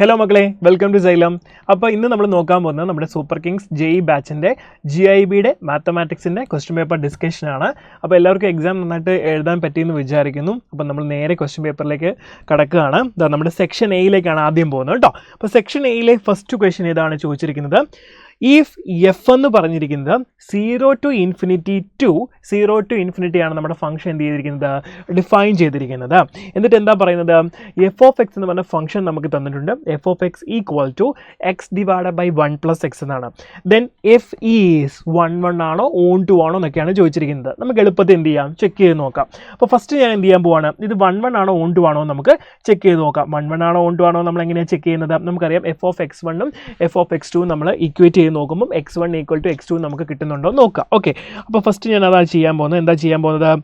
Hello മക്കളെ, welcome to xylem. അപ്പോൾ ഇന്ന് നമ്മൾ നോക്കാൻ പോകുന്നത് നമ്മുടെ സൂപ്പർ കിങ്സ് JEE ബാച്ചിൻ്റെ GIBയുടെ മാത്തമാറ്റിക്സിൻ്റെ ക്വസ്റ്റ്യൻ പേപ്പർ ഡിസ്കഷനാണ്. അപ്പോൾ എല്ലാവർക്കും എക്സാം നന്നായിട്ട് എഴുതാൻ പറ്റിയെന്ന് വിചാരിക്കുന്നു. അപ്പോൾ നമ്മൾ നേരെ ക്വസ്റ്റ്യൻ പേപ്പറിലേക്ക് കടക്കുകയാണ്. നമ്മുടെ സെക്ഷൻ എയിലേക്കാണ് ആദ്യം പോകുന്നത് കേട്ടോ. അപ്പോൾ സെക്ഷൻ എയിലെ ഫസ്റ്റ് ക്വസ്റ്റ്യൻ ഇതാണ് ചോദിച്ചിരിക്കുന്നത്. ഇഫ് എഫ് എന്ന് പറഞ്ഞിരിക്കുന്നത് 0 to infinity ആണ് നമ്മുടെ ഫംഗ്ഷൻ എന്ത് ചെയ്തിരിക്കുന്നത്, ഡിഫൈൻ ചെയ്തിരിക്കുന്നത്. എന്നിട്ട് എന്താ പറയുന്നത്, എഫ് ഓഫ് എക്സ് എന്ന് പറഞ്ഞ ഫംഗ്ഷൻ നമുക്ക് തന്നിട്ടുണ്ട്. F of X equal to x divide by 1+x എന്നാണ്. ദെൻ എഫ് ഈസ് 1 ആണോ ഓൺ 2 ആണോ എന്നൊക്കെയാണ് ചോദിച്ചിരിക്കുന്നത്. നമുക്ക് എളുപ്പത്തിൽ എന്ത് ചെയ്യാം, ചെക്ക് ചെയ്ത് നോക്കാം. അപ്പോൾ ഫസ്റ്റ് ഞാൻ എന്ത് ചെയ്യാൻ പോവാണ്, ഇത് 1 ആണോ ഓൺ 2 ആണോ നമുക്ക് ചെക്ക് ചെയ്ത് നോക്കാം. 1 ആണോ ഓൺ 2 ആണോ നമ്മൾ എങ്ങനെയാണ് ചെക്ക് ചെയ്യുന്നത്, നമുക്കറിയാം F of x1 F of x2 നമ്മൾ ഇക്വേറ്റ് നോക്കുമ്പോൾ x1 ഈക്വൽ ടു x2 നമുക്ക് കിട്ടുന്നുണ്ടോ നോക്കാം. ഓക്കെ, അപ്പോൾ ഫസ്റ്റ് ഞാൻ അതാ ചെയ്യാൻ പോകുന്നത്. എന്താ ചെയ്യാൻ പോകുന്നത്,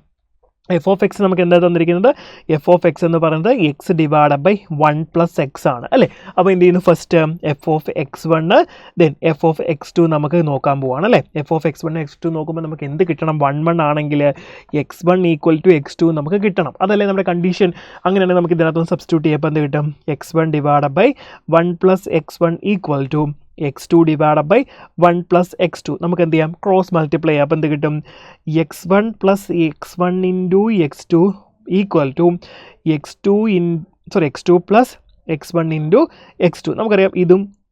എഫ് ഓഫ് എക്സ് നമുക്ക് എന്താ തന്നിരിക്കുന്നത്, എഫ് ഓഫ് എക്സ് എന്ന് പറയുന്നത് എക്സ് ഡിവൈഡ് ബൈ 1+x ആണ് അല്ലേ. അപ്പോൾ എന്ത് ചെയ്യുന്നു, first F of x1 then F of x2 നമുക്ക് നോക്കാൻ പോവാണ് അല്ലേ. എഫ് ഓഫ് x1 x2 നോക്കുമ്പോൾ നമുക്ക് എന്ത് കിട്ടണം, 1 ആണെങ്കിൽ x1 ഈക്വൽ ടു x2 നമുക്ക് കിട്ടണം. അതല്ലേ നമ്മുടെ കണ്ടീഷൻ. അങ്ങനെയാണെങ്കിൽ നമുക്ക് ഇതിനകത്ത് സബ്സ്റ്റിറ്റ്യൂട്ട് ചെയ്യുമ്പോൾ എന്ത് കിട്ടും, x1 divide by 1+x1 equal to x2 divide by 1+x2 നമുക്ക് എന്ത് ചെയ്യാം, ക്രോസ് മൾട്ടിപ്ലൈ ചെയ്യാം. അപ്പോൾ എന്ത് കിട്ടും, x1 plus x1 into x2 equal to x2 plus x1 into x2. നമുക്കറിയാം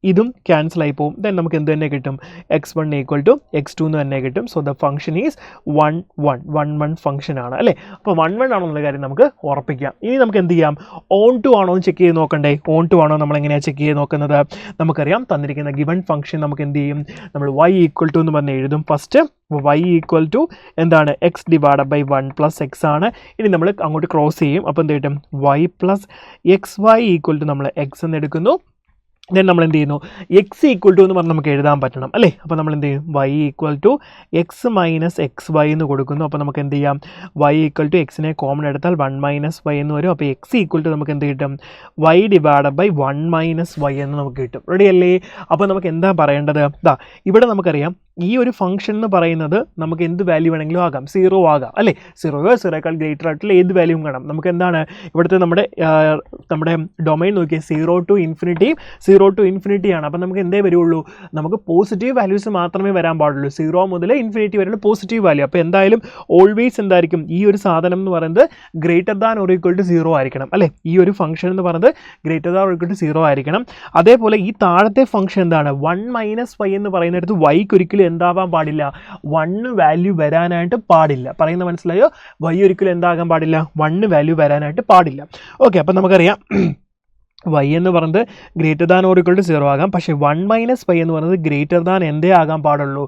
ഇതും ക്യാൻസൽ ആയി പോകും. ദെൻ നമുക്ക് എന്ത് തന്നെ കിട്ടും, x1 ഈക്വൽ ടു x2 എന്ന് തന്നെ കിട്ടും. So the function is 1 function ആണ് അല്ലേ. അപ്പോൾ 1 ആണോ എന്നുള്ള കാര്യം നമുക്ക് ഉറപ്പിക്കാം. ഇനി നമുക്ക് എന്ത് ചെയ്യാം, ഓൺ 2 ആണോ എന്ന് ചെക്ക് ചെയ്ത് നോക്കണ്ടേ. ഓൺ 2 ആണോ നമ്മൾ എങ്ങനെയാണ് ചെക്ക് ചെയ്ത് നോക്കുന്നത്, നമുക്കറിയാം തന്നിരിക്കുന്ന ഗിവൺ ഫംഗ്ഷൻ നമുക്ക് എന്ത് ചെയ്യും, നമ്മൾ y ഈക്വൽ ടു എന്ന് പറഞ്ഞ് എഴുതും. ഫസ്റ്റ് y ഈക്വൽ ടു എന്താണ്, എക്സ് ഡിവൈഡ് ബൈ 1+x ആണ്. ഇനി നമ്മൾ അങ്ങോട്ട് ക്രോസ് ചെയ്യും. അപ്പോൾ എന്ത് കിട്ടും, y plus XY equal to നമ്മൾ x എന്ന് എടുക്കുന്നു. ദെൻ നമ്മൾ എന്ത് ചെയ്യുന്നു, എക്സ് ഈക്വൽ ടു എന്ന് പറഞ്ഞ് നമുക്ക് എഴുതാൻ പറ്റണം അല്ലേ. അപ്പോൾ നമ്മൾ എന്ത് ചെയ്യും, y equal to x minus XY എന്ന് കൊടുക്കുന്നു. അപ്പോൾ നമുക്ക് എന്ത് ചെയ്യാം, y ഈക്വൽ ടു എക്സിനെ കോമൺ എടുത്താൽ 1 - y എന്ന് വരും. അപ്പോൾ എക്സ് ഈക്വൽ ടു നമുക്ക് എന്ത് കിട്ടും, y ഡിവൈഡ് ബൈ 1 - y എന്ന് നമുക്ക് കിട്ടും. റെഡി അല്ലേ. അപ്പോൾ നമുക്ക് എന്താ പറയേണ്ടത്, ഇവിടെ നമുക്കറിയാം ഈ ഒരു ഫംഗ്ഷൻ എന്ന് പറയുന്നത് നമുക്ക് എന്ത് വാല്യൂ വേണമെങ്കിലും ആകാം, 0 ആകാം അല്ലേ. 0യേക്കാൾ ഗ്രേറ്റർ ആയിട്ടുള്ള ഏത് വാല്യൂവും കാണാം. നമുക്ക് എന്താണ് ഇവിടുത്തെ നമ്മുടെ ഡൊമൈൻ നോക്കിയാൽ 0 to infinity ആണ്. അപ്പോൾ നമുക്ക് എന്തേ വരുള്ളൂ, നമുക്ക് പോസിറ്റീവ് വാല്യൂസ് മാത്രമേ വരാൻ പാടുള്ളൂ. 0 മുതൽ ഇൻഫിനിറ്റി വരെയുള്ള പോസിറ്റീവ് വാല്യൂ. അപ്പോൾ എന്തായാലും ഓൾവേസ് എന്തായിരിക്കും, ഈ ഒരു സാധനം എന്ന് പറയുന്നത് greater than or equal to 0 ആയിരിക്കണം അല്ലേ. ഈ ഒരു ഫംഗ്ഷൻ എന്ന് പറയുന്നത് greater than or equal to 0 ആയിരിക്കണം. അതേപോലെ ഈ താഴത്തെ ഫംഗ്ഷൻ എന്താണ്, 1 - y എന്ന് പറയുന്നിടത്ത് yക്ക് ഒരിക്കലും എന്താവാൻ പാടില്ല, 1 വാല്യൂ വരാനായിട്ട് പാടില്ല. പറയുന്നത് മനസ്സിലായോ, y ഒരിക്കലും എന്താകാൻ പാടില്ല, 1 വാല്യൂ വരാനായിട്ട് പാടില്ല. ഓക്കെ, അപ്പം നമുക്കറിയാം y എന്ന് പറയുന്നത് greater than or equal to 0 ആകാം. പക്ഷേ 1 - y എന്ന് പറയുന്നത് ഗ്രേറ്റർ ദാൻ എന്തേ ആകാൻ പാടുള്ളൂ,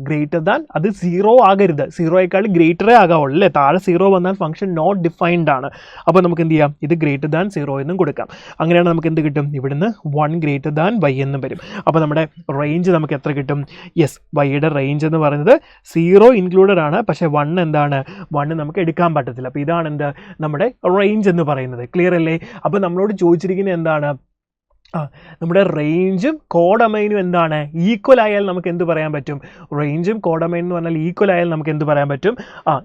ഗ്രേറ്റർ ദാൻ അത് 0 ആകരുത്. 0യേക്കാൾ ഗ്രേറ്ററേ ആകാവുള്ളൂ അല്ലേ. താഴെ 0 വന്നാൽ ഫംഗ്ഷൻ നോട്ട് ഡിഫൈൻഡ് ആണ്. അപ്പോൾ നമുക്ക് എന്ത് ചെയ്യാം, ഇത് ഗ്രേറ്റർ ദാൻ 0 എന്നും കൊടുക്കാം. അങ്ങനെയാണ് നമുക്ക് എന്ത് കിട്ടും, ഇവിടുന്ന് 1 ഗ്രേറ്റർ ദാൻ y എന്നും വരും. അപ്പോൾ നമ്മുടെ റേഞ്ച് നമുക്ക് എത്ര കിട്ടും, യെസ്, yയുടെ റേഞ്ച് എന്ന് പറയുന്നത് 0 ഇൻക്ലൂഡഡ് ആണ്. പക്ഷേ 1 എന്താണ്, 1 നമുക്ക് എടുക്കാൻ പറ്റത്തില്ല. അപ്പോൾ ഇതാണ് എന്ത്, നമ്മുടെ റേഞ്ച് എന്ന് പറയുന്നത്. ക്ലിയർ അല്ലേ. അപ്പോൾ നമ്മളോട് ചോദിച്ചിരിക്കുന്നത് എന്താണ്, നമ്മുടെ റേഞ്ചും കോഡൊമൈനും എന്താണ്, ഈക്വൽ ആയാൽ നമുക്ക് എന്ത് പറയാൻ പറ്റും, റേഞ്ചും കോഡൊമൈൻ എന്ന് പറഞ്ഞാൽ ഈക്വൽ ആയാൽ നമുക്ക് എന്ത് പറയാൻ പറ്റും,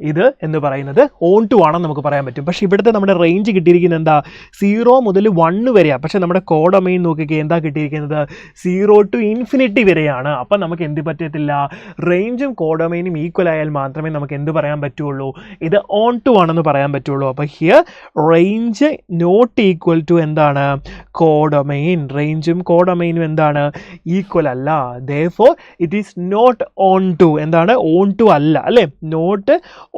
ഇത് എന്ന് പറയുന്നത് ഓൺ 2 ആണെന്ന് നമുക്ക് പറയാൻ പറ്റും. പക്ഷേ ഇവിടുത്തെ നമ്മുടെ റേഞ്ച് കിട്ടിയിരിക്കുന്നത് എന്താ, 0 മുതൽ 1 വരെയാണ്. പക്ഷേ നമ്മുടെ കോഡൊമൈൻ നോക്കിക്കുക എന്താ കിട്ടിയിരിക്കുന്നത്, 0 to infinity വരെയാണ്. അപ്പം നമുക്ക് എന്ത് പറ്റത്തില്ല, റേഞ്ചും കോഡൊമൈനും ഈക്വൽ ആയാൽ മാത്രമേ നമുക്ക് എന്ത് പറയാൻ പറ്റുള്ളൂ, ഇത് ഓൺ 2 ആണെന്ന് പറയാൻ പറ്റുള്ളൂ. അപ്പോൾ here range not equal to എന്താണ്, കോഡൊമൈൻ. റേഞ്ചും കോഡൊമൈനും എന്താണ്, ഈക്വൽ അല്ല. therefore it is not on 2. എന്താണ്, ഓൺ 2 അല്ല അല്ലേ, നോട്ട്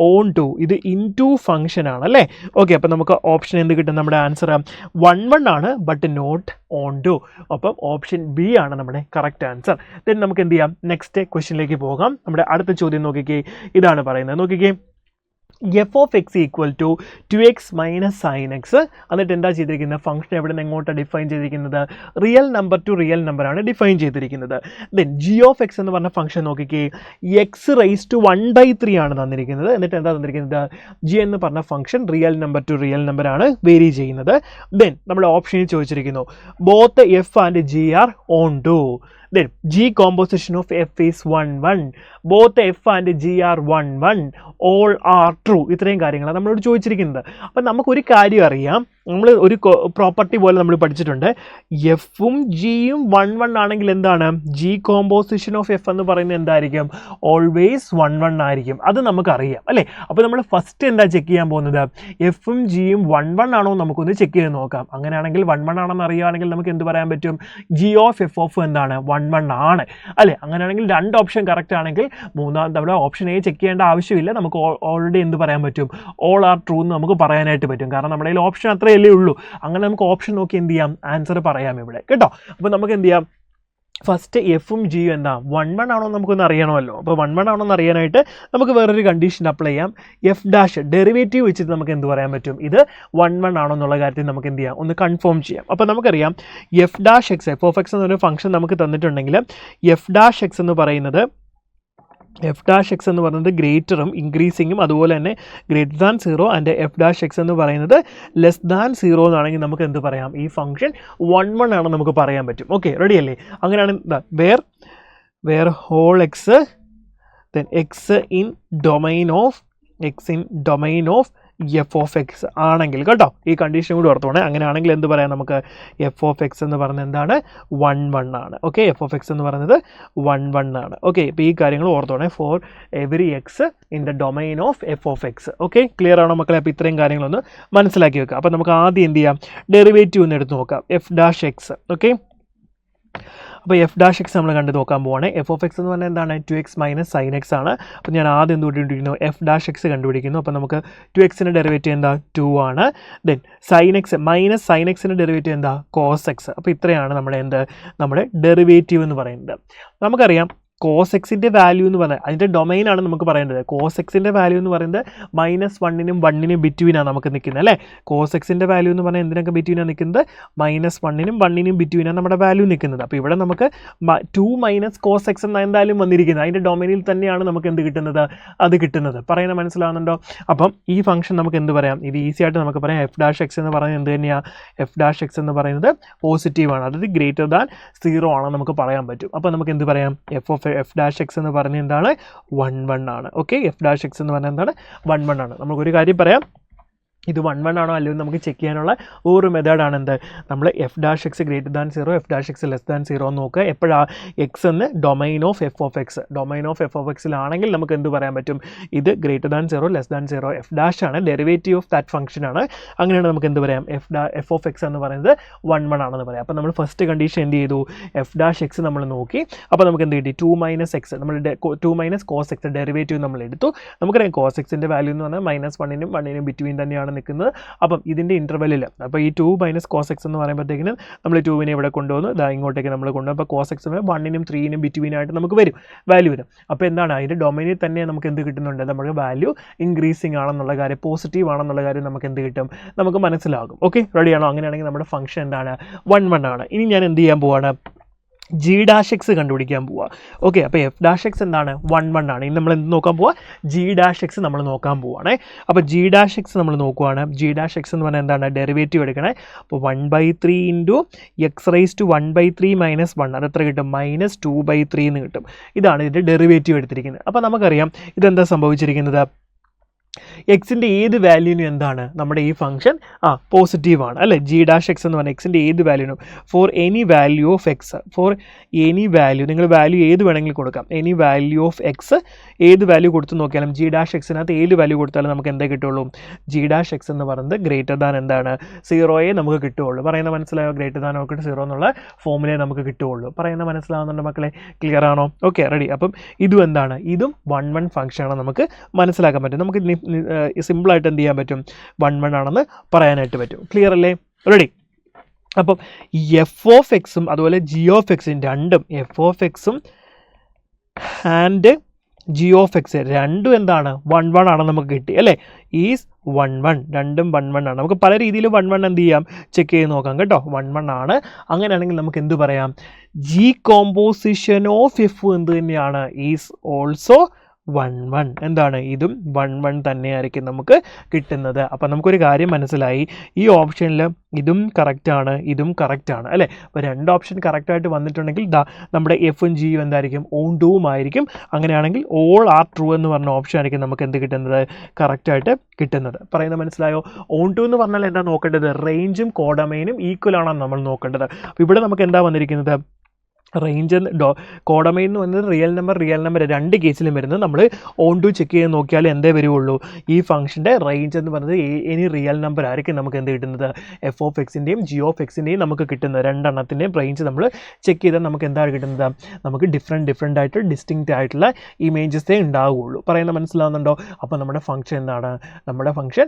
ഓൺ 2. ഇത് ഇൻടു ഫംഗ്ഷൻ ആണ് അല്ലേ. ഓക്കെ, അപ്പോൾ നമുക്ക് ഓപ്ഷൻ എന്ത് കിട്ടും, നമ്മുടെ ആൻസർ 1 ആണ്, ബട്ട് നോട്ട് ഓൺ 2. അപ്പം ഓപ്ഷൻ ബി ആണ് നമ്മുടെ കറക്റ്റ് ആൻസർ. ദെൻ നമുക്ക് എന്ത് ചെയ്യാം, നെക്സ്റ്റ് ക്വസ്റ്റ്യനിലേക്ക് പോകാം. നമ്മുടെ അടുത്ത ചോദ്യം നോക്കിക്കേ, ഇതാണ് പറയുന്നത്. നോക്കിക്കേ, f of X equal to 2x minus sine x. എന്നിട്ട് എന്താ ചെയ്തിരിക്കുന്നത്, ഫംഗ്ഷൻ എവിടെ നിന്ന് എങ്ങോട്ടാണ് ഡിഫൈൻ ചെയ്തിരിക്കുന്നത്, റിയൽ നമ്പർ ടു റിയൽ നമ്പറാണ് ഡിഫൈൻ ചെയ്തിരിക്കുന്നത്. ദെൻ ജി ഓഫ് എക്സ് എന്ന് പറഞ്ഞ ഫംഗ്ഷൻ നോക്കിക്കേ, എക്സ് റൈസ് ടു 1/3 ആണ് തന്നിരിക്കുന്നത്. എന്നിട്ട് എന്താ തന്നിരിക്കുന്നത്, ജി എന്ന് പറഞ്ഞ function real number to real നമ്പറാണ് വേരി ചെയ്യുന്നത്. ദെൻ നമ്മൾ ഓപ്ഷനിൽ ചോദിച്ചിരിക്കുന്നു, both F and G are on 2. Then G composition of F is 1, 1. Both F and G are 1, 1. All are true. ഇത്രയും കാര്യങ്ങളാണ് നമ്മളോട് ചോദിച്ചിരിക്കുന്നത്. അപ്പം നമുക്കൊരു കാര്യം അറിയാം, നമ്മൾ ഒരു പ്രോപ്പർട്ടി പോലെ നമ്മൾ പഠിച്ചിട്ടുണ്ട്, എഫും ജിയും 1 ആണെങ്കിൽ എന്താണ്, ജി കോമ്പോസിഷൻ ഓഫ് എഫ് എന്ന് പറയുന്നത് എന്തായിരിക്കും, ഓൾവേസ് 1 ആയിരിക്കും. അത് നമുക്കറിയാം അല്ലേ. അപ്പോൾ നമ്മൾ ഫസ്റ്റ് എന്താ ചെക്ക് ചെയ്യാൻ പോകുന്നത്, എഫും ജിയും 1 ആണോ നമുക്കൊന്ന് ചെക്ക് ചെയ്ത് നോക്കാം. അങ്ങനെയാണെങ്കിൽ 1 ആണെന്ന് അറിയുകയാണെങ്കിൽ നമുക്ക് എന്ത് പറയാൻ പറ്റും, ജി ഓഫ് എഫ് ഓഫ് എന്താണ് 1 ആണ് അല്ലേ. അങ്ങനെയാണെങ്കിൽ 2 ഓപ്ഷൻ കറക്റ്റ് ആണെങ്കിൽ മൂന്നാമത്തെ അവിടെ ഓപ്ഷൻ എ ചെക്ക് ചെയ്യേണ്ട ആവശ്യമില്ല, നമുക്ക് ഓൾറെഡി എന്ത് പറയാൻ പറ്റും, ഓൾ ആർ ട്രൂ എന്ന് നമുക്ക് പറയാനായിട്ട് പറ്റും. കാരണം നമ്മുടെ കയ്യിൽ ഓപ്ഷൻ അത്രയല്ലേ ഉള്ളൂ. അങ്ങനെ നമുക്ക് ഓപ്ഷൻ നോക്കി എന്ത് ചെയ്യാം, ആൻസർ പറയാം ഇവിടെ കേട്ടോ. അപ്പോൾ നമുക്ക് എന്ത് ചെയ്യാം, ഫസ്റ്റ് എഫും ജിയും എന്താ 1 ആണോ നമുക്കൊന്ന് അറിയണമല്ലോ. അപ്പോൾ 1 ആണോ എന്ന് അറിയാനായിട്ട് നമുക്ക് വേറൊരു കണ്ടീഷൻ അപ്ലൈ ചെയ്യാം. എഫ് ഡാഷ് ഡെറിവേറ്റീവ് വെച്ചിട്ട് നമുക്ക് എന്ത് പറയാൻ പറ്റും, ഇത് 1 ആണോ എന്നുള്ള കാര്യത്തിൽ നമുക്ക് എന്ത് ചെയ്യാം, ഒന്ന് കൺഫേം ചെയ്യാം. അപ്പോൾ നമുക്കറിയാം F dash X, F of X എന്നൊരു ഫംഗ്ഷൻ നമുക്ക് തന്നിട്ടുണ്ടെങ്കിൽ എഫ് ഡാഷ് എക്സ് എന്ന് പറയുന്നത് ഗ്രേറ്ററും ഇൻക്രീസിങ്ങും അതുപോലെ തന്നെ greater than 0 and F dash X എന്ന് പറയുന്നത് ലെസ് ദാൻ 0 എന്നാണെങ്കിൽ നമുക്ക് എന്ത് പറയാം, ഈ ഫംഗ്ഷൻ 1 ആണെന്ന് നമുക്ക് പറയാൻ പറ്റും. ഓക്കെ, റെഡി അല്ലേ. അങ്ങനെയാണ് where whole x then x in domain of F of x ആണെങ്കിൽ കേട്ടോ, ഈ കണ്ടീഷൻ കൂടി ഓർത്തോണേ. അങ്ങനെയാണെങ്കിൽ എന്ത് പറയാം, നമുക്ക് എഫ് ഓഫ് എക്സ് എന്ന് പറയുന്നത് എന്താണ് 1 ആണ്. ഓക്കെ, എഫ് ഓഫ് എക്സ് എന്ന് പറയുന്നത് 1 ആണ്. ഓക്കെ, ഇപ്പോൾ ഈ കാര്യങ്ങൾ ഓർത്തോണേ, for every X in the domain of F of X. Okay, clear ആണോ മക്കളെ. അപ്പോൾ ഇത്രയും കാര്യങ്ങളൊന്ന് മനസ്സിലാക്കി വെക്കുക. അപ്പോൾ നമുക്ക് ആദ്യം എന്ത് ചെയ്യാം, ഡെറിവേറ്റീവ് ഒന്ന് എടുത്ത് നോക്കാം, എഫ് ഡാഷ് എക്സ്. ഓക്കെ, അപ്പോൾ എഫ് ഡാഷ് എക്സ് നമ്മൾ കണ്ട് നോക്കാൻ പോവാണ്. എഫ് ഓഫ് എക്സ് എന്ന് പറഞ്ഞാൽ എന്താണ്, 2x മൈനസ് സൈൻ എക്സ് ആണ്. അപ്പോൾ ഞാൻ ആദ്യം എന്ത് കൊണ്ടിരിക്കുന്നു, എഫ് ഡാഷ് എക്സ് കണ്ടുപിടിക്കുന്നു. അപ്പോൾ നമുക്ക് 2xൻ്റെ ഡെറിവേറ്റീവ് എന്താ 2 ആണ്. Then sine x minus sine എക്സിൻ്റെ ഡെറിവേറ്റീവ് എന്താ കോസ് എക്സ്. അപ്പോൾ ഇത്രയാണ് നമ്മുടെ ഡെറിവേറ്റീവ് എന്ന് പറയുന്നത്. നമുക്കറിയാം കോസ് എക്സിൻ്റെ വാല്യൂ എന്ന് പറഞ്ഞാൽ അതിൻ്റെ ഡൊമൈനാണ് നമുക്ക് പറയേണ്ടത്. കോസ് എക്സിൻ്റെ വാല്യൂ എന്ന് പറയുന്നത് -1നും 1നും ബിറ്റ്വീനാണ് നമുക്ക് നിൽക്കുന്നത് അല്ലേ. കോസ് എക്സിൻ്റെ വാല്യൂ എന്ന് പറഞ്ഞാൽ എന്തിനൊക്കെ ബിറ്റ്വീനാണ് നിൽക്കുന്നത്, -1നും 1നും ബിറ്റ്വീനാണ് നമ്മുടെ വാല്യൂ നിൽക്കുന്നത്. അപ്പോൾ ഇവിടെ നമുക്ക് 2 മൈനസ് കോസ് എക്സ് എന്ന് എന്തായാലും വന്നിരിക്കുന്നത്, അതിൻ്റെ ഡൊമൈനിൽ തന്നെയാണ് നമുക്ക് എന്ത് കിട്ടുന്നത്, അത് കിട്ടുന്നത്. പറയുന്നത് മനസ്സിലാവുന്നുണ്ടോ. അപ്പം ഈ ഫംഗ്ഷൻ നമുക്ക് എന്ത് പറയാം, ഇത് ഈസി ആയിട്ട് നമുക്ക് പറയാം, എഫ് ഡാഷ് എക്സ് എന്ന് പറയുന്നത് എന്ത് തന്നെയാണ്, എഫ് ഡാഷ് എക്സ് എന്ന് പറയുന്നത് പോസിറ്റീവാണ്, അതായത് ഗ്രേറ്റർ ദാൻ 0 ആണെന്ന് നമുക്ക് പറയാൻ പറ്റും. അപ്പോൾ നമുക്ക് എന്ത് പറയാം, എഫ് ഡാഷ് എക്സ് എന്ന് പറഞ്ഞാൽ എന്താണ് 1 ആണ്. ഓക്കെ, എഫ് ഡാഷ് എക്സ് എന്ന് പറഞ്ഞാൽ എന്താണ് 1 ആണ്. നമുക്കൊരു കാര്യം പറയാം, ഇത് 1 ആണോ അല്ലയോ നമുക്ക് ചെക്ക് ചെയ്യാനുള്ള ഒരു മെത്തേഡാണ് എന്ത്, നമ്മൾ F dash X greater than 0, F dash X less than 0 എന്ന് നോക്കുക. എപ്പോഴാണ് എക്സ് എന്ന് ഡൊമൈൻ ഓഫ് എഫ് ഓഫ് എക്സിലാണെങ്കിൽ നമുക്ക് എന്ത് പറയാൻ പറ്റും, ഇത് greater than 0 less than 0, F dash ആണ് ഡെറിവേറ്റീവ് ഓഫ് ദാറ്റ് ഫംഗ്ഷൻ ആണ്. അങ്ങനെയാണ് നമുക്ക് എന്ത് പറയാം, എഫ് ഓഫ് എക്സ് എന്ന് പറയുന്നത് 1 ആണെന്ന് പറയാം. അപ്പോൾ നമ്മൾ ഫസ്റ്റ് കണ്ടീഷൻ എന്ത് ചെയ്തു, എഫ് ഡാഷ് എക്സ് നമ്മൾ നോക്കി. അപ്പോൾ നമുക്ക് എന്ത് കിട്ടി, 2 മൈനസ് എക്സ്, നമ്മൾ 2 മൈനസ് കോസ് എക്സ് ഡെറിവേറ്റീവ് നമ്മൾ എടുത്തു. നമുക്കറിയാം കോസ് എക്സിൻ്റെ വാല്യൂ എന്ന് പറഞ്ഞാൽ -1നും 1നും ബിറ്റ്വീൻ തന്നെയാണ് നിൽക്കുന്നത്. അപ്പം ഇതിൻ്റെ ഇൻ്റർവെല്ലിൽ, അപ്പോൾ ഈ 2 മൈനസ് കോസ് എക്സ് എന്ന് പറയുമ്പോഴത്തേക്കിനും നമ്മൾ 2നെ ഇവിടെ കൊണ്ടുവന്ന് ഇങ്ങോട്ടേക്ക് നമ്മൾ കൊണ്ടുവന്നു. അപ്പോൾ കോസ് എക്സ് 1നും 3നും ബിറ്റ്വീൻ ആയിട്ട് നമുക്ക് വാല്യൂ വരും. അപ്പോൾ എന്താണ്, അതിൻ്റെ ഡൊമൈനിൽ തന്നെ നമുക്ക് എന്ത് കിട്ടുന്നുണ്ട്, നമ്മുടെ വാല്യൂ ഇൻക്രീസിങ് ആണെന്നുള്ള കാര്യം, പോസിറ്റീവ് ആണെന്നുള്ള കാര്യം നമുക്ക് എന്ത് കിട്ടും, നമുക്ക് മനസ്സിലാകും. ഓക്കെ, റെഡിയാണോ. അങ്ങനെയാണെങ്കിൽ നമ്മുടെ ഫംഗ്ഷൻ എന്താണ് 1 ആണ്. ഇനി ഞാൻ എന്ത് ചെയ്യാൻ പോവാണ്, ജി ഡാഷ് എക്സ് കണ്ടുപിടിക്കാൻ പോവുക. ഓക്കെ, അപ്പോൾ എഫ് ഡാഷ് എക്സ് എന്താണ് 1 ആണ്. ഇനി നമ്മൾ എന്ത് നോക്കാൻ പോവുക, ജി ഡാഷ് എക്സ് നമ്മൾ നോക്കാൻ പോവുകയാണേ. അപ്പോൾ ജി ഡാഷ് എക്സ് നമ്മൾ നോക്കുവാണ്. ജി ഡാഷ് എക്സ് എന്ന് പറഞ്ഞാൽ എന്താണ്, ഡെറിവേറ്റീവ് എടുക്കണേ. അപ്പോൾ 1/3 into x raise to 1/3 minus 1, അത് എത്ര കിട്ടും, -2/3 എന്ന് കിട്ടും. ഇതാണ് ഇതിൻ്റെ ഡെറിവേറ്റീവ് എടുത്തിരിക്കുന്നത്. അപ്പോൾ നമുക്കറിയാം ഇതെന്താ സംഭവിച്ചിരിക്കുന്നത്, എക്സിൻ്റെ ഏത് വാല്യൂവിനും എന്താണ് നമ്മുടെ ഈ ഫംഗ്ഷൻ പോസിറ്റീവാണ് അല്ലേ. ജി ഡാഷ് എക്സ് എന്ന് പറഞ്ഞാൽ എക്സിൻ്റെ ഏത് വാല്യൂവിനും for any value of X, for any value, നിങ്ങൾ വാല്യൂ ഏത് വേണമെങ്കിലും കൊടുക്കാം. എനി വാല്യൂ ഓഫ് എക്സ്, ഏത് വാല്യൂ കൊടുത്ത് നോക്കിയാലും ജി ഡാഷ് എക്സിനകത്ത് ഏത് വാല്യൂ കൊടുത്താലും നമുക്ക് എന്താ കിട്ടുള്ളൂ, ജി ഡാഷ് എക്സ് എന്ന് പറയുന്നത് ഗ്രേറ്റർ ദാൻ എന്താണ് 0 നമുക്ക് കിട്ടുകയുള്ളൂ. പറയുന്നത് മനസ്സിലായോ, ഗ്രേറ്റർ ദാൻ നോക്കിയിട്ട് 0 എന്നുള്ള ഫോമിലേ നമുക്ക് കിട്ടുകയുള്ളൂ. പറയുന്നത് മനസ്സിലാവുന്നുണ്ട് മക്കളെ, ക്ലിയർ ആണോ. Okay, ready. അപ്പം ഇതും എന്താണ്, ഇതും 1 ഫംഗ്ഷനാണ് നമുക്ക് മനസ്സിലാക്കാൻ പറ്റും. നമുക്ക് സിമ്പിളായിട്ട് എന്ത് ചെയ്യാൻ പറ്റും, 1 ആണെന്ന് പറയാനായിട്ട് പറ്റും. ക്ലിയർ അല്ലേ, റെഡി. അപ്പം എഫ് ഓഫ് എക്സും അതുപോലെ ജി ഓഫ് എക്സും രണ്ടും, എഫ് ഓഫ് എക്സും ആൻഡ് ജി ഓഫ് എക്സ് രണ്ടും എന്താണ് 1 ആണെന്ന് നമുക്ക് കിട്ടി അല്ലേ. ഈസ് 1 രണ്ടും 1 ആണ്. നമുക്ക് പല രീതിയിൽ 1 എന്ത് ചെയ്യാം, ചെക്ക് ചെയ്ത് നോക്കാം കേട്ടോ. 1 ആണ്. അങ്ങനെയാണെങ്കിൽ നമുക്ക് എന്ത് പറയാം, ജി കോമ്പോസിഷൻ ഓഫ് എഫ് എന്ത് തന്നെയാണ്, ഈസ് ഓൾസോ 1 എന്താണ് ഇതും 1 തന്നെയായിരിക്കും നമുക്ക് കിട്ടുന്നത്. അപ്പം നമുക്കൊരു കാര്യം മനസ്സിലായി, ഈ ഓപ്ഷനിൽ ഇതും കറക്റ്റാണ് ഇതും കറക്റ്റാണ് അല്ലേ. അപ്പോൾ 2 ഓപ്ഷൻ കറക്റ്റായിട്ട് വന്നിട്ടുണ്ടെങ്കിൽ നമ്മുടെ എഫും ജിയും എന്തായിരിക്കും ഓൺ ടൂവും ആയിരിക്കും. അങ്ങനെയാണെങ്കിൽ ഓൾ ആർ ട്രൂ എന്ന് പറഞ്ഞ ഓപ്ഷൻ ആയിരിക്കും നമുക്ക് എന്ത് കിട്ടുന്നത്, കറക്റ്റായിട്ട് കിട്ടുന്നത്. പറയുന്നത് മനസ്സിലായോ? ഓൺ ടു എന്ന് പറഞ്ഞാൽ എന്താ നോക്കേണ്ടത്, റേഞ്ചും കോഡമൈനും ഈക്വൽ ആണെന്ന് നമ്മൾ നോക്കേണ്ടത്. അപ്പോൾ ഇവിടെ നമുക്ക് എന്താ വന്നിരിക്കുന്നത്, റേഞ്ച് കോഡമൈൻ എന്ന് പറയുന്നത് റിയൽ നമ്പർ 2 കേസിലും വരുന്നത്. നമ്മൾ ഓൺ ടു ചെക്ക് ചെയ്ത് നോക്കിയാൽ എന്തേ വരുള്ളൂ, ഈ ഫംഗ്ഷൻ്റെ റേഞ്ച് എന്ന് പറയുന്നത് എനി റിയൽ നമ്പർ ആയിരിക്കും നമുക്ക് എന്ത് കിട്ടുന്നത്, എഫ് ഓഫ് എക്സിൻ്റെയും ജി ഓഫ് എക്സിൻ്റെയും നമുക്ക് കിട്ടുന്നത്. 2 എണ്ണത്തിൻ്റെയും റേഞ്ച് നമ്മൾ ചെക്ക് ചെയ്താൽ നമുക്ക് എന്താണ് കിട്ടുന്നത്, നമുക്ക് ഡിഫറെൻ്റ് ആയിട്ട് ഡിസ്റ്റിങ്ക്റ്റ് ആയിട്ടുള്ള ഇമേജസേ ഉണ്ടാവുകയുള്ളൂ. പറയുന്നത് മനസ്സിലാവുന്നുണ്ടോ? അപ്പോൾ നമ്മുടെ ഫംഗ്ഷൻ എന്താണ്, നമ്മുടെ ഫംഗ്ഷൻ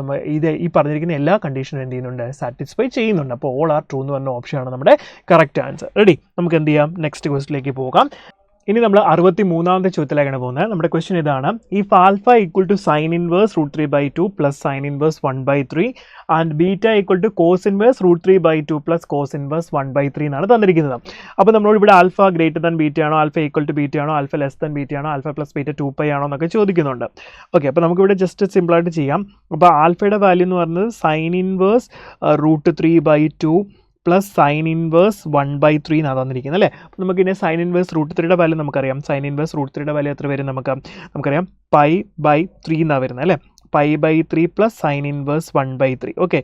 നമ്മൾ ഈ പറഞ്ഞിരിക്കുന്ന എല്ലാ കണ്ടീഷനും എന്ത് ചെയ്യുന്നുണ്ട്, സാറ്റിസ്ഫൈ ചെയ്യുന്നുണ്ട്. അപ്പോൾ ഓൾ ആർ ട്രൂ എന്ന് പറഞ്ഞ ഓപ്ഷനാണ് നമ്മുടെ കറക്റ്റ് ആൻസർ. റെഡി, നമുക്ക് എന്ത് ചെയ്യാം, നെക്സ്റ്റ് ക്വസ്റ്റിലേക്ക് പോകാം. ഇനി നമ്മൾ 63ാമത്തെ ചോദ്യത്തിലേക്കാണ് പോകുന്നത്. നമ്മുടെ ക്വസ്റ്റ്യൻ ഇതാണ്, if alpha equal to sine inverse √3/2 plus sine inverse 1/3 and beta equal to cos inverse √3/2 plus cos inverse 1/3 എന്നാണ് തന്നിരിക്കുന്നത്. അപ്പോൾ നമ്മളോട് ഇവിടെ ആൽഫ ഗ്രേറ്റർ ദാൻ ബീറ്റ ആണോ, ആൽഫ ഈക്വൽ ടു ബീറ്റ ആണോ, ആൽഫ ലെസ് ദാൻ ബീറ്റ ആണോ, alpha plus beta 2π ആണോ എന്നൊക്കെ ചോദിക്കുന്നുണ്ട്. ഓക്കെ, അപ്പോൾ നമുക്കിവിടെ ജസ്റ്റ് സിമ്പിളായിട്ട് ചെയ്യാം. അപ്പോൾ ആൽഫയുടെ വാല്യൂ എന്ന് പറയുന്നത് sine inverse √3/2 plus sine inverse 1/3 എന്നാണ് തന്നിരിക്കുന്നത് അല്ലേ. അപ്പോൾ നമുക്ക് ഇനി സൈൻ ഇൻവേഴ്സ് √3യുടെ വാല്യൂ നമുക്കറിയാം. സൈൻ ഇൻവേഴ്സ് √3യുടെ വാല്യൂ എത്ര വരും, നമുക്കറിയാം π/3 എന്നാണ് വരുന്നത് അല്ലേ. π/3 plus sine inverse 1/3. Okay,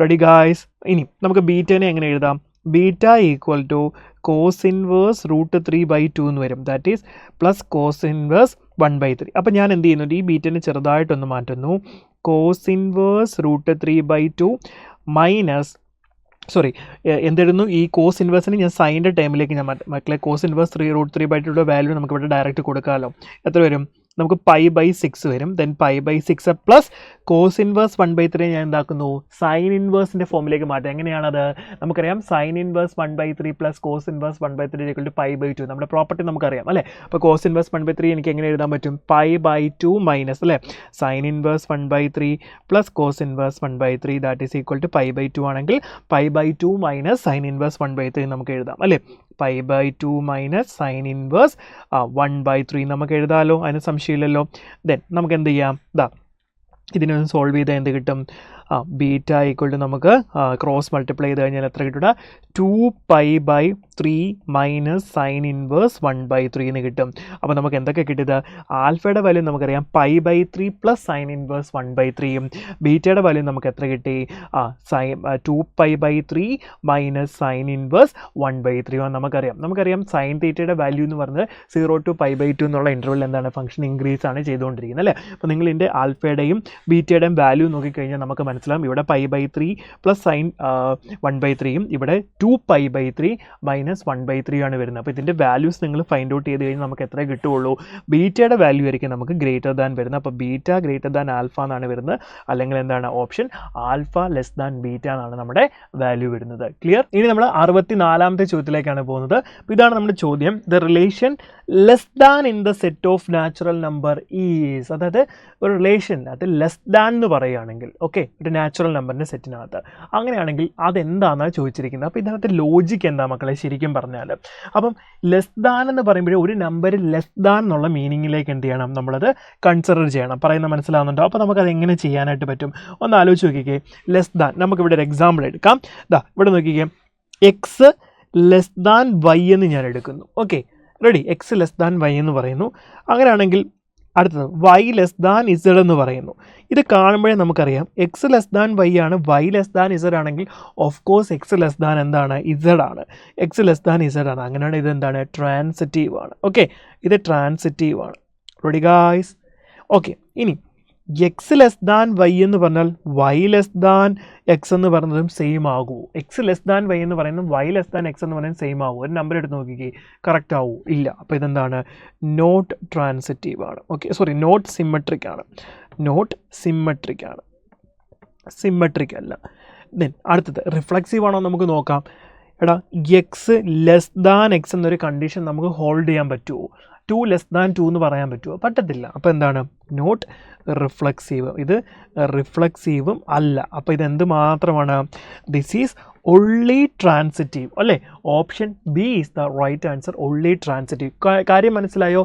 ready guys. ഇനി നമുക്ക് ബീറ്റനെ എങ്ങനെ എഴുതാം, beta equal to cos inverse √3/2 എന്ന് വരും. That is plus cos inverse 1/3. അപ്പോൾ ഞാൻ എന്ത് ചെയ്യുന്നുണ്ട്, ഈ ബീറ്റനെ ചെറുതായിട്ടൊന്ന് മാറ്റുന്നു. കോസ് ഇൻവേഴ്സ് √3/2 മൈനസ് എന്തെഴുതുന്നു, ഈ കോസ് ഇൻവേഴ്സിന് ഞാൻ സൈൻ്റെ ടൈമിലേക്ക് ഞാൻ മക്കളെ കോസ് ഇൻവേഴ്സ് √3/2 വാല്യൂ നമുക്ക് ഇവിടെ ഡയറക്റ്റ് കൊടുക്കാമല്ലോ. എത്ര വരും, നമുക്ക് π/6 വരും. ദെൻ π/6 പ്ലസ് കോസ് ഇൻവേഴ്സ് 1/3 ഞാൻ എന്താക്കുന്നു, സൈൻ ഇൻവേഴ്സിൻ്റെ ഫോമിലേക്ക് മാറ്റാം. എങ്ങനെയാണത്, നമുക്കറിയാം sine inverse 1/3 plus cos inverse 1/3 equal to π/2. നമ്മുടെ പ്രോപ്പർട്ടി നമുക്കറിയാം അല്ലേ. അപ്പോൾ കോസ് ഇൻവേഴ്സ് 1/3 എനിക്ക് എങ്ങനെ എഴുതാൻ പറ്റും, π/2 മൈനസ് അല്ലേ sine inverse 1/3 plus cos inverse 1/3 that is equal to π/2 ആണെങ്കിൽ π/2 മൈനസ് സൈൻ ഇൻവേഴ്സ് 1/3 നമുക്ക് എഴുതാം അല്ലേ. π/2 മൈനസ് സൈൻ ഇൻവേഴ്സ് 1/3 നമുക്ക് എഴുതാമല്ലോ, അതിന് സംശയമില്ലല്ലോ. ദെൻ നമുക്ക് എന്ത് ചെയ്യാം, ഇതിനൊന്ന് സോൾവ് ചെയ്താൽ എന്ത് കിട്ടും, ബീറ്റ ഈക്വൽ ടു നമുക്ക് ക്രോസ് മൾട്ടിപ്ലൈ ചെയ്ത് കഴിഞ്ഞാൽ എത്ര കിട്ടുക, 2π/3 മൈനസ് സൈൻ ഇൻവേഴ്സ് 1/3 എന്ന് കിട്ടും. അപ്പോൾ നമുക്ക് എന്തൊക്കെ കിട്ടിയത്, ആൽഫയുടെ വാല്യൂ നമുക്കറിയാം π/3 പ്ലസ് സൈൻ ഇൻവേഴ്സ് 1/3യും ബീറ്റയുടെ വാല്യൂ നമുക്ക് എത്ര കിട്ടി, 2π/3 മൈനസ് സൈൻ ഇൻവേഴ്സ് 1/3 നമുക്കറിയാം സൈൻ തീറ്റയുടെ വാല്യൂ എന്ന് പറഞ്ഞത് 0 to π/2 എന്നുള്ള ഇൻ്റർവെൽ എന്താണ്, ഫംഗ്ഷൻ ഇൻക്രീസ് ആണ് ചെയ്തുകൊണ്ടിരിക്കുന്നത് അല്ലേ. അപ്പോൾ നിങ്ങൾ ഇതിൻ്റെ ആൽഫയുടെയും ബീറ്റയുടെയും വാല്യൂ നോക്കിക്കഴിഞ്ഞാൽ നമുക്ക് മനസ്സിലാവും, ഇവിടെ π/3 പ്ലസ് സൈൻ 1/3യും ഇവിടെ 2π/3 മൈനസ് 1/3 ആണ് വരുന്നത്. അപ്പോൾ ഇതിൻ്റെ വാല്യൂസ് നിങ്ങൾ ഫൈൻഡ് ഔട്ട് ചെയ്ത് കഴിഞ്ഞാൽ നമുക്ക് എത്ര കിട്ടുകയുള്ളൂ, ബീറ്റയുടെ വാല്യൂ ആയിരിക്കും നമുക്ക് ഗ്രേറ്റർ ദാൻ വരുന്നത്. അപ്പോൾ ബീറ്റ ഗ്രേറ്റർ ദാൻ ആൽഫ എന്നാണ് വരുന്നത്, അല്ലെങ്കിൽ എന്താണ് option alpha less than beta എന്നാണ് നമ്മുടെ വാല്യൂ വരുന്നത്. ക്ലിയർ. ഇനി നമ്മൾ 64ാമത്തെ ചോദ്യത്തിലേക്കാണ് പോകുന്നത്. അപ്പോൾ ഇതാണ് നമ്മുടെ ചോദ്യം, the relation less than in the set of natural number is, അതായത് ഒരു റിലേഷൻ അത് ലെസ് ദാൻ എന്ന് പറയുകയാണെങ്കിൽ, ഓക്കെ, ഒരു നാച്ചുറൽ നമ്പറിൻ്റെ സെറ്റിനകത്ത് അങ്ങനെയാണെങ്കിൽ അതെന്താണെന്നാണ് ചോദിച്ചിരിക്കുന്നത്. അപ്പോൾ ഇതിനകത്ത് ലോജിക്ക് എന്താ മക്കളെ ശരിക്കും പറഞ്ഞാൽ, അപ്പം ലെസ് ദാൻ എന്ന് പറയുമ്പോൾ ഒരു നമ്പർ ലെസ് ദാൻ എന്നുള്ള മീനിങ്ങിലേക്ക് എന്ത് ചെയ്യണം, നമ്മളത് കൺസിഡർ ചെയ്യണം. പറയുന്നത് മനസ്സിലാവുന്നുണ്ടോ? അപ്പോൾ നമുക്കത് എങ്ങനെ ചെയ്യാനായിട്ട് പറ്റും, ഒന്ന് ആലോചിച്ച് നോക്കിക്കേ. ലെസ് ദാൻ, നമുക്കിവിടെ ഒരു എക്സാമ്പിൾ എടുക്കാം. ഇവിടെ നോക്കിക്കേ, എക്സ് ലെസ് ദാൻ വൈ എന്ന് ഞാൻ എടുക്കുന്നു. Okay, ready. X less than y എന്ന് പറയുന്നു. അങ്ങനെയാണെങ്കിൽ അടുത്തത് വൈ ലെസ് ദാൻ ഇസഡ് എന്ന് പറയുന്നു. ഇത് കാണുമ്പോഴേ നമുക്കറിയാം എക്സ് ലെസ് ദാൻ വൈ ആണ്, വൈ ലെസ് ദാൻ ഇസഡ് ആണെങ്കിൽ of course X less than എന്താണ്, ഇസഡ് ആണ്. എക്സ് ലെസ് ദാൻ ഇസഡ് ആണ്, അങ്ങനെയാണ് ഇത് എന്താണ്, ട്രാൻസിറ്റീവ് ആണ്. ഓക്കെ, ഇത് ട്രാൻസിറ്റീവ് ആണ്. Ready guys. ഓക്കെ, ഇനി എക്സ് ലെസ് ദാൻ വൈ എന്ന് പറഞ്ഞാൽ വൈ ലെസ് ദാൻ എക്സ് എന്ന് പറയുന്നതും സെയിം ആകുമോ? എക്സ് ലെസ് ദാൻ വൈ എന്ന് പറയുന്നത് വൈ ലെസ് ദാൻ എക്സ് എന്ന് പറയുന്നത് സെയിം ആകുമോ? ഒരു നമ്പർ എടുത്ത് നോക്കിക്കേ, കറക്റ്റ് ആവുമോ? ഇല്ല. അപ്പോൾ ഇതെന്താണ്, നോട്ട് ട്രാൻസിറ്റീവ് ആണ്. ഓക്കെ, നോട്ട് സിമ്മട്രിക് ആണ്. സിമ്മട്രിക് അല്ല. ദെൻ അടുത്തത് റിഫ്ലക്സീവ് ആണോ നമുക്ക് നോക്കാം. എടാ, എക്സ് ലെസ് ദാൻ എക്സ് എന്നൊരു കണ്ടീഷൻ നമുക്ക് ഹോൾഡ് ചെയ്യാൻ പറ്റുമോ? 2 ലെസ് ദാൻ 2 എന്ന് പറയാൻ പറ്റുമോ? പറ്റത്തില്ല. അപ്പോൾ എന്താണ്? Not reflexive. ഇത് റിഫ്ലെക്സീവും അല്ല. അപ്പോൾ ഇതെന്ത് മാത്രമാണ്? ദിസ് ഈസ് only transitive അല്ലേ? Option B is the right answer, only transitive. കാര്യം മനസ്സിലായോ?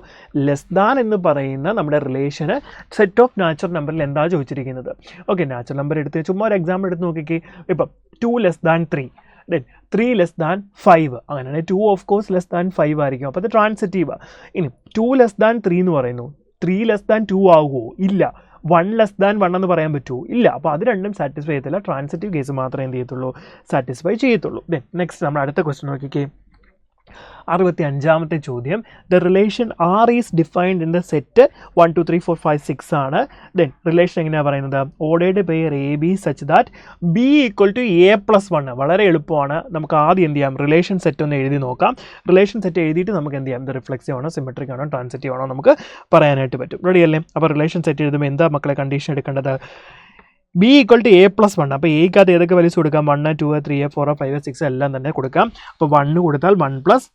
ലെസ് ദാൻ എന്ന് പറയുന്ന നമ്മുടെ റിലേഷന് സെറ്റ് ഓഫ് നാച്ചുറൽ നമ്പറിൽ എന്താ ചോദിച്ചിരിക്കുന്നത്? ഓക്കെ, നാച്ചുറൽ നമ്പർ എടുത്ത് ചുമ്മാ ഒരു എക്സാമ്പിൾ എടുത്ത് നോക്കിക്കേ. ഇപ്പം 2 less than 3, then 3 less than 5, അങ്ങനെയാണെങ്കിൽ 2 ഓഫ് കോഴ്സ് ലെസ് ദാൻ 5 ആയിരിക്കും. അപ്പോൾ അത് ട്രാൻസിറ്റീവാണ്. ഇനി 2 ലെസ് ദാൻ 3 എന്ന് പറയുന്നു, 3 ലെസ് ദാൻ 2 ആകുമോ? ഇല്ല. 1 ലെസ് ദാൻ 1 എന്ന് പറയാൻ പറ്റുമോ? ഇല്ല. അപ്പോൾ അത് രണ്ടും സാറ്റിസ്ഫൈ ചെയ്യത്തില്ല. ട്രാൻസിറ്റീവ് കേസ് മാത്രമേ എന്ത് ചെയ്യത്തുള്ളൂ? സാറ്റിസ്ഫൈ ചെയ്യത്തുള്ളൂ. ദെൻ നെക്സ്റ്റ് നമ്മൾ അടുത്ത ക്വസ്റ്റ്യൻ നോക്കിക്കേ. 65ാമത്തെ ചോദ്യം. The relation R is defined in the set 1 2 3 4 5 6 ആണ്. ദെൻ റിലേഷൻ എങ്ങനെയാണ് പറയുന്നത്? Ordered pair A B such that b equal to a plus 1. വളരെ എളുപ്പമാണ്. നമുക്ക് ആദ്യം എന്ത് ചെയ്യാം? റിലേഷൻ സെറ്റ് ഒന്ന് എഴുതി നോക്കാം. റിലേഷൻ സെറ്റ് എഴുതിയിട്ട് നമുക്ക് എന്ത് ചെയ്യാം? ഇത് റിഫ്ലെക്സീവ് ആണോ സിമെട്രിക് ആണോ ട്രാൻസിറ്റീവ് ആണോ നമുക്ക് പറയാനായിട്ട് പറ്റും. റെഡി അല്ലേ? അപ്പോൾ റിലേഷൻ സെറ്റ് എഴുതുമ്പോൾ എന്താ മക്കളെ കണ്ടീഷൻ എടുക്കേണ്ടത്? B equal to a plus 1. അപ്പോൾ എയ്ക്കകത്ത് ഏതൊക്കെ വാല്യൂസ് കൊടുക്കാം? 1 2 3 4 5 6 എല്ലാം തന്നെ കൊടുക്കാം. അപ്പോൾ 1 കൊടുത്താൽ 1 പ്ലസ്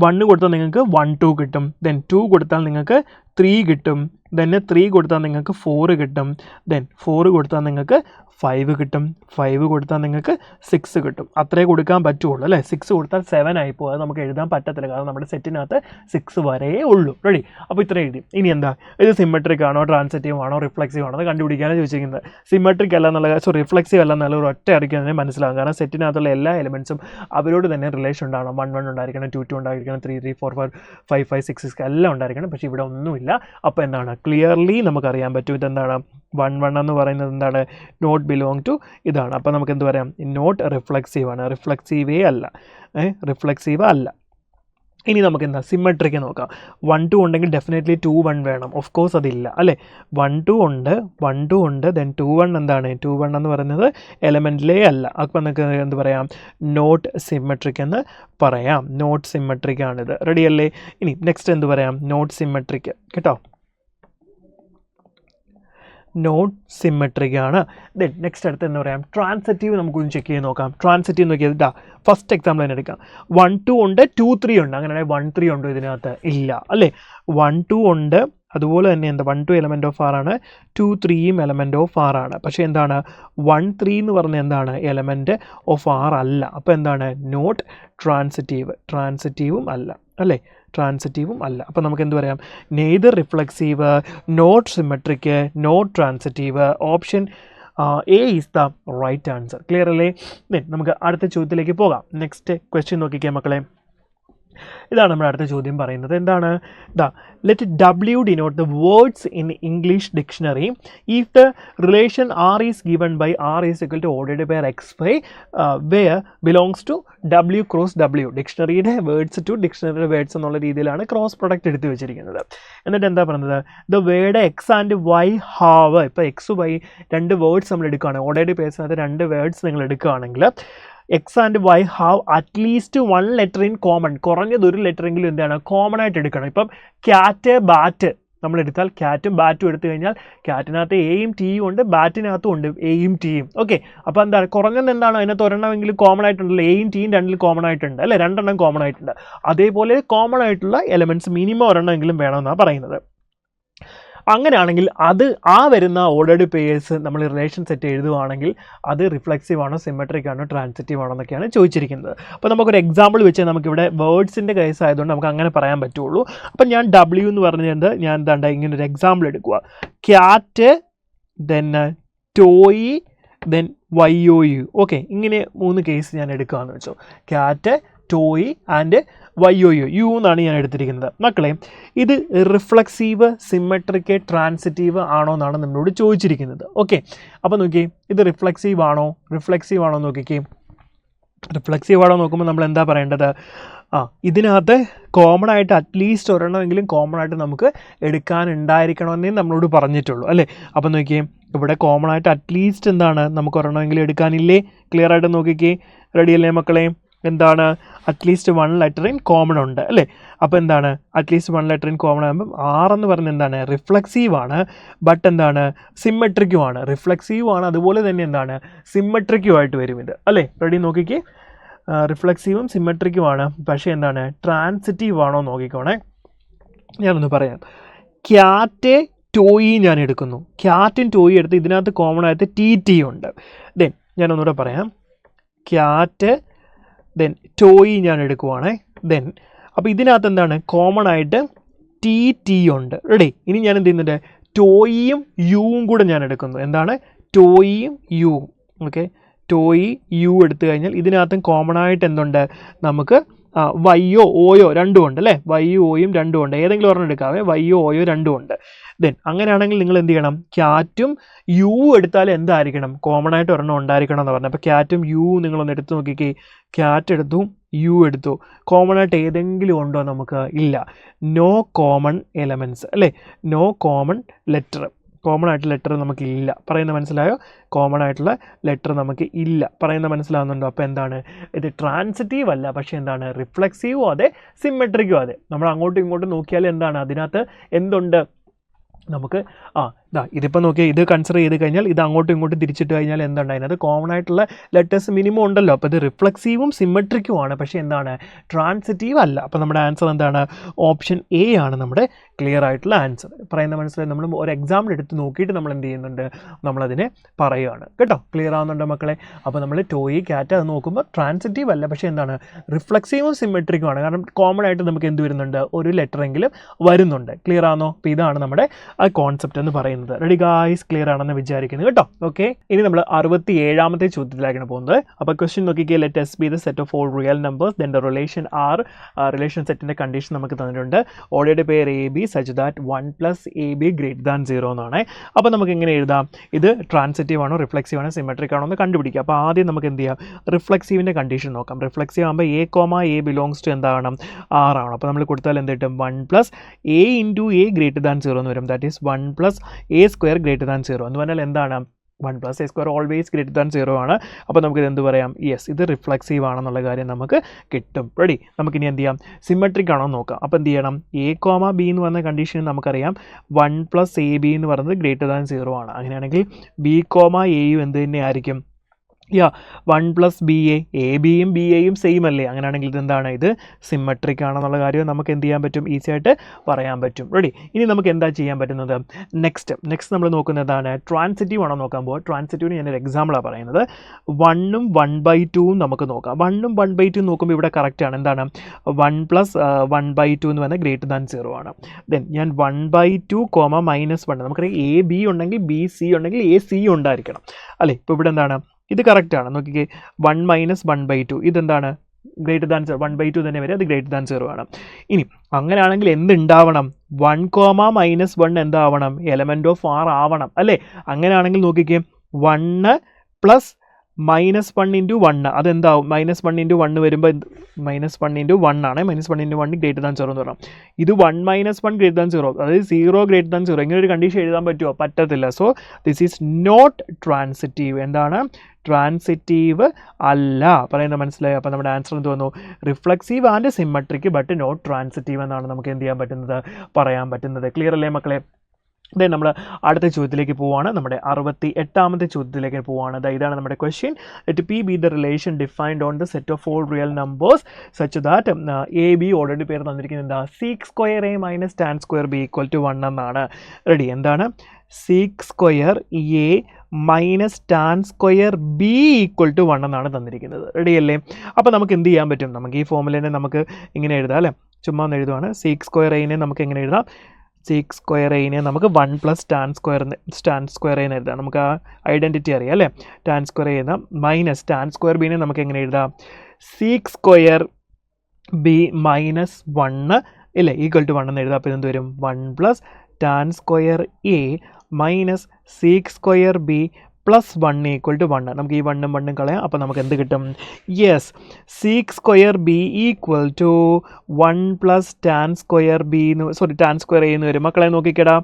1 കൊടുത്താൽ നിങ്ങൾക്ക് 1 2 കിട്ടും. ദെൻ 2 കൊടുത്താൽ നിങ്ങൾക്ക് 3 കിട്ടും. ദെൻ 3 കൊടുത്താൽ നിങ്ങൾക്ക് 4 കിട്ടും. ദെൻ 4 കൊടുത്താൽ നിങ്ങൾക്ക് 5 കിട്ടും. 5 കൊടുത്താൽ നിങ്ങൾക്ക് 6 കിട്ടും. അത്രേ കൊടുക്കാൻ പറ്റുള്ളൂ അല്ലേ? 6 കൊടുത്താൽ 7 ആയി പോകും. അത് നമുക്ക് എഴുതാൻ പറ്റത്തില്ല, കാരണം നമ്മുടെ സെറ്റിനകത്ത് 6 വരേ ഉള്ളൂ. റെഡി? അപ്പോൾ ഇത്ര എഴുതി. ഇനി എന്താ? ഇത് സിമെട്രിക് ആണോ ട്രാൻസിറ്റീവ് ആണോ റിഫ്ലെക്സീവ് ആണോ എന്ന് കണ്ടുപിടിക്കാനാണ് ചോദിച്ചിരിക്കുന്നത്. സിമെട്രിക് അല്ല എന്നുള്ള റിഫ്ലെക്സീവ് അല്ല എന്നുള്ള ഒരു ഒറ്റ അറിയിക്കാൻ തന്നെ മനസ്സിലാകും. കാരണം സെറ്റിനകത്തുള്ള എല്ലാ എലിമെൻറ്റ്സും അവരോട് തന്നെ റിലേഷൻ ഉണ്ടാകണം. 1 1 ഉണ്ടായിരിക്കണം, 2 2 ഉണ്ടായിരിക്കണം, 3 3 4 4 5 5 6 6 എല്ലാം ഉണ്ടായിരിക്കണം. പക്ഷേ ഇവിടെ ഒന്നുമില്ല. അപ്പോൾ എന്താണ്? ക്ലിയർലി നമുക്കറിയാൻ പറ്റും ഇതെന്താണ്? 1 1 എന്ന് പറയുന്നത് എന്താണ്? നോട്ട് ബിലോങ് ടു ഇതാണ്. അപ്പോൾ നമുക്ക് എന്ത് പറയാം? നോട്ട് റിഫ്ലെക്സീവ് ആണ്. റിഫ്ലെക്സീവേ അല്ല. റിഫ്ലെക്സീവ് അല്ല. ഇനി നമുക്ക് എന്താ? സിമെട്രിക്ക് നോക്കാം. 1 2 ഉണ്ടെങ്കിൽ ഡെഫിനറ്റ്ലി 2 1 വേണം. ഓഫ് കോഴ്സ് അതില്ല അല്ലേ? 1 2 ഉണ്ട്, 1 2 ഉണ്ട്. ദെൻ 2 1 എന്താണ്? 2 1 എന്ന് പറയുന്നത് എലമെൻറ്റിലേ അല്ല. അപ്പോൾ നമുക്ക് എന്ത് പറയാം? നോട്ട് സിമെട്രിക് എന്ന് പറയാം. നോട്ട് സിമെട്രിക് ആണിത്. റെഡി അല്ലേ? ഇനി നെക്സ്റ്റ് എന്ത് പറയാം? നോട്ട് സിമെട്രിക് കേട്ടോ. നോട്ട് സിമെട്രിക് ആണ്. ദെൻ നെക്സ്റ്റ് അടുത്ത് എന്താ പറയാം? ട്രാൻസിറ്റീവ് നമുക്കൊന്ന് ചെക്ക് ചെയ്ത് നോക്കാം. ട്രാൻസിറ്റീവ് നോക്കിയാൽ ഇതാ ഫസ്റ്റ് എക്സാമ്പിൾ തന്നെ എടുക്കാം. 1 2 ഉണ്ട്, 2 3 ഉണ്ട്. അങ്ങനെയാണെങ്കിൽ 1 3 ഉണ്ടോ ഇതിനകത്ത്? ഇല്ല അല്ലേ? 1 2 ഉണ്ട്, അതുപോലെ തന്നെ എന്താ 1 2 എലമെൻറ്റ് ഓഫ് ആർ ആണ്, 2 3യും എലമെൻറ്റ് ഓഫ് ആർ ആണ്. പക്ഷേ എന്താണ്? 1 3 എന്ന് പറഞ്ഞാൽ എന്താണ്? എലമെൻറ്റ് ഓഫ് ആർ അല്ല. അപ്പോൾ എന്താണ്? Not transitive. ട്രാൻസിറ്റീവും അല്ല അല്ലേ? ട്രാൻസിറ്റീവും അല്ല. അപ്പോൾ നമുക്ക് എന്ത് പറയാം? Neither reflexive, not symmetric, not transitive. Option A is the right answer. Clear അല്ലേ? ദെൻ നമുക്ക് അടുത്ത ചോദ്യത്തിലേക്ക് പോകാം. നെക്സ്റ്റ് ക്വസ്റ്റ്യൻ നോക്കിക്കേ മക്കളെ. ഇതാണ് നമ്മുടെ അടുത്ത ചോദ്യം പറയുന്നത്. എന്താണ്? Let W denote the words in English dictionary if the relation R is given by R is equal to ordered pair X5 where belongs to W cross W. ഡിക്ഷണറിയുടെ വേർഡ്സ് ടു ഡിക്ഷണറിയുടെ വേർഡ്സ് എന്നുള്ള രീതിയിലാണ് cross product എടുത്ത് വെച്ചിരിക്കുന്നത്. എന്നിട്ട് എന്താ പറയുന്നത്? The word X and Y have. ഇപ്പോൾ എക്സ് വൈ രണ്ട് വേർഡ്സ് നമ്മൾ എടുക്കുകയാണ്. ഓർഡേഡ് പേഴ്സിനകത്ത് രണ്ട് വേർഡ്സ് നിങ്ങൾ എടുക്കുകയാണെങ്കിൽ X and Y have at least 1 letter in common. കുറഞ്ഞത് ഒരു ലെറ്ററെങ്കിലും എന്താണ്? കോമൺ ആയിട്ട് എടുക്കണം. ഇപ്പം ക്യാറ്റ് ബാറ്റ് നമ്മൾ എടുത്താൽ ക്യാറ്റും ബാറ്റും എടുത്തു കഴിഞ്ഞാൽ ക്യാറ്റിനകത്ത് എയും ടിയും ഉണ്ട്, ബാറ്റിനകത്തും ഉണ്ട് എയും ടിയും. ഓക്കെ, അപ്പോൾ എന്താണ്? കുറഞ്ഞത് എന്താണ്? അതിനകത്ത് ഒരെണ്ണമെങ്കിലും കോമൺ ആയിട്ടുണ്ടല്ലോ. എയും ടിയും രണ്ടിൽ കോമൺ ആയിട്ടുണ്ട് അല്ലേ? 2 എണ്ണം കോമൺ ആയിട്ടുണ്ട്. അതേപോലെ കോമൺ ആയിട്ടുള്ള എലമെൻറ്റ്സ് മിനിമം ഒരെണ്ണമെങ്കിലും വേണമെന്നാണ് പറയുന്നത്. അങ്ങനെയാണെങ്കിൽ അത് ആ വരുന്ന ഓർഡേർഡ് പേയേഴ്സ് നമ്മൾ റിലേഷൻ സെറ്റ് എഴുതുവാണെങ്കിൽ അത് റിഫ്ലെക്സീവ് ആണോ സിമെട്രിക് ആണോ ട്രാൻസിറ്റീവ് ആണോ എന്നൊക്കെയാണ് ചോദിച്ചിരിക്കുന്നത്. അപ്പോൾ നമുക്കൊരു എക്സാമ്പിൾ വെച്ച് നമുക്കിവിടെ വേർഡ്സിൻ്റെ കേസ് ആയതുകൊണ്ട് നമുക്ക് അങ്ങനെ പറയാൻ പറ്റുള്ളൂ. അപ്പം ഞാൻ W എന്ന് പറഞ്ഞത് ഞാൻ എന്താണ്ട് ഇങ്ങനെ ഒരു എക്സാമ്പിൾ എടുക്കുക. Cat, then toy, then YOU. Okay, ഇങ്ങനെ 3 കേസ് ഞാൻ എടുക്കുകയെന്ന് വെച്ചോ. ക്യാറ്റ്, ടോയ് ആൻഡ് YOU എന്നാണ് ഞാൻ എടുത്തിരിക്കുന്നത്. മക്കളെ, ഇത് റിഫ്ലെക്സീവ് സിമെട്രിക് ട്രാൻസിറ്റീവ് ആണോ എന്നാണ് നമ്മളോട് ചോദിച്ചിരിക്കുന്നത്. ഓക്കെ, അപ്പോൾ നോക്കി, ഇത് റിഫ്ലെക്സീവ് ആണോ നോക്കിക്കേ. റിഫ്ലെക്സീവ് ആണോ നോക്കുമ്പോൾ നമ്മൾ എന്താ പറയേണ്ടത്? ഇതിനകത്ത് കോമൺ ആയിട്ട് അറ്റ്ലീസ്റ്റ് ഒരെണ്ണമെങ്കിലും കോമൺ ആയിട്ട് നമുക്ക് എടുക്കാനുണ്ടായിരിക്കണമെന്നേ നമ്മളോട് പറഞ്ഞിട്ടുള്ളൂ അല്ലേ? അപ്പോൾ നോക്കിയേ, ഇവിടെ കോമൺ ആയിട്ട് അറ്റ്ലീസ്റ്റ് എന്താണ്? നമുക്ക് ഒരെണ്ണമെങ്കിലും എടുക്കാനില്ലേ? ക്ലിയർ ആയിട്ട് നോക്കിക്കേ. റെഡി അല്ലേ മക്കളെ? എന്താണ്? അറ്റ്ലീസ്റ്റ് 1 ലെറ്റർ ഇൻ കോമൺ ഉണ്ട് അല്ലേ? അപ്പോൾ എന്താണ്? അറ്റ്ലീസ്റ്റ് 1 ലെറ്റർ ഇൻ കോമൺ ആകുമ്പം R എന്ന് പറഞ്ഞാൽ എന്താണ്? റിഫ്ലെക്സീവ് ആണ്, ബട്ട് എന്താണ്? സിമെട്രിക്കും ആണ്. റിഫ്ലെക്സീവ് ആണ്, അതുപോലെ തന്നെ എന്താണ്? സിമെട്രിക്കും ആയിട്ട് വരും ഇത് അല്ലേ? റെഡി നോക്കിക്കേ. റിഫ്ലെക്സീവും സിമെട്രിക്കുമാണ്, പക്ഷേ എന്താണ്? ട്രാൻസിറ്റീവ് ആണോ നോക്കിക്കോണേ. ഞാനൊന്ന് പറയാം. ക്യാറ്റ് ടോയി ഞാൻ എടുക്കുന്നു. ക്യാറ്റും ടോയി എടുത്ത് ഇതിനകത്ത് കോമൺ ആയിട്ട് ടി ഉണ്ട്. ദെൻ ഞാനൊന്നുകൂടെ പറയാം. ക്യാറ്റ് ദെൻ ടോയി ഞാൻ എടുക്കുവാണേ. ദെൻ അപ്പോൾ ഇതിനകത്ത് എന്താണ് കോമൺ ആയിട്ട് ടി ഉണ്ട്. റെഡി. ഇനി ഞാൻ എന്ത് ചെയ്യുന്നുണ്ട്, ടോയിയും യുവും കൂടെ ഞാൻ എടുക്കുന്നു. എന്താണ് ടോയിയും യുവും. ഓക്കെ, ടോയി യു എടുത്തു കഴിഞ്ഞാൽ ഇതിനകത്തും കോമൺ ആയിട്ട് എന്തുണ്ട്, നമുക്ക് വൈയോ ഓയോ രണ്ടും ഉണ്ട് അല്ലേ. വൈയോ ഓയും രണ്ടും ഉണ്ട്. ഏതെങ്കിലും ഒരെണ്ണം എടുക്കാവേ. വൈയോ ഓയോ രണ്ടും ഉണ്ട്. ദെൻ അങ്ങനെയാണെങ്കിൽ നിങ്ങൾ എന്ത് ചെയ്യണം, ക്യാറ്റും യു എടുത്താൽ എന്തായിരിക്കണം, കോമൺ ആയിട്ട് ഒരെണ്ണം ഉണ്ടായിരിക്കണം എന്ന് പറഞ്ഞു. അപ്പോൾ ക്യാറ്റും യു നിങ്ങളൊന്ന് എടുത്ത് നോക്കിക്കേ. ക്യാറ്റ് എടുത്തു, യു എടുത്തു. കോമൺ ആയിട്ട് ഏതെങ്കിലും ഉണ്ടോ, നമുക്ക് ഇല്ല. നോ കോമൺ എലമെൻറ്റ്സ് അല്ലേ, നോ കോമൺ ലെറ്റർ. കോമൺ ആയിട്ടുള്ള ലെറ്റർ നമുക്ക് ഇല്ല. പറയുന്നത് മനസ്സിലായോ? കോമൺ ആയിട്ടുള്ള ലെറ്റർ നമുക്ക് ഇല്ല. പറയുന്നത് മനസ്സിലാവുന്നുണ്ടോ? അപ്പോൾ എന്താണ് ഇത്, ട്രാൻസിറ്റീവ് അല്ല, പക്ഷേ എന്താണ് റിഫ്ലെക്സീവും അതെ, സിമെട്രിക്കും അതെ. നമ്മൾ അങ്ങോട്ടും ഇങ്ങോട്ടും നോക്കിയാൽ എന്താണ് അതിനകത്ത് എന്തുണ്ട്, നമുക്ക് ഇതിപ്പോൾ നോക്കിയാൽ ഇത് കൺസിഡർ ചെയ്ത് കഴിഞ്ഞാൽ ഇത് അങ്ങോട്ടും ഇങ്ങോട്ടും തിരിച്ചിട്ട് കഴിഞ്ഞാൽ എന്തുണ്ട്, അതിനകത്ത് കോമൺ ആയിട്ടുള്ള ലെറ്റേഴ്സ് മിനിമം ഉണ്ടല്ലോ. അപ്പോൾ ഇത് റിഫ്ലെക്സീവും സിമെട്രിക്കുമാണ്, പക്ഷേ എന്താണ് ട്രാൻസിറ്റീവ് അല്ല. അപ്പോൾ നമ്മുടെ ആൻസർ എന്താണ്, ഓപ്ഷൻ എ ആണ് നമ്മുടെ ക്ലിയർ ആയിട്ടുള്ള ആൻസർ. പറയുന്ന മനസ്സിലായി. നമ്മൾ ഒരു എക്സാമ്പിൾ എടുത്ത് നോക്കിയിട്ട് നമ്മൾ എന്ത് ചെയ്യുന്നുണ്ട്, നമ്മളതിനെ പറയുകയാണ് കേട്ടോ. ക്ലിയർ ആവുന്നുണ്ടോ മക്കളെ? അപ്പോൾ നമ്മൾ ടോയി ക്യാറ്റ് അത് നോക്കുമ്പോൾ ട്രാൻസിറ്റീവ് അല്ല, പക്ഷേ എന്താണ് റിഫ്ലെക്സീവും സിമെട്രിക്കുമാണ്. കാരണം കോമൺ ആയിട്ട് നമുക്ക് എന്ത് വരുന്നുണ്ട്, ഒരു ലെറ്ററെങ്കിലും വരുന്നുണ്ട്. ക്ലിയർ ആണോ? അപ്പോൾ ഇതാണ് നമ്മുടെ ആ കോൺസെപ്റ്റ് എന്ന് പറയുന്നത്. റെഡി ഗായ്സ്, ക്ലിയർ ആണെന്ന് വിചാരിക്കുന്നു കേട്ടോ. ഓക്കെ, ഇനി നമ്മൾ 67ാമത്തെ ചോദ്യത്തിലേക്കാണ് പോകുന്നത്. അപ്പോൾ ക്വസ്റ്റ്യൻ നോക്കിക്കേ. Let S be the set of all real numbers then the relation R. Relation സെറ്റിൻ്റെ കണ്ടീഷൻ നമുക്ക് തന്നിട്ടുണ്ട്. Ordered pair A B such that 1 + AB > 0 എന്നാണ്. അപ്പോൾ നമുക്ക് എങ്ങനെ എഴുതാം, ഇത് ട്രാൻസിറ്റീവ് ആണോ, റിഫ്ലെക്സീവ് ആണോ, സിമെട്രിക് ആണോ എന്ന് കണ്ടുപിടിക്കുക. അപ്പോൾ ആദ്യം നമുക്ക് എന്ത് ചെയ്യാം, റിഫ്ലെക്സീവിൻ്റെ കണ്ടീഷൻ നോക്കാം. റിഫ്ലെക്സീവ് ആകുമ്പോൾ A comma A belongs to എന്താവണം, ആറാണ്. അപ്പോൾ നമ്മൾ കൊടുത്താൽ എന്ത് കിട്ടും, 1 + A × A > 0 എന്ന് വരും. ദാറ്റ് ഈസ് 1 + A² > 0 എന്ന് പറഞ്ഞാൽ എന്താണ്, 1 + A² ഓൾവേസ് > 0 ആണ്. അപ്പോൾ നമുക്കിത് എന്ത് പറയാം, യെസ് ഇത് റിഫ്ലെക്സീവ് ആണെന്നുള്ള കാര്യം നമുക്ക് കിട്ടും. റെഡി. നമുക്കിനി എന്ത് ചെയ്യാം, സിമെട്രിക് ആണോ നോക്കാം. അപ്പോൾ എന്ത് ചെയ്യണം, A, B എന്ന് പറഞ്ഞ കണ്ടീഷൻ നമുക്കറിയാം 1 + AB എന്ന് പറയുന്നത് > 0 ആണ്. അങ്ങനെയാണെങ്കിൽ B, Aയും എന്ത് തന്നെ ആയിരിക്കും, 1 + BA. ABയും BAയും സെയിം അല്ലേ. അങ്ങനെയാണെങ്കിൽ ഇതെന്താണ്, ഇത് സിമെട്രിക് ആണെന്നുള്ള കാര്യം നമുക്ക് എന്ത് ചെയ്യാൻ പറ്റും, ഈസി ആയിട്ട് പറയാൻ പറ്റും. റെഡി. ഇനി നമുക്ക് എന്താ ചെയ്യാൻ പറ്റുന്നത്, നെക്സ്റ്റ് നമ്മൾ നോക്കുന്നതാണ് ട്രാൻസിറ്റീവ് ആണോ നോക്കാൻ പോകുക. ട്രാൻസിറ്റീവിന് ഞാനൊരു എക്സാമ്പിളാണ് പറയുന്നത്. 1ഉം 1/2ഉം നമുക്ക് നോക്കാം. 1ഉം 1/2 നോക്കുമ്പോൾ ഇവിടെ കറക്റ്റാണ്. എന്താണ് 1 + 1/2 എന്ന് പറഞ്ഞാൽ > 0 ആണ്. ദെൻ ഞാൻ 1/2, -1. നമുക്കറിയാം AB ഉണ്ടെങ്കിൽ BC ഉണ്ടെങ്കിൽ AC ഉണ്ടായിരിക്കണം അല്ലേ. ഇപ്പോൾ ഇവിടെ എന്താണ്, ഇത് കറക്റ്റാണ്. നോക്കിക്കേ, 1 - 1/2 ഇതെന്താണ്, > 1/2 തന്നെ വരെ, അത് > 0 ആണ്. ഇനി അങ്ങനെയാണെങ്കിൽ എന്തുണ്ടാവണം, 1, -1 എന്താവണം, എലമെൻറ്റ് ഓഫ് R ആവണം അല്ലേ. അങ്ങനെയാണെങ്കിൽ നോക്കിക്കേ, 1 + -1 × 1 അതെന്താവും, -1 × 1 വരുമ്പോൾ -1 × 1 ആണ്. -1 × 1 > 0 എന്ന് പറയാം. ഇത് 1 - 1 > 0, അതായത് 0 > 0. ഇങ്ങനെ ഒരു കണ്ടീഷൻ എഴുതാൻ പറ്റുമോ, പറ്റത്തില്ല. So this is not transitive. എന്താണ്, ട്രാൻസിറ്റീവ് അല്ല. പറയുന്നത് മനസ്സിലായി. അപ്പോൾ നമ്മുടെ ആൻസർ എന്ത് വന്നു, reflexive and symmetric but not transitive എന്നാണ് നമുക്ക് എന്ത് ചെയ്യാൻ പറ്റുന്നത്, പറയാൻ പറ്റുന്നത്. ക്ലിയർ അല്ലേ മക്കളെ? ദെൻ നമ്മൾ അടുത്ത ചോദ്യത്തിലേക്ക് പോവുകയാണ്. നമ്മുടെ 68ാമത്തെ ചോദ്യത്തിലേക്ക് പോവുകയാണ്. ഇതാണ് നമ്മുടെ question. Let P be the relation defined on the set of all real numbers such that AB already പേര് തന്നിരിക്കുന്നത് എന്താ, sec² A - tan² B = 1 എന്നാണ്. റെഡി. എന്താണ് sec² A - tan² B = 1 എന്നാണ് തന്നിരിക്കുന്നത്. റെഡി അല്ലേ? അപ്പോൾ നമുക്ക് എന്ത് ചെയ്യാൻ പറ്റും, നമുക്ക് ഈ ഫോമുലേനെ നമുക്ക് ഇങ്ങനെ എഴുതാം അല്ലേ. ചുമ്മാ ഒന്ന് എഴുതുവാണ്. sec² A നമുക്ക് എങ്ങനെ എഴുതാം, sec² A നമുക്ക് 1 + tan² എന്ന് എഴുതാം. നമുക്ക് ആ ഐഡൻറ്റിറ്റി അറിയാം അല്ലേ. tan² A minus tan² B നമുക്ക് എങ്ങനെ എഴുതാം, sec² B - 1 ഇല്ലേ = 1 എന്ന് എഴുതാം. അപ്പോൾ ഇതെന്ത് വരും, 1 + tan² A - sec² B + 1 = 1. നമുക്ക് ഈ 1ഉം 1ഉം കളയാം. അപ്പോൾ നമുക്ക് എന്ത് കിട്ടും, yes sec² B = 1 + tan² B tan² A എന്ന് വരും. മക്കളെ നോക്കിക്കേടാ,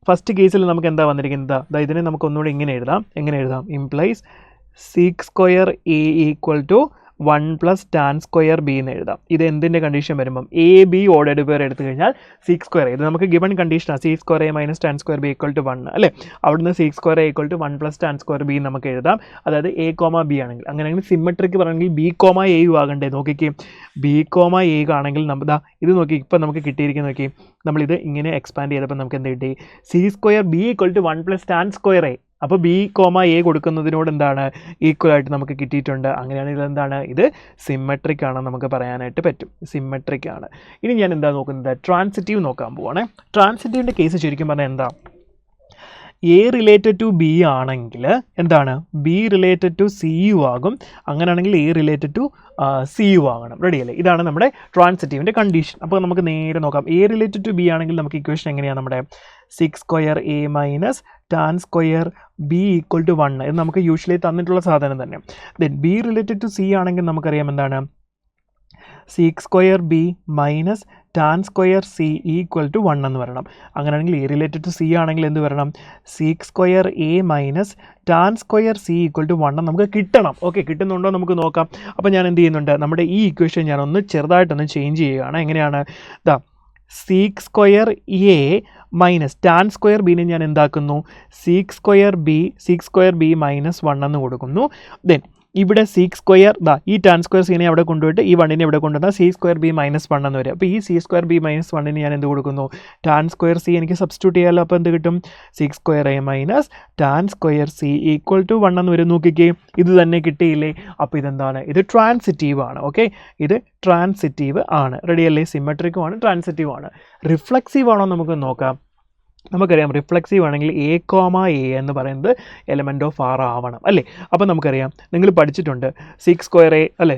ഫസ്റ്റ് കേസിൽ നമുക്ക് എന്താ വന്നിരിക്കുന്നത്, ഇതിനെ നമുക്ക് ഒന്നുകൂടി ഇങ്ങനെ എഴുതാം. എങ്ങനെ എഴുതാം, implies sec² A = 1 plus tan square B എന്ന് എഴുതാം. ഇത് എന്തിൻ്റെ കണ്ടീഷൻ വരുമ്പം എ ബി ഓർഡേഡ് പെയർ എടുത്തു കഴിഞ്ഞാൽ സീക്ക് സ്ക്വയർ ഇത് നമുക്ക് ഗിവൺ കണ്ടീഷനാണ്. Sec square A minus tan square b equal to 1 അല്ലേ. അവിടുന്ന് sec square a equal to 1 plus tan square b നമുക്ക് എഴുതാം. അതായത് എ കോമ ബി ആണെങ്കിൽ അങ്ങനെയാണെങ്കിൽ സിമെട്രിക്ക് പറയണമെങ്കിൽ ബി കോമ എ യു ആകണ്ടേ. നോക്കിക്കേ ബി കോമ എ ആണെങ്കിൽ നമ്മൾ ഇത് നോക്കി ഇപ്പം നമുക്ക് കിട്ടിയിരിക്കുന്ന നോക്കി നമ്മളിത് ഇങ്ങനെ എക്സ്പാൻഡ് ചെയ്തപ്പോൾ നമുക്ക് എന്ത് കിട്ടി sec square b equal to 1 plus tan square a. അപ്പോൾ ബി കോമ എ കൊടുക്കുന്നതിനോട് എന്താണ് ഈക്വൽ ആയിട്ട് നമുക്ക് കിട്ടിയിട്ടുണ്ട്. അങ്ങനെയാണെങ്കിൽ എന്താണ് ഇത് സിമെട്രിക് ആണെന്ന് നമുക്ക് പറയാനായിട്ട് പറ്റും. സിമെട്രിക് ആണ്. ഇനി ഞാൻ എന്താ നോക്കുന്നത് ട്രാൻസിറ്റീവ് നോക്കാൻ പോവാണ്. ട്രാൻസിറ്റീവിൻ്റെ കേസ് ശരിക്കും പറഞ്ഞാൽ എന്താ എ റിലേറ്റഡ് ടു ബി ആണെങ്കിൽ എന്താണ് b related to c you ആകും. അങ്ങനെയാണെങ്കിൽ a related to c you ആകണം. റെഡിയല്ലേ. ഇതാണ് നമ്മുടെ ട്രാൻസിറ്റീവിൻ്റെ കണ്ടീഷൻ. അപ്പോൾ നമുക്ക് നേരെ നോക്കാം. എ റിലേറ്റഡ് ടു ബി ആണെങ്കിൽ നമുക്ക് ഇക്വേഷൻ എങ്ങനെയാണ് നമ്മുടെ sec square A minus tan square b equal to 1 ഇത് നമുക്ക് യൂഷ്വലി തന്നിട്ടുള്ള സാധനം തന്നെ. Then b related to c ആണെങ്കിൽ നമുക്കറിയാം എന്താണ് sec square B minus tan square c equal to 1 എന്ന് വരണം. അങ്ങനെയാണെങ്കിൽ എ റിലേറ്റഡ് ടു സി ആണെങ്കിൽ എന്ത് വരണം sec square A minus tan square c equal to 1 നമുക്ക് കിട്ടണം. ഓക്കെ കിട്ടുന്നുണ്ടോ നമുക്ക് നോക്കാം. അപ്പോൾ ഞാൻ എന്ത് ചെയ്യുന്നുണ്ട് നമ്മുടെ ഈ ഇക്വേഷൻ ഞാനൊന്ന് ചെറുതായിട്ടൊന്ന് ചേഞ്ച് ചെയ്യുകയാണ്. എങ്ങനെയാണ് ദാ sec square A minus tan square ബിനെ ഞാൻ എന്താക്കുന്നു സിക്സ് സ്ക്വയർ ബി മൈനസ് 1 എന്ന് കൊടുക്കുന്നു. ദെൻ ഇവിടെ സിക്സ് സ്ക്വയർ ഈ ടാൻ സ്ക്വയർ സീനെ അവിടെ കൊണ്ടുപോയിട്ട് ഈ 1നെ ഇവിടെ കൊണ്ടുവന്നാൽ സി സ്ക്വയർ ബി മൈനസ് 1 എന്ന് വരും. അപ്പോൾ ഈ സി സ്ക്വയർ ബി മൈനസ് 1ന് ഞാൻ എന്ത് കൊടുക്കുന്നു ടാൻ സ്ക്വയർ സി എനിക്ക് സബ്സ്റ്റിറ്റ്യൂട്ട് ചെയ്യാമല്ലോ. അപ്പോൾ എന്ത് കിട്ടും sec square A minus tan square c equal to 1 എന്ന് വരും. നോക്കിക്കേ ഇത് തന്നെ കിട്ടിയില്ലേ. അപ്പോൾ ഇതെന്താണ് ഇത് ട്രാൻസിറ്റീവ് ആണ്. ഓക്കെ ഇത് ട്രാൻസിറ്റീവ് ആണ്. റെഡിയല്ലേ. സിമെട്രിക്കും ആണ് ട്രാൻസിറ്റീവ് ആണ്. റിഫ്ലെക്സീവ് ആണോ നമുക്ക് നോക്കാം. നമുക്കറിയാം റിഫ്ലെക്സീവ് ആണെങ്കിൽ എ കോമ എ എന്ന് പറയുന്നത് എലമെൻറ്റ് ഓഫ് ആർ ആവണം അല്ലേ. അപ്പോൾ നമുക്കറിയാം നിങ്ങൾ പഠിച്ചിട്ടുണ്ട് സിക്സ് സ്ക്വയർ എ അല്ലേ.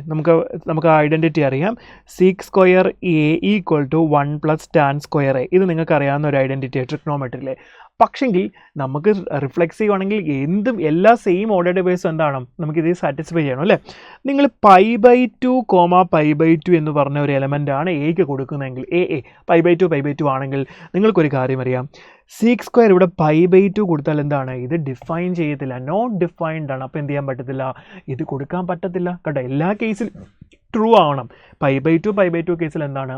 നമുക്ക് ഐഡൻറ്റിറ്റി അറിയാം sec square a equal to 1 plus tan square a. ഇത് നിങ്ങൾക്ക് അറിയാവുന്ന ഒരു ഐഡൻറ്റിറ്റി ട്രിഗ്നോമെട്രിയിലെ. പക്ഷെങ്കിൽ നമുക്ക് റിഫ്ലെക്സീവ് ആണെങ്കിൽ എല്ലാ സെയിം ഓർഡേഡ് ബേസ് എന്താണ് നമുക്കിത് സാറ്റിസ്ഫൈ ചെയ്യണം അല്ലേ. നിങ്ങൾ π/2 π/2 എന്ന് പറഞ്ഞ ഒരു എലമെൻ്റാണ് എക്ക് കൊടുക്കുന്നതെങ്കിൽ π/2 ആണെങ്കിൽ നിങ്ങൾക്കൊരു കാര്യം അറിയാം സിക്സ് സ്ക്വയർ ഇവിടെ π/2 കൊടുത്താൽ എന്താണ് ഇത് ഡിഫൈൻ ചെയ്യത്തില്ല. നോട്ട് ഡിഫൈൻഡ് ആണ്. അപ്പോൾ എന്ത് ചെയ്യാൻ പറ്റത്തില്ല ഇത് കൊടുക്കാൻ പറ്റത്തില്ല കേട്ടോ. എല്ലാ കേസിലും ട്രൂ ആവണം. π/2 കേസിൽ എന്താണ്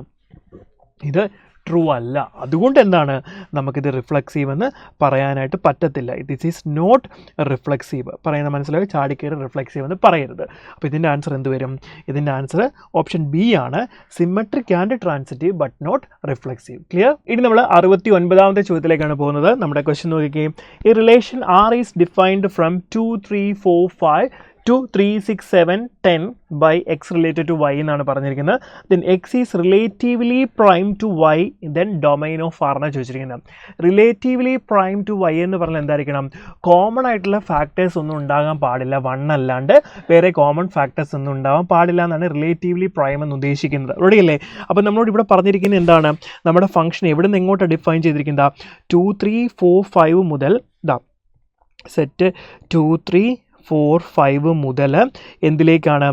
ഇത് ട്രൂ അല്ല. അതുകൊണ്ട് എന്താണ് നമുക്കിത് റിഫ്ലെക്സീവ് എന്ന് പറയാനായിട്ട് പറ്റത്തില്ല. This is not reflexive. പറയുന്ന മനസ്സിലായി ചാടിക്കയറി റിഫ്ലെക്സീവ് എന്ന് പറയരുത്. അപ്പോൾ ഇതിൻ്റെ ആൻസർ എന്ത് വരും ഇതിൻ്റെ ആൻസർ ഓപ്ഷൻ ബി ആണ്. Symmetric and transitive but not reflexive. Clear. ഇനി നമ്മൾ 69ാമത്തെ ചോദ്യത്തിലേക്കാണ് പോകുന്നത്. നമ്മുടെ ക്വസ്റ്റ്യൻ നോക്കിക്കുകയും ഈ relation R is defined from 2, 3, 4, 5 to 3, 6, 7, 10 by x related to y എന്നാണ് പറഞ്ഞിരിക്കുന്നത്. then x is relatively prime to y then domain of r എന്നാണ് ചോദിച്ചിരിക്കുന്നത്. റിലേറ്റീവ്ലി പ്രൈം ടു y എന്ന് പറഞ്ഞാൽ എന്തായിരിക്കണം കോമൺ ആയിട്ടുള്ള ഫാക്ടേഴ്സ് ഒന്നും ഉണ്ടാകാൻ പാടില്ല. 1 അല്ലാണ്ട് വേറെ കോമൺ ഫാക്ടേഴ്സ് ഒന്നും ഉണ്ടാകാൻ പാടില്ല എന്നാണ് റിലേറ്റീവ്ലി പ്രൈം എന്ന് ഉദ്ദേശിക്കുന്നത്. റെഡിയല്ലേ. അപ്പോൾ നമ്മളോട് ഇവിടെ പറഞ്ഞിരിക്കുന്നത് എന്താണ് നമ്മുടെ ഫംഗ്ഷൻ എവിടെ നിന്ന് എങ്ങോട്ട് ഡിഫൈൻ ചെയ്തിരിക്കുന്നത് 2, 3, 4, 5 മുതൽ സെറ്റ് 2, 3, 4, 5 മുതൽ എന്തിലേക്കാണ്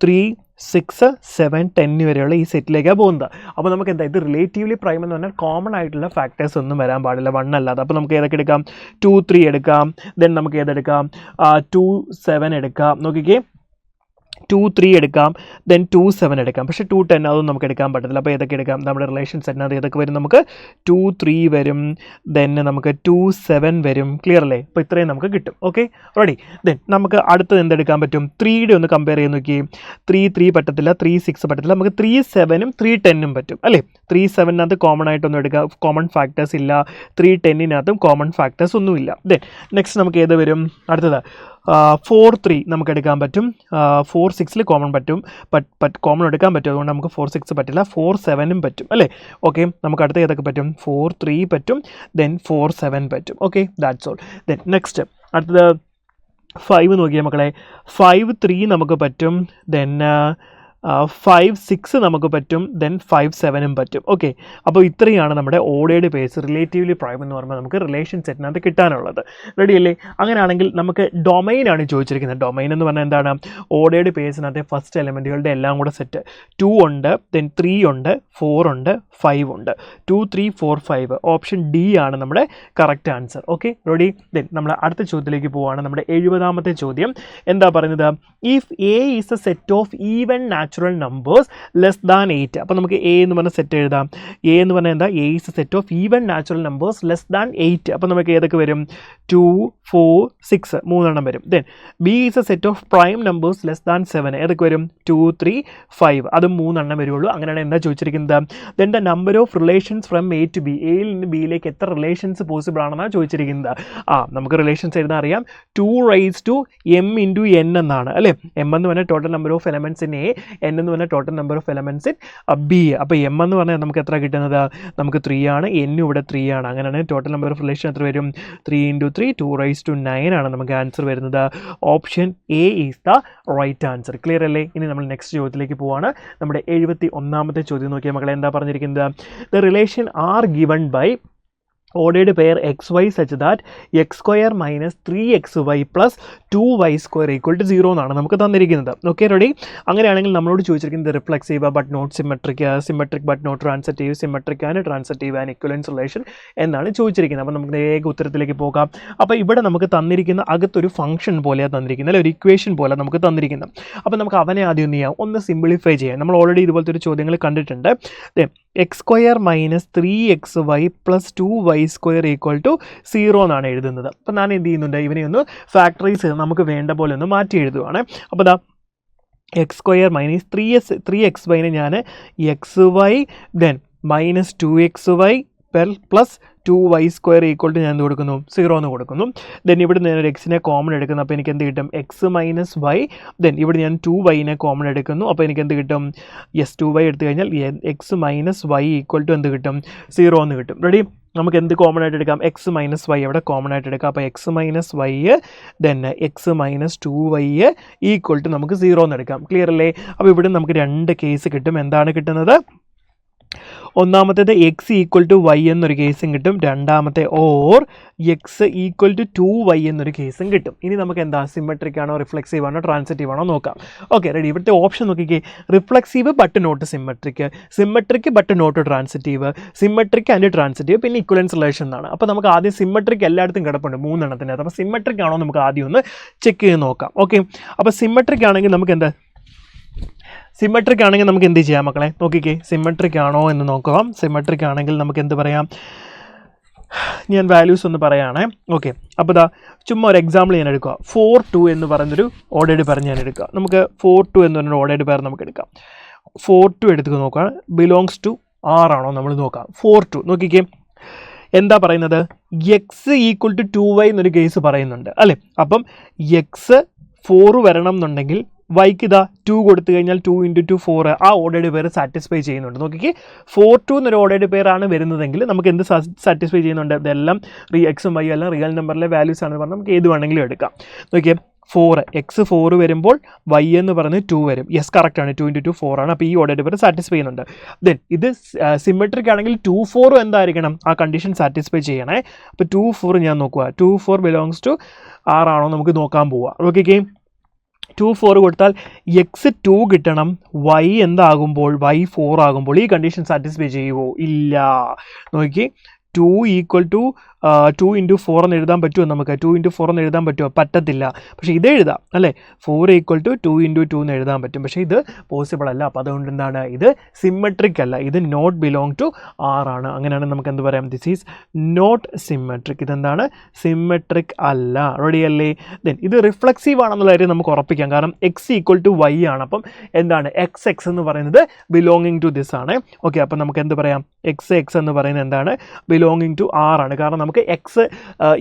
3, 6, 7, 10 വരെയുള്ള ഈ സെറ്റിലേക്കാണ് പോകുന്നത്. അപ്പോൾ നമുക്ക് എന്താ ഇത് റിലേറ്റീവ്ലി പ്രൈം എന്ന് പറഞ്ഞാൽ കോമൺ ആയിട്ടുള്ള ഫാക്ടേഴ്സ് ഒന്നും വരാൻ പാടില്ല 1 അല്ലാതെ. അപ്പോൾ നമുക്ക് ഏതൊക്കെ എടുക്കാം 2, 3 എടുക്കാം. ദെൻ നമുക്ക് ഏതെടുക്കാം 2, 7 എടുക്കാം. നോക്കിക്കേ 2, 3 എടുക്കാം. ദെൻ 2, 7 എടുക്കാം. പക്ഷേ 2, 10 അതൊന്നും നമുക്ക് എടുക്കാൻ പറ്റത്തില്ല. അപ്പോൾ ഏതൊക്കെ എടുക്കാം നമ്മുടെ റിലേഷൻ സെറ്റിനകത്ത് ഏതൊക്കെ വരും നമുക്ക് 2, 3 വരും. ദെൻ നമുക്ക് 2, 7 വരും. ക്ലിയർ അല്ലേ. അപ്പോൾ ഇത്രയും നമുക്ക് കിട്ടും. Okay ready. ദെൻ നമുക്ക് അടുത്തത് എന്തെടുക്കാൻ പറ്റും 3യുടെ ഒന്ന് കമ്പയർ ചെയ്ത് നോക്കി. 3 പറ്റത്തില്ല. 3, 6 പറ്റത്തില്ല. നമുക്ക് 3, 7ഉം 3, 10ഉം പറ്റും അല്ലേ. 3, 7നകത്ത് കോമൺ ആയിട്ടൊന്നും എടുക്കാം. കോമൺ ഫാക്ടേഴ്സ് ഇല്ല. 3, 10നകത്തും കോമൺ ഫാക്ടേഴ്സ് ഒന്നുമില്ല. ദെൻ നെക്സ്റ്റ് നമുക്ക് ഏത് വരും അടുത്തത് 4, 3 നമുക്ക് എടുക്കാൻ പറ്റും. 4, 6ൽ കോമൺ പറ്റും. കോമൺ എടുക്കാൻ പറ്റും. അതുകൊണ്ട് നമുക്ക് 4, 6 പറ്റില്ല. 4, 7ഉം പറ്റും അല്ലേ. ഓക്കെ നമുക്ക് അടുത്ത ഏതൊക്കെ പറ്റും 4, 3 പറ്റും. ദെൻ 4, 7 പറ്റും. Okay that's all. Then next അടുത്തത് 5 നോക്കിയാൽ മക്കളെ 5, 3 നമുക്ക് പറ്റും. ദെൻ 5 6 നമുക്ക് പറ്റും, ദെൻ 5 7 പറ്റും. ഓക്കെ, അപ്പോൾ ഇത്രയാണ് നമ്മുടെ ഓർഡേർഡ് പേഴ്സ് റിലേറ്റീവ്ലി പ്രൈം എന്ന് പറയുമ്പോൾ നമുക്ക് റിലേഷൻ സെറ്റിനകത്ത് കിട്ടാനുള്ളത്. റെഡി അല്ലേ? അങ്ങനെയാണെങ്കിൽ നമുക്ക് ഡൊമൈനാണ് ചോദിച്ചിരിക്കുന്നത്. ഡൊമൈൻ എന്ന് പറഞ്ഞാൽ എന്താണ്? ഓർഡേർഡ് പേഴ്സിനകത്തെ ഫസ്റ്റ് എലമെൻറ്റുകളുടെ എല്ലാം കൂടെ സെറ്റ്. 2 ഉണ്ട്, ദെൻ 3 ഉണ്ട്, 4 ഉണ്ട്, 5 ഉണ്ട്. 2 3 4 5 ഓപ്ഷൻ ഡി ആണ് നമ്മുടെ correct answer. Okay, ready? Then നമ്മൾ അടുത്ത ചോദ്യത്തിലേക്ക് പോവുകയാണ്. നമ്മുടെ 70ാമത്തെ ചോദ്യം എന്താ പറയുന്നത്? If A is A set of even natural numbers less than 8. അപ്പോൾ നമുക്ക് എ എന്ന് പറഞ്ഞ സെറ്റ് എഴുതാം. എ എന്ന് പറഞ്ഞാൽ എന്താ? A is A set of even natural numbers less than 8. അപ്പോൾ നമുക്ക് ഏതൊക്കെ വരും? 2 4 6 3 വരും. Then B is A set of prime numbers less than 7. ഏതൊക്കെ വരും? 2 3 5. അതും 3 വരുള്ളൂ. അങ്ങനെയാണ് എന്താ ചോദിച്ചിരിക്കുന്നത്? Then the number of relations from A to B. എയിൽ നിന്ന് ബിയിലേക്ക് എത്ര റിലേഷൻസ് പോസിബിൾ ആണെന്നാണ് ചോദിച്ചിരിക്കുന്നത്. നമുക്ക് റിലേഷൻസ് എഴുതാൻ അറിയാം. 2 raised to m into n എന്നാണ് അല്ലേ? എം എന്ന് പറഞ്ഞാൽ total number of elements in A, N എന്ന് പറഞ്ഞാൽ total number of elements in B. അപ്പോൾ എം എന്ന് പറഞ്ഞാൽ നമുക്ക് എത്ര കിട്ടുന്നത്? നമുക്ക് 3 ആണ്, എന്നും ഇവിടെ 3 ആണ്. അങ്ങനെയാണ് ടോട്ടൽ നമ്പർ ഓഫ് റിലേഷൻ എത്ര വരും? 3 into 3 2 raised to 9 ആണ് നമുക്ക് ആൻസർ വരുന്നത്. Option A is the right answer. Clear അല്ലേ? ഇനി നമ്മൾ നെക്സ്റ്റ് ചോദ്യത്തിലേക്ക് പോവാണ്. നമ്മുടെ 71ാമത്തെ ചോദ്യം നോക്കിയാൽ മക്കളെ എന്താ പറഞ്ഞിരിക്കുന്നത്? The relation R given by ordered pair xy such that x square minus 3xy plus 2y square equal to 0 എന്നാണ് നമുക്ക് തന്നിരിക്കുന്നത്. Okay, ready? അങ്ങനെയാണെങ്കിൽ നമ്മളോട് ചോദിച്ചിരിക്കുന്നത് reflexive but not symmetric, symmetric but not transitive, symmetric and transitive and equivalence relation എന്നാണ് ചോദിച്ചിരിക്കുന്നത്. അപ്പോൾ നമുക്ക് ഏക ഉത്തരത്തിലേക്ക് പോകാം. അപ്പോൾ ഇവിടെ നമുക്ക് തന്നിരിക്കുന്ന അകത്തൊരു ഫംഗ്ഷൻ പോലെയാണ് തന്നിരിക്കുന്നത്, അല്ലെങ്കിൽ ഒരു ഇക്വേഷൻ പോലെ നമുക്ക് തന്നിരിക്കുന്നത്. അപ്പോൾ നമുക്ക് അവനെ ആദ്യം എന്ത് ചെയ്യാം? ഒന്ന് സിംപ്ലിഫൈ ചെയ്യാം. നമ്മൾ ഓൾറെഡി ഇതുപോലത്തെ ഒരു ചോദ്യങ്ങൾ കണ്ടിട്ടുണ്ട്. X square minus 3xy plus 2y square equal to 0 എന്നാണ് എഴുതുന്നത്. അപ്പോൾ ഞാൻ എന്ത് ചെയ്യുന്നുണ്ട്? ഇവനെ ഒന്ന് ഫാക്ടറൈസ് ചെയ്ത് നമുക്ക് വേണ്ട പോലെ ഒന്ന് മാറ്റി എഴുതുവാണ്. അപ്പോൾ ദാ എക്സ് സ്ക്വയർ മൈനസ് 3xyനെ ഞാൻ xy then minus 2xy plus 2y square equal to ഞാൻ എന്ത് കൊടുക്കുന്നു? 0 എന്ന് കൊടുക്കുന്നു. ദെൻ ഇവിടെ ഞാൻ ഒരു എക്സിനെ കോമൺ എടുക്കുന്നു. അപ്പോൾ എനിക്ക് എന്ത് കിട്ടും? X minus y. ദെൻ ഇവിടെ ഞാൻ 2yനെ കോമൺ എടുക്കുന്നു. അപ്പോൾ എനിക്ക് എന്ത് കിട്ടും? 2y എടുത്തു കഴിഞ്ഞാൽ x minus y equal to എന്ത് കിട്ടും? 0 എന്ന് കിട്ടും. റെഡി? നമുക്ക് എന്ത് കോമൺ ആയിട്ട് എടുക്കാം? എക്സ് മൈനസ് വൈ അവിടെ കോമൺ ആയിട്ട് എടുക്കാം. അപ്പോൾ x minus y then x minus 2y equal to നമുക്ക് 0 എന്ന് എടുക്കാം. ക്ലിയർ അല്ലേ? അപ്പോൾ ഇവിടെ നമുക്ക് 2 കേസ് കിട്ടും. എന്താണ് കിട്ടുന്നത്? ഒന്നാമത്തേത് എക്സ് ഈക്വൽ ടു വൈ എന്നൊരു കേസും കിട്ടും. രണ്ടാമത്തെ or X equal to 2y എന്നൊരു കേസും കിട്ടും. ഇനി നമുക്ക് എന്താ? സിമെട്രിക് ആണോ, റിഫ്ലെക്സീവ് ആണോ, ട്രാൻസിറ്റീവ് ആണോ നോക്കാം. Okay, ready? ഇവിടുത്തെ ഓപ്ഷൻ നോക്കിക്കേ. Reflexive but not symmetric, symmetric but not transitive, symmetric and transitive, പിന്നെ ഇക്വലൻസ് റിലേഷൻ എന്നാണ്. അപ്പോൾ നമുക്ക് ആദ്യം സിമെട്രിക് എല്ലായിടത്തും കിടപ്പുണ്ട് 3 എണ്ണത്തിനകത്ത്. അപ്പോൾ സിമെട്രിക് ആണോ നമുക്ക് ആദ്യം ഒന്ന് ചെക്ക് ചെയ്ത് നോക്കാം. ഓക്കെ, അപ്പോൾ സിമെട്രിക് ആണെങ്കിൽ നമുക്ക് എന്താ? സിമെട്രിക് ആണെങ്കിൽ നമുക്ക് എന്ത് ചെയ്യാം മക്കളെ? നോക്കിക്കേ, സിമെട്രിക് ആണോ എന്ന് നോക്കാം. സിമെട്രിക് ആണെങ്കിൽ നമുക്ക് എന്ത് പറയാം? ഞാൻ വാല്യൂസ് ഒന്ന് പറയുകയാണേ. ഓക്കെ, അപ്പോൾ ഇതാ ചുമ്മാ ഒരു എക്സാമ്പിൾ ഞാൻ എടുക്കുക. 4 2 എന്ന് പറയുന്നൊരു ഓർഡേഡ് പേർ ഞാൻ എടുക്കുക. നമുക്ക് 4 2 എന്ന് പറഞ്ഞൊരു ഓർഡേഡ് പേർ നമുക്ക് എടുക്കാം. 4 2 എടുത്ത് നോക്കാം. ബിലോങ്സ് ടു ആർ ആണോ നമ്മൾ നോക്കാം. 4 2 നോക്കിക്കേ, എന്താ പറയുന്നത്? എക്സ് ഈക്വൽ ടു 2y എന്നൊരു കേസ് പറയുന്നുണ്ട് അല്ലേ? അപ്പം എക്സ് 4 വരണം എന്നുണ്ടെങ്കിൽ വൈക്ക് ഇതാ 2 കൊടുത്തു കഴിഞ്ഞാൽ 2 × 2 4 ആ ഓർഡേഡ് പേര് സാറ്റിസ്ഫൈ ചെയ്യുന്നുണ്ട്. നോക്കിക്കേ, 4 2 എന്നൊരു ഓർഡേഡ് പേരാണ് വരുന്നതെങ്കിൽ നമുക്ക് എന്ത് സാറ്റിസ്ഫൈ ചെയ്യുന്നുണ്ട്? ഇതെല്ലാം എക്സും വൈ എല്ലാം റിയൽ നമ്പറിലെ വാല്യൂസ് ആണെന്ന് പറഞ്ഞാൽ നമുക്ക് ഏത് വേണമെങ്കിലും എടുക്കാം. നോക്കിയേ, 4 എക്സ് 4 വരുമ്പോൾ വൈ എന്ന് പറഞ്ഞ് 2 വരും. യെസ്, കറക്റ്റ് ആണ്. 2 × 2 4 ആണ്. അപ്പോൾ ഈ ഓർഡേഡ് പേര് സാറ്റിസ്ഫൈ ചെയ്യുന്നുണ്ട്. ദെൻ ഇത് സിമെട്രിക് ആണെങ്കിൽ 2 4 എന്തായിരിക്കണം? ആ കണ്ടീഷൻ സാറ്റിസ്ഫൈ ചെയ്യണേ. അപ്പോൾ 2 4 ഞാൻ നോക്കുക. 2 4 ബിലോങ്സ് ടു ആർ ആണോ നമുക്ക് നോക്കാൻ പോവുക. ഓക്കെ, 2 4 കൊടുത്താൽ എക്സ് 2 കിട്ടണം. വൈ എന്താകുമ്പോൾ? വൈ 4 ആകുമ്പോൾ ഈ കണ്ടീഷൻ സാറ്റിസ്ഫൈ ചെയ്യുമോ? ഇല്ല. നോക്കി, 2 ഈക്വൽ ടു 2 × 4 എന്ന് എഴുതാൻ പറ്റുമോ നമുക്ക്? 2 × 4 എന്ന് എഴുതാൻ പറ്റുമോ? പറ്റത്തില്ല. പക്ഷേ ഇത് എഴുതാം അല്ലേ? 4 ഈക്വൽ ടു 2 × 2 എന്ന് എഴുതാൻ പറ്റും. പക്ഷേ ഇത് പോസിബിൾ അല്ല. അപ്പോൾ അതുകൊണ്ട് എന്താണ്? ഇത് സിമെട്രിക് അല്ല. ഇത് നോട്ട് ബിലോങ് ടു ആർ ആണ്. അങ്ങനെയാണെങ്കിൽ നമുക്ക് എന്ത് പറയാം? This is not symmetric. ഇതെന്താണ്? സിമെട്രിക് അല്ല. റെഡി അല്ലേ? ദെൻ ഇത് റിഫ്ലെക്സീവ് ആണെന്നുള്ള കാര്യം നമുക്ക് ഉറപ്പിക്കാം. കാരണം എക്സ് ഈക്വൽ ടു വൈ ആണ്. അപ്പം എന്താണ്? എക്സ് എന്ന് പറയുന്നത് ബിലോങ്ങിങ് ടു ദിസ് ആണ്. ഓക്കെ, അപ്പം നമുക്ക് എന്ത് പറയാം? എക്സ് എന്ന് പറയുന്നത് എന്താണ്? ബിലോങ് ബിലോങ്ങിങ് ടു ആർ ആണ്. കാരണം നമുക്ക് എക്സ്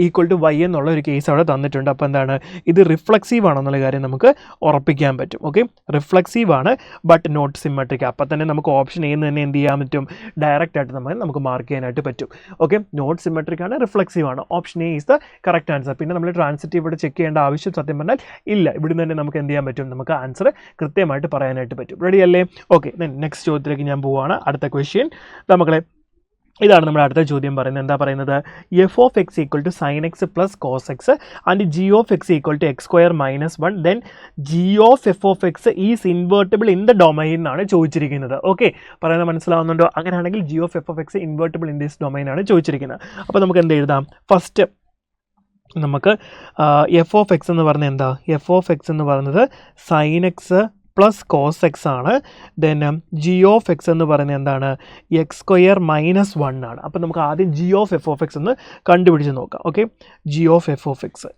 ഈക്വൽ ടു വൈ എന്നുള്ള ഒരു കേസ് അവിടെ തന്നിട്ടുണ്ട്. അപ്പോൾ എന്താണ് ഇത് റിഫ്ലക്സീവ് ആണെന്നുള്ള കാര്യം നമുക്ക് ഉറപ്പിക്കാൻ പറ്റും. ഓക്കെ, റിഫ്ലക്സീവ് ആണ് ബട്ട് നോട്ട് സിമെട്രിക്. അപ്പോൾ തന്നെ നമുക്ക് ഓപ്ഷൻ എ തന്നെ എന്ത് ചെയ്യാൻ പറ്റും, ഡയറക്റ്റ് ആയിട്ട് നമുക്ക് മാർക്ക് ചെയ്യാനായിട്ട് പറ്റും. ഓക്കെ, നോട്ട് സിമെട്രിക് ആണ്, റിഫ്ലക്സീവ് ആണ്. Option A is the correct answer. പിന്നെ നമ്മൾ ട്രാൻസിറ്റീവ് ഇവിടെ ചെക്ക് ചെയ്യേണ്ട ആവശ്യം സത്യം പറഞ്ഞാൽ ഇല്ല. ഇവിടുന്ന് തന്നെ നമുക്ക് എന്ത് ചെയ്യാൻ പറ്റും, നമുക്ക് ആൻസർ കൃത്യമായിട്ട് പറയാനായിട്ട് പറ്റും. റെഡി അല്ലേ? ഓക്കെ, നെക്സ്റ്റ് ചോദ്യത്തിലേക്ക് ഞാൻ പോവുകയാണ്. അടുത്ത ക്വസ്റ്റ്യൻ നമ്മളെ ഇതാണ് നമ്മുടെ അടുത്ത ചോദ്യം പറയുന്നത്. എന്താ പറയുന്നത്, f of X equal to sine x plus cos x and g of X equal to X square minus 1 then g of F of x is invertible in the domain എന്നാണ് ചോദിച്ചിരിക്കുന്നത്. ഓക്കെ, പറയുന്നത് മനസ്സിലാവുന്നുണ്ടോ? അങ്ങനെയാണെങ്കിൽ g of F of x invertible in this domain ആണ് ചോദിച്ചിരിക്കുന്നത്. അപ്പോൾ നമുക്ക് എന്ത് എഴുതാം, ഫസ്റ്റ് നമുക്ക് എഫ് ഓഫ് എക്സ് എന്ന് പറഞ്ഞാൽ എന്താ, എഫ് ഓഫ് എക്സ് എന്ന് പറയുന്നത് sine x plus cos x ആണ്. ദെൻ ജി ഓഫ് എക്സ് എന്ന് പറയുന്നത് എന്താണ്, എക്സ് സ്ക്വയർ മൈനസ് 1 ആണ്. അപ്പോൾ നമുക്ക് ആദ്യം G of F of x എന്ന് കണ്ടുപിടിച്ച് നോക്കാം. Okay, G of F of X,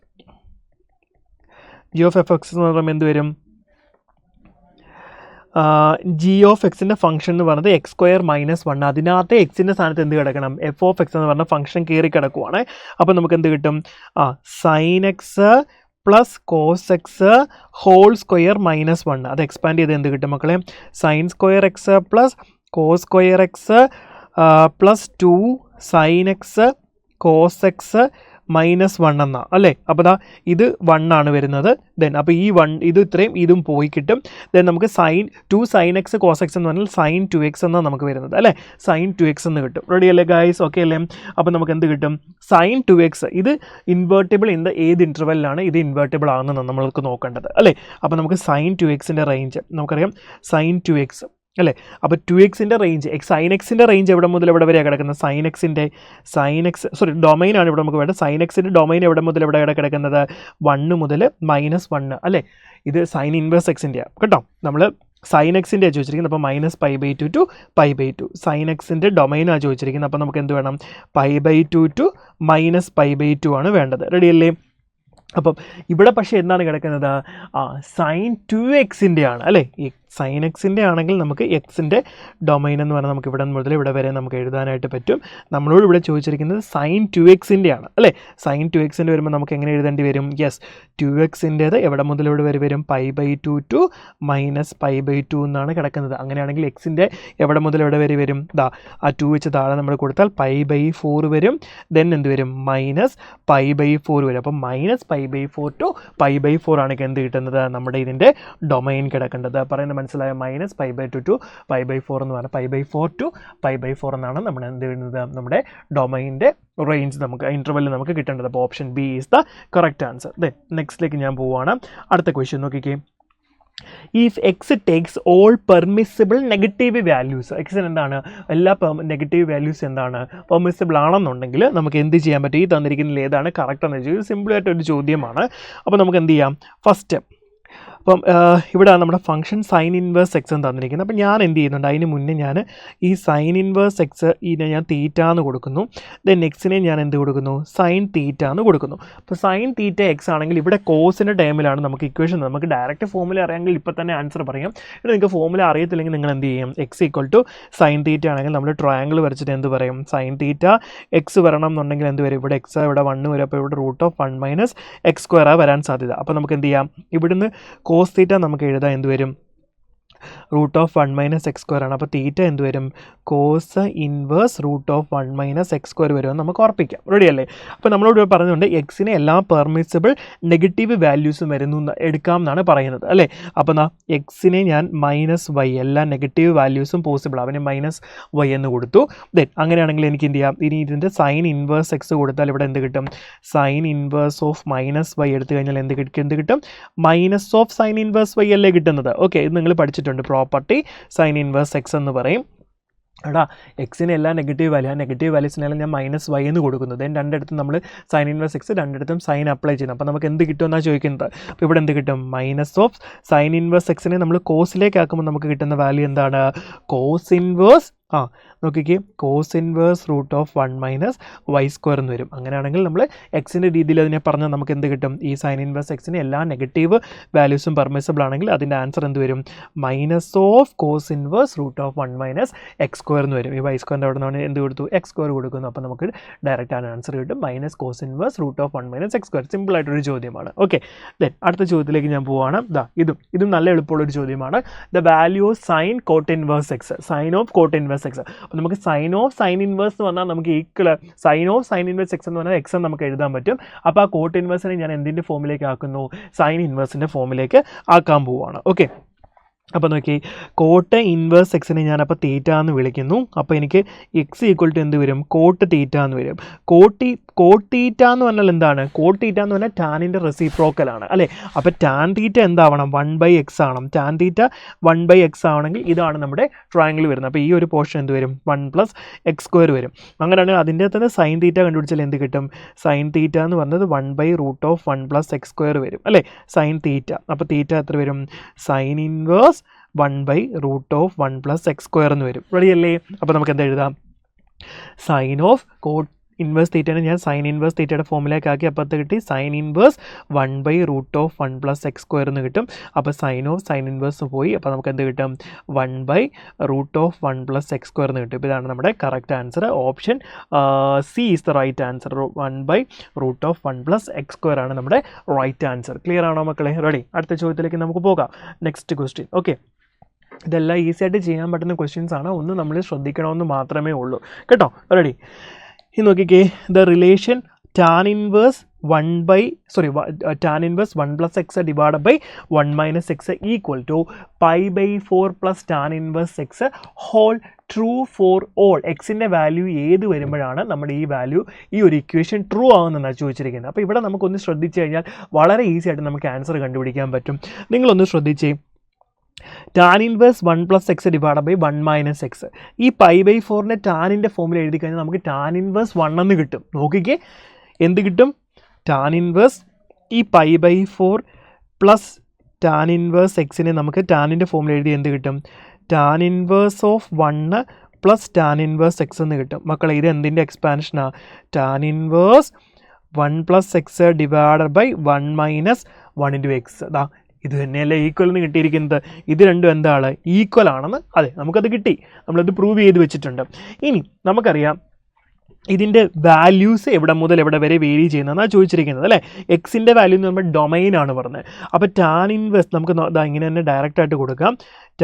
G of F X എന്ന് പറയുമ്പോൾ എന്ത് വരും, ജി ഓഫ് എക്സിൻ്റെ ഫംഗ്ഷൻ എന്ന് പറയുന്നത് എക്സ് സ്ക്വയർ മൈനസ് 1. അതിനകത്ത് എക്സിൻ്റെ സ്ഥാനത്ത് എന്ത് കിടക്കണം, എഫ് ഓഫ് എക്സ് എന്ന് പറഞ്ഞ ഫംഗ്ഷൻ കയറി കിടക്കുവാണ്. അപ്പോൾ നമുക്ക് എന്ത് കിട്ടും, sine x plus cos x whole square minus 1. അത് എക്സ്പാൻഡ് ചെയ്ത് എന്ത് കിട്ടും മക്കളെ, sine square x plus cos square x plus 2 sine x cos x minus 1 എന്നാ അല്ലേ. അപ്പോൾ ദാ ഇത് 1 ആണ് വരുന്നത്. ദെൻ അപ്പോൾ ഈ 1 ഇത് ഇത്രയും ഇതും പോയി കിട്ടും. ദെൻ നമുക്ക് two sine x cos x എന്ന് പറഞ്ഞാൽ സൈൻ 2x എന്നാണ് നമുക്ക് വരുന്നത് അല്ലേ, സൈൻ 2x എന്ന് കിട്ടും. റെഡി അല്ലേ ഗൈസ്? ഓക്കെ അല്ലേ? അപ്പോൾ നമുക്ക് എന്ത് കിട്ടും, സൈൻ 2x. ഇത് ഇൻവേർട്ടിബിൾ ഇൻ ദ ഏത് ഇൻ്റർവെല്ലാണ് ഇത് ഇൻവേർട്ടിബിൾ ആകുന്നതെന്ന് നമ്മൾക്ക് നോക്കേണ്ടത് അല്ലേ. അപ്പോൾ നമുക്ക് സൈൻ 2xൻ്റെ റേഞ്ച് നമുക്കറിയാം, സൈൻ 2x അല്ലേ. അപ്പോൾ 2xൻ്റെ റേഞ്ച് സൈൻ എക്സിൻ്റെ റേഞ്ച് എവിടെ മുതൽ എവിടെ വരെയാണ് കിടക്കുന്നത്, ഡൊമൈനാണ് ഇവിടെ നമുക്ക് വേണ്ടത്. സൈൻ എക്സിൻ്റെ ഡൊമൈൻ എവിടെ മുതൽ എവിടെ കിടക്കുന്നത്, 1 മുതൽ -1 അല്ലേ. ഇത് സൈൻ ഇൻവേഴ്സ് എക്സിൻ്റെയാണ് കേട്ടോ. നമ്മൾ സൈൻ എക്സിൻ്റെ ചോദിച്ചിരിക്കുന്നത്. അപ്പോൾ -π/2 ടു π/2 സൈൻ എക്സിൻ്റെ ഡൊമൈനാണ് ചോദിച്ചിരിക്കുന്നത്. അപ്പോൾ നമുക്ക് എന്ത് വേണം, π/2 ടു -π/2 ആണ് വേണ്ടത്. റെഡി അല്ലേ? അപ്പം ഇവിടെ പക്ഷേ എന്താണ് കിടക്കുന്നത്, സൈൻ 2xൻ്റെ ആണ് അല്ലേ. ഈ സൈൻ എക്സിൻ്റെ ആണെങ്കിൽ നമുക്ക് എക്സിൻ്റെ ഡൊമൈൻ എന്ന് പറഞ്ഞാൽ നമുക്ക് ഇവിടെ മുതൽ ഇവിടെ വരെ നമുക്ക് എഴുതാനായിട്ട് പറ്റും. നമ്മളോട് ഇവിടെ ചോദിച്ചിരിക്കുന്നത് സൈൻ 2xൻ്റെ ആണ് അല്ലേ. സൈൻ 2xൻ്റെ വരുമ്പോൾ നമുക്ക് എങ്ങനെ എഴുതേണ്ടി വരും, യെസ് 2xൻ്റേത് എവിടെ മുതൽ ഇവിടെ വരെ വരും, π/2 ടു -π/2 എന്നാണ് കിടക്കുന്നത്. അങ്ങനെയാണെങ്കിൽ എക്സിൻ്റെ എവിടെ മുതൽ എവിടെ വരെ വരും, ആ 2 വെച്ച് താഴെ നമ്മൾ കൊടുത്താൽ π/4 വരും. ദെൻ എന്ത് വരും, -π/4 വരും. അപ്പം -π/4 ടു π/4 ആണ് എന്ത് കിട്ടുന്നത്, നമ്മുടെ ഇതിൻ്റെ ഡൊമൈൻ കിടക്കേണ്ടത്. പറയുന്നത് മനസ്സിലായ, -π/2 ടു π/4 എന്ന് പറഞ്ഞാൽ π/4 ടു π/4 എന്നാണ് നമ്മൾ എന്ത് ചെയ്യുന്നത്, നമ്മുടെ ഡൊമൈൻ്റെ റേഞ്ച് നമുക്ക് ഇൻ്റർവെല്ലിൽ നമുക്ക് കിട്ടേണ്ടത്. അപ്പോൾ option B is the correct answer. Then നെക്സ്റ്റിലേക്ക് ഞാൻ പോവുകയാണ്. അടുത്ത ക്വസ്റ്റ്യൻ നോക്കിക്കേ. If X takes all permissible negative values, എക്സിന് എന്താണ്, എല്ലാ നെഗറ്റീവ് വാല്യൂസ് എന്താണ് പെർമിസിബിൾ ആണെന്നുണ്ടെങ്കിൽ നമുക്ക് എന്ത് ചെയ്യാൻ പറ്റും, ഈ തന്നിരിക്കുന്നതിൽ ഏതാണ് കറക്റ്റ് എന്ന് വെച്ചാൽ സിമ്പിളായിട്ടൊരു ചോദ്യമാണ്. അപ്പോൾ നമുക്ക് എന്ത് ചെയ്യാം, ഫസ്റ്റ് അപ്പം ഇവിടെ നമ്മുടെ ഫംഗ്ഷൻ സൈൻ ഇൻവേഴ്സ് എക്സ് എന്ന് തന്നിരിക്കുന്നത്. അപ്പോൾ ഞാൻ എന്ത് ചെയ്യുന്നുണ്ട്, അതിന് മുന്നേ ഞാൻ ഈ സൈൻ ഇൻവേഴ്സ് എക്സ് ഇതിനെ ഞാൻ തീറ്റ എന്ന് കൊടുക്കുന്നു. ദെൻ എക്സിനെ ഞാൻ എന്ത് കൊടുക്കുന്നു, സൈൻ തീറ്റ എന്ന് കൊടുക്കുന്നു. അപ്പോൾ സൈൻ തീറ്റ എക്സ് ആണെങ്കിൽ ഇവിടെ കോസിൻ്റെ ടൈമിലാണ് നമുക്ക് ഇക്വേഷൻ. നമുക്ക് ഡയറക്റ്റ് ഫോമുല അറിയാമെങ്കിൽ ഇപ്പോൾ തന്നെ ആൻസർ പറയാം. ഇവിടെ നിങ്ങൾക്ക് ഫോമുല അറിയത്തില്ലെങ്കിൽ നിങ്ങൾ എന്ത് ചെയ്യും, x equal to sine theta ആണെങ്കിൽ നമ്മൾ ട്രയാങ്കിൾ വരച്ചിട്ട് എന്ത് പറയും, സൈൻ തീറ്റ എക്സ് വരണം എന്നുണ്ടെങ്കിൽ എന്ത് വരും, ഇവിടെ എക്സ് ഇവിടെ 1 വരും. അപ്പോൾ ഇവിടെ √1 - x² വരാൻ സാധ്യത. അപ്പോൾ നമുക്ക് എന്ത് ചെയ്യാം, ഇവിടുന്ന് കോസ് തീറ്റ നമുക്ക് എഴുതാൻ എന്ത് വരും, √1 - x² ആണ്. അപ്പോൾ തീറ്റ എന്ത് വരും, കോസ് ഇൻവേഴ്സ് √1 - x² വരുമെന്ന് നമുക്ക് ഉറപ്പിക്കാം. റെഡി അല്ലേ? അപ്പോൾ നമ്മളോട് പറഞ്ഞുകൊണ്ട് എക്സിനെ എല്ലാ പെർമിസിബിൾ നെഗറ്റീവ് വാല്യൂസും വരുന്നു എടുക്കാം എന്നാണ് പറയുന്നത് അല്ലേ. അപ്പോൾ എക്സിനെ ഞാൻ -y, എല്ലാ നെഗറ്റീവ് വാല്യൂസും പോസിബിൾ, അവന് -y എന്ന് കൊടുത്തു. ദെൻ അങ്ങനെയാണെങ്കിൽ എനിക്ക് എന്ത് ചെയ്യാം, ഇനി ഇതിൻ്റെ സൈൻ ഇൻവേഴ്സ് എക്സ് കൊടുത്താൽ ഇവിടെ എന്ത് കിട്ടും, സൈൻ ഇൻവേഴ്സ് ഓഫ് -y എടുത്തു കഴിഞ്ഞാൽ എന്ത് കിട്ടും, minus of sine inverse y അല്ലേ കിട്ടുന്നത്. ഓക്കെ, ഇത് നിങ്ങൾ പഠിച്ചിട്ടുണ്ട്, പ്രോപ്പർട്ടി സൈൻ ഇൻവേഴ്സ് എക്സ് എന്ന് പറയും. എടാ എക്സിന് എല്ലാ നെഗറ്റീവ് വാല്യൂ, ആ നെഗറ്റീവ് വാല്യൂസിനെല്ലാം ഞാൻ -y എന്ന് കൊടുക്കുന്നു. ദെൻ രണ്ടിടത്തും നമ്മൾ സൈൻ ഇൻവേഴ്സ് എക്സ് രണ്ടിടത്തും സൈൻ അപ്ലൈ ചെയ്യുന്നു. അപ്പോൾ നമുക്ക് എന്ത് കിട്ടുമെന്നാണ് ചോദിക്കുന്നത്. അപ്പോൾ ഇവിടെ എന്ത് കിട്ടും, മൈനസ് ഓഫ് സൈൻ ഇൻവേഴ്സ് എക്സിനെ നമ്മൾ കോസിലേക്ക് ആക്കുമ്പോൾ നമുക്ക് കിട്ടുന്ന വാല്യൂ എന്താണ്, കോസ് ഇൻവേഴ്സ് നോക്കിക്കേ cos inverse root of 1 minus y square എന്ന് വരും. അങ്ങനെയാണെങ്കിൽ നമ്മൾ എക്സിൻ്റെ രീതിയിൽ അതിനെ പറഞ്ഞാൽ നമുക്ക് എന്ത് കിട്ടും? ഈ സൈൻ ഇൻവേഴ്സ് എക്സിന് എല്ലാ നെഗറ്റീവ് വാല്യൂസും പെർമിസിബിൾ ആണെങ്കിൽ അതിൻ്റെ ആൻസർ എന്ത് വരും? Minus of cos inverse root of 1 minus X square എന്ന് വരും. ഈ വൈ സ്ക്വയറിൻ്റെ അവിടെ നിന്ന് എന്ത് കൊടുത്തു? എക്സ് സ്ക്വയർ കൊടുക്കുന്നു. അപ്പോൾ നമുക്ക് ഡയറക്റ്റ് ആണ് ആൻസർ കിട്ടും, minus cos inverse root of 1 minus X square. സിമ്പിളായിട്ടൊരു ചോദ്യമാണ്. ഓക്കെ, ദെൻ അടുത്ത ചോദ്യത്തിലേക്ക് ഞാൻ പോവുകയാണ്. ഇതും നല്ല എളുപ്പമുള്ളൊരു ചോദ്യമാണ്. The value of sine cot inverse x, sine of cot inverse x. അപ്പോൾ നമുക്ക് സൈൻ ഓഫ് സൈൻ ഇൻവേഴ്സ് എന്ന് പറഞ്ഞാൽ നമുക്ക് equal sine of sine inverse X എന്ന് പറഞ്ഞാൽ എക്സ് എന്ന് നമുക്ക് എഴുതാൻ പറ്റും. അപ്പോൾ ആ കോട്ട് ഇൻവേഴ്സിനെ ഞാൻ എന്തിൻ്റെ ഫോമിലേക്ക് ആക്കുന്നു? സൈൻ ഇൻവേഴ്സിൻ്റെ ഫോമിലേക്ക് ആക്കാൻ പോവുകയാണ്. ഓക്കെ, അപ്പോൾ നോക്കി, കോട്ട് ഇൻവേഴ്സ് എക്സിനെ ഞാനപ്പോൾ തീറ്റ എന്ന് വിളിക്കുന്നു. അപ്പോൾ എനിക്ക് എക്സ് ഈക്വൽ ടു എന്ത് വരും? കോട്ട് തീറ്റ എന്ന് വരും. കോട്ട് തീറ്റ എന്ന് പറഞ്ഞാൽ എന്താണ്? കോട്ട് തീറ്റ എന്ന് പറഞ്ഞാൽ ടാനിൻ്റെ റെസിപ്രോക്കലാണ് അല്ലേ? അപ്പോൾ ടാൻ തീറ്റ എന്താവണം? 1/x ആണ്. ടാൻ തീറ്റ 1/x ആണെങ്കിൽ ഇതാണ് നമ്മുടെ ട്രയാങ്കിൾ വരുന്നത്. അപ്പോൾ ഈ ഒരു പോർഷൻ എന്ത് വരും? 1 + x² വരും. അങ്ങനെയാണെങ്കിൽ അതിൻ്റെ തന്നെ സൈൻ തീറ്റ കണ്ടുപിടിച്ചാൽ എന്ത് കിട്ടും? സൈൻ തീറ്റ എന്ന് പറഞ്ഞത് 1/√1 + x² വരും അല്ലേ? Sine theta. അപ്പോൾ തീറ്റ എത്ര വരും? സൈൻ ഇൻവേഴ്സ് 1/√1 + x² എന്ന് വരും. റെഡിയല്ലേ? അപ്പോൾ നമുക്ക് എന്താ എഴുതാം? സൈൻ ഓഫ് കോട്ട് ഇൻവേഴ്സ് തീറ്റനെ ഞാൻ സൈൻ ഇൻവേഴ്സ് തീറ്റയുടെ ഫോമിലേക്ക് ആക്കി. അപ്പോൾ അത് കിട്ടി സൈൻ ഇൻവേഴ്സ് 1/√1 + x² എന്ന് കിട്ടും. അപ്പോൾ സൈൻ ഓഫ് സൈൻ ഇൻവേഴ്സ് പോയി. അപ്പോൾ നമുക്ക് എന്ത് കിട്ടും? 1/√1 + x² എന്ന് കിട്ടും. ഇപ്പോൾ ഇതാണ് നമ്മുടെ correct answer. Option C is the right answer. 1/√1 + x² ആണ് നമ്മുടെ റൈറ്റ് ആൻസർ. ക്ലിയർ ആണോ മക്കളെ? റെഡി? അടുത്ത ചോദ്യത്തിലേക്ക് നമുക്ക് പോകാം. Next question. ഓക്കെ, ഇതെല്ലാം ഈസി ആയിട്ട് ചെയ്യാൻ പറ്റുന്ന ക്വസ്റ്റ്യൻസ് ആണ്. ഒന്ന് നമ്മൾ ശ്രദ്ധിക്കണമെന്ന് മാത്രമേ ഉള്ളൂ കേട്ടോ. റെഡി? ഈ നോക്കിക്കേ, the relation tan inverse 1 + x divide by 1 minus X equal to π/4 + tan inverse X whole true for all. എക്സിൻ്റെ വാല്യൂ ഏത് വരുമ്പോഴാണ് നമ്മുടെ ഈ ഒരു ഇക്വേഷൻ ട്രൂ ആവുന്നതെന്നാണ് ചോദിച്ചിരിക്കുന്നത്. അപ്പോൾ ഇവിടെ നമുക്കൊന്ന് ശ്രദ്ധിച്ചു കഴിഞ്ഞാൽ വളരെ ഈസി ആയിട്ട് നമുക്ക് ആൻസർ കണ്ടുപിടിക്കാൻ പറ്റും. നിങ്ങളൊന്ന് ശ്രദ്ധിച്ചേ, tan inverse 1 + x divide by 1 minus x. ഈ π/4നെ ടാനിൻ്റെ ഫോമിൽ എഴുതി കഴിഞ്ഞാൽ നമുക്ക് ടാൻ ഇൻവേഴ്സ് 1 എന്ന് കിട്ടും. നോക്കിക്കേ, എന്ത് കിട്ടും? ടാൻ ഇൻവേഴ്സ് ഈ π/4 പ്ലസ് ടാൻ ഇൻവേഴ്സ് എക്സിനെ നമുക്ക് ടാനിൻ്റെ ഫോമിൽ എഴുതി എന്ത് കിട്ടും? Tan inverse of 1 plus tan inverse X എന്ന് കിട്ടും. മക്കളെ, ഇത് എന്തിൻ്റെ എക്സ്പാൻഷനാണ്? Tan inverse 1 + x divide by 1 minus 1 × x. ഇത് തന്നെയല്ലേ ഈക്വൽ എന്ന് കിട്ടിയിരിക്കുന്നത്? ഇത് രണ്ടും എന്താണ്? ഈക്വൽ ആണെന്ന്. അതെ, നമുക്കത് കിട്ടി. നമ്മളത് പ്രൂവ് ചെയ്ത് വെച്ചിട്ടുണ്ട്. ഇനി നമുക്കറിയാം ഇതിൻ്റെ വാല്യൂസ് എവിടെ മുതൽ എവിടെ വരെ വേരി ചെയ്യുന്നതെന്നാണ് ചോദിച്ചിരിക്കുന്നത് അല്ലേ? എക്സിൻ്റെ വാല്യൂ എന്ന് പറയുമ്പോൾ ഡൊമൈനാണ് പറഞ്ഞത്. അപ്പോൾ ടാൻ ഇൻവേഴ്സ് നമുക്ക് ഇങ്ങനെ തന്നെ ഡയറക്റ്റായിട്ട് കൊടുക്കാം.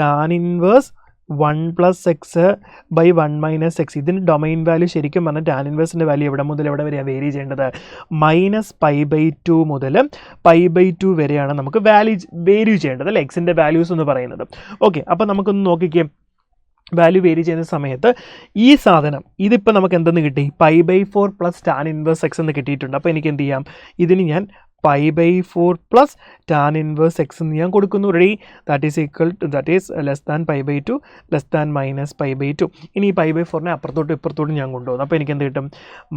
Tan inverse 1 + x by 1 minus x. ഇതിൻ്റെ ഡൊമൈൻ വാല്യൂ ശരിക്കും പറഞ്ഞാൽ ടാൻ ഇൻവേഴ്സിൻ്റെ വാല്യൂ എവിടെ മുതൽ എവിടെ വരെയാണ് വേരി ചെയ്യേണ്ടത്? -π/2 മുതൽ π/2 വരെയാണ് നമുക്ക് വേരി ചെയ്യേണ്ടത് അല്ലേ? എക്സിൻ്റെ വാല്യൂസ് എന്ന് പറയുന്നത്. ഓക്കെ, അപ്പോൾ നമുക്കൊന്ന് നോക്കിക്കേ, വാല്യൂ വേരി ചെയ്യുന്ന സമയത്ത് ഈ സാധനം ഇതിപ്പോൾ നമുക്ക് എന്തെന്ന് കിട്ടി? π/4 + tan ഇൻവേഴ്സ് എക്സ് എന്ന് കിട്ടിയിട്ടുണ്ട്. അപ്പോൾ എനിക്ക് എന്ത് ചെയ്യാം? ഇതിന് ഞാൻ π/4 + tan ഇൻവേഴ്സ് എക്സ് എന്ന് ഞാൻ കൊടുക്കുന്നു. Ready? That is less than π/2 less than -π/2. ഇനി ഈ π/4നെ അപ്പുറത്തോട്ടും ഇപ്പുറത്തോട്ടും ഞാൻ കൊണ്ടുപോകുന്നു. അപ്പോൾ എനിക്ക് എന്ത് കിട്ടും?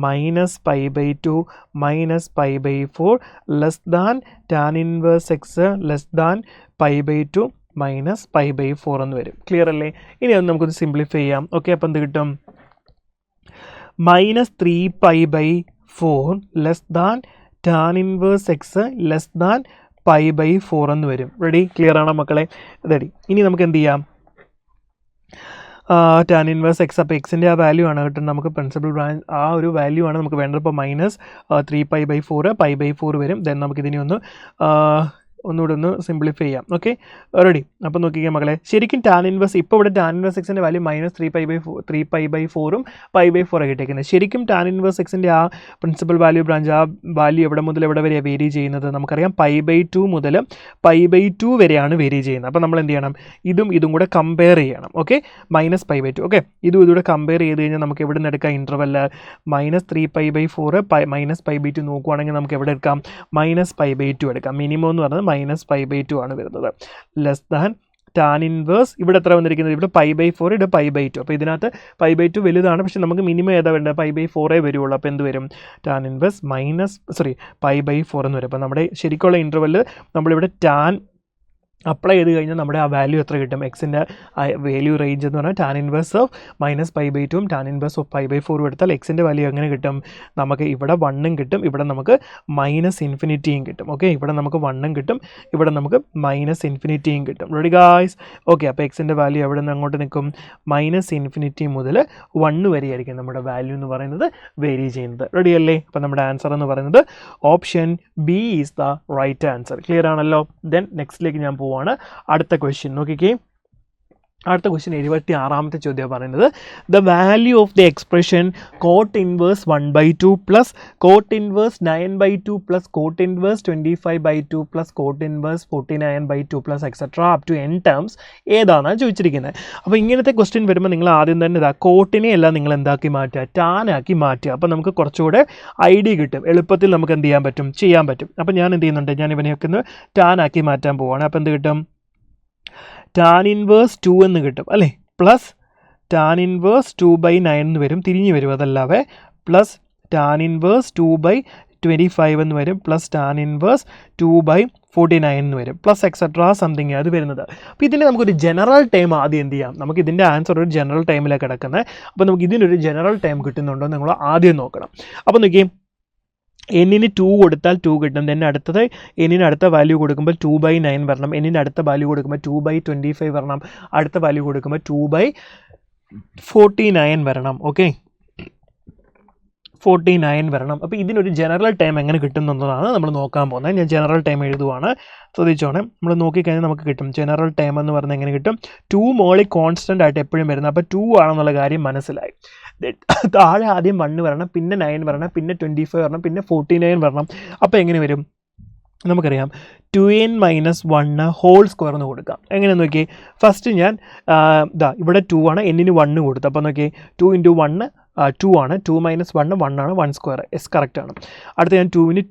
-π/2 -π/4 less than tan inverse X less than π/2 -π/4 എന്ന് വരും. ക്ലിയർ അല്ലേ? ഇനി അത് നമുക്കൊന്ന് സിംപ്ലിഫൈ ചെയ്യാം. ഓക്കെ, അപ്പോൾ എന്ത് കിട്ടും? -3π/4 less than tan inverse X less than π/4 എന്ന് വരും. റെഡി? ക്ലിയർ ആണോ മക്കളെ? റെഡി? ഇനി നമുക്ക് എന്ത് ചെയ്യാം? tan ഇൻവേഴ്സ് എക്സ്, അപ്പോൾ എക്സിൻ്റെ ആ വാല്യൂ ആണ് കിട്ടുന്നത് നമുക്ക്. പ്രിൻസിപ്പൽ ബ്രാഞ്ച് ആ ഒരു വാല്യൂ ആണ് നമുക്ക് വേണ്ടത്. ഇപ്പോൾ -3π/4 π/4 വരും. ദെൻ നമുക്കിതിനെ ഒന്നുകൂടെ ഒന്ന് സിംപ്ലിഫൈ ചെയ്യാം. Okay, ready? അപ്പോൾ നോക്കിക്കാം മക്കളെ, ശരിക്കും ടാൻ ഇൻവേഴ്സ് ഇപ്പോൾ ഇവിടെ ടാൻ ഇൻവേഴ്സ് എക്സിൻ്റെ വാല്യൂ -3π/4 π/4 കിട്ടിയിരിക്കുന്നത്. ശരിക്കും ടാൻ ഇൻവേഴ്സ് എക്സിൻ്റെ ആ പ്രിൻസിപ്പൽ വാല്യൂ ബ്രാഞ്ച് ആ വാല്യൂ എവിടെ മുതൽ എവിടെ വരെയാണ് വേരി ചെയ്യുന്നത്? നമുക്കറിയാം π/2 മുതൽ π/2 വരെയാണ് വേരി ചെയ്യുന്നത്. അപ്പോൾ നമ്മൾ എന്ത് ചെയ്യണം? ഇതും കൂടെ കമ്പയർ ചെയ്യണം. ഓക്കെ, -π/2. ഓക്കെ, ഇതുകൂടെ കമ്പയർ ചെയ്ത് കഴിഞ്ഞാൽ നമുക്ക് എവിടെ നിന്ന് എടുക്കാം? ഇൻ്റർവെൽ -3π/4 -π/2 നോക്കുവാണെങ്കിൽ നമുക്ക് എവിടെ എടുക്കാം? -π/2 എടുക്കാം. മിനിമം എന്ന് പറഞ്ഞത് -π/2 ആണ് വരുന്നത്. ലെസ് ദാൻ ടാൻ ഇൻവേഴ്സ് ഇവിടെ എത്ര വന്നിരിക്കുന്നത്? ഇവിടെ π/4, ഇവിടെ π/2. അപ്പോൾ ഇതിനകത്ത് π/2 വലുതാണ്, പക്ഷേ നമുക്ക് മിനിമം ഏതാ വേണ്ടത്? π/4 വരുള്ളൂ. അപ്പോൾ എന്ത് വരും? ടാൻ ഇൻവേഴ്സ് π/4 എന്ന് വരും. അപ്പോൾ നമ്മുടെ ശരിക്കുള്ള ഇൻ്റർവെൽ നമ്മളിവിടെ ടാൻ അപ്ലൈ ചെയ്ത് കഴിഞ്ഞാൽ നമ്മുടെ ആ വാല്യൂ എത്ര കിട്ടും? എക്സിൻ്റെ വാല്യൂ റേഞ്ച് എന്ന് പറഞ്ഞാൽ tan inverse of -π/2 tan inverse of π/4 എടുത്താൽ എക്സിൻ്റെ വാല്യൂ എങ്ങനെ കിട്ടും? നമുക്ക് ഇവിടെ 1 കിട്ടും, ഇവിടെ നമുക്ക് -∞ കിട്ടും. ഓക്കെ, ഇവിടെ നമുക്ക് 1 കിട്ടും, ഇവിടെ നമുക്ക് -∞ കിട്ടും. Ready guys? ഓക്കെ, അപ്പോൾ എക്സിൻ്റെ വാല്യൂ എവിടെ നിന്ന് അങ്ങോട്ട് നിൽക്കും? -∞ മുതൽ 1 വരെയായിരിക്കും നമ്മുടെ വാല്യൂ എന്ന് പറയുന്നത് വേരി ചെയ്യുന്നത്. റെഡി അല്ലേ? അപ്പോൾ നമ്മുടെ ആൻസർ എന്ന് പറയുന്നത് option B is the right answer. Clear ആണല്ലോ? ദെൻ നെക്സ്റ്റിലേക്ക് ഞാൻ പോവാണ്. അടുത്ത ക്വസ്റ്റ്യൻ നോക്കിക്കേ. അടുത്ത ക്വസ്റ്റ്യൻ 76ാമത്തെ ചോദ്യം പറയുന്നത് the value of the expression cot inverse 1/2 plus cot inverse 9/2 plus cot inverse 25/2 plus cot inverse 49/2 plus etcetera up to n terms ഏതാണെന്നാണ് ചോദിച്ചിരിക്കുന്നത്. അപ്പോൾ ഇങ്ങനത്തെ ക്വസ്റ്റ്യൻ വരുമ്പോൾ നിങ്ങൾ ആദ്യം തന്നെ ഇതാ കോട്ടിനെ എല്ലാം നിങ്ങൾ എന്താക്കി മാറ്റുക? ടാനാക്കി മാറ്റുക. അപ്പോൾ നമുക്ക് കുറച്ചുകൂടെ ഐഡിയ കിട്ടും, എളുപ്പത്തിൽ നമുക്ക് എന്ത് ചെയ്യാൻ പറ്റും. അപ്പോൾ ഞാൻ എന്ത് ചെയ്യുന്നുണ്ട്? ഞാൻ ഇവനെയൊക്കെ ഒന്ന് ടാനാക്കി മാറ്റാൻ പോവുകയാണ്. അപ്പോൾ എന്ത് കിട്ടും? ടാൻ ഇൻവേഴ്സ് 2 എന്ന് കിട്ടും അല്ലേ, പ്ലസ് ടാൻ ഇൻവേഴ്സ് 2/9 എന്ന് വരും, തിരിഞ്ഞ് വരും അതല്ലാതെ, പ്ലസ് ടാൻ ഇൻവേഴ്സ് 2/25 എന്ന് വരും, പ്ലസ് ടാൻ ഇൻവേഴ്സ് 2/49 എന്ന് വരും, പ്ലസ് എക്സെട്ര സംതിങ് അത് വരുന്നത്. അപ്പോൾ ഇതിൻ്റെ നമുക്കൊരു ജനറൽ ടൈം ആദ്യം എന്ത് ചെയ്യാം? നമുക്ക് ഇതിൻ്റെ ആൻസർ ഒരു ജനറൽ ടൈമിലാണ് കിടക്കുന്നത്. അപ്പോൾ നമുക്ക് ഇതിനൊരു ജനറൽ ടൈം കിട്ടുന്നുണ്ടോ നിങ്ങൾ ആദ്യം നോക്കണം. അപ്പോൾ നോക്കിയേ, എന്നിന് 2 കൊടുത്താൽ 2 കിട്ടും. ദെൻ അടുത്തത് എന്നിന് അടുത്ത വാല്യൂ കൊടുക്കുമ്പോൾ 2/9 വരണം. എന്നിന് അടുത്ത വാല്യൂ കൊടുക്കുമ്പോൾ 2/25 വരണം. അടുത്ത വാല്യൂ കൊടുക്കുമ്പോൾ 2/49 വരണം. ഓക്കെ, 49 വരണം. അപ്പോൾ ഇതിനൊരു ജനറൽ ടൈം എങ്ങനെ കിട്ടുന്നതാണ് നമ്മൾ നോക്കാൻ പോകുന്നത്. ഞാൻ ജനറൽ ടൈം എഴുതുവാണ്, ശ്രദ്ധിച്ചോണേ. നമ്മൾ നോക്കിക്കഴിഞ്ഞാൽ നമുക്ക് കിട്ടും ജനറൽ ടൈം എന്ന് പറഞ്ഞാൽ എങ്ങനെ കിട്ടും? 2 മോളിൽ കോൺസ്റ്റൻ്റ് ആയിട്ട് എപ്പോഴും വരുന്നത്. അപ്പോൾ 2 ആണെന്നുള്ള കാര്യം മനസ്സിലായി. താഴെ ആദ്യം 1 വരണം, പിന്നെ 9 വരണം, പിന്നെ 25 വരണം, പിന്നെ 49 വരണം. അപ്പോൾ എങ്ങനെ വരും? നമുക്കറിയാം 2n-1 ഹോൾ സ്ക്വയർ എന്ന് കൊടുക്കാം. എങ്ങനെ നോക്കി? ഫസ്റ്റ് ഞാൻ ഇവിടെ 2 ആണ്, എന്നിന് 1 കൊടുത്തു. അപ്പോൾ നോക്കി 2 × 1 2 ആണ്, 2 - 1 1 ആണ്, 1 സ്ക്വയർ എസ് കറക്റ്റ് ആണ്. അടുത്ത ഞാൻ 2ന്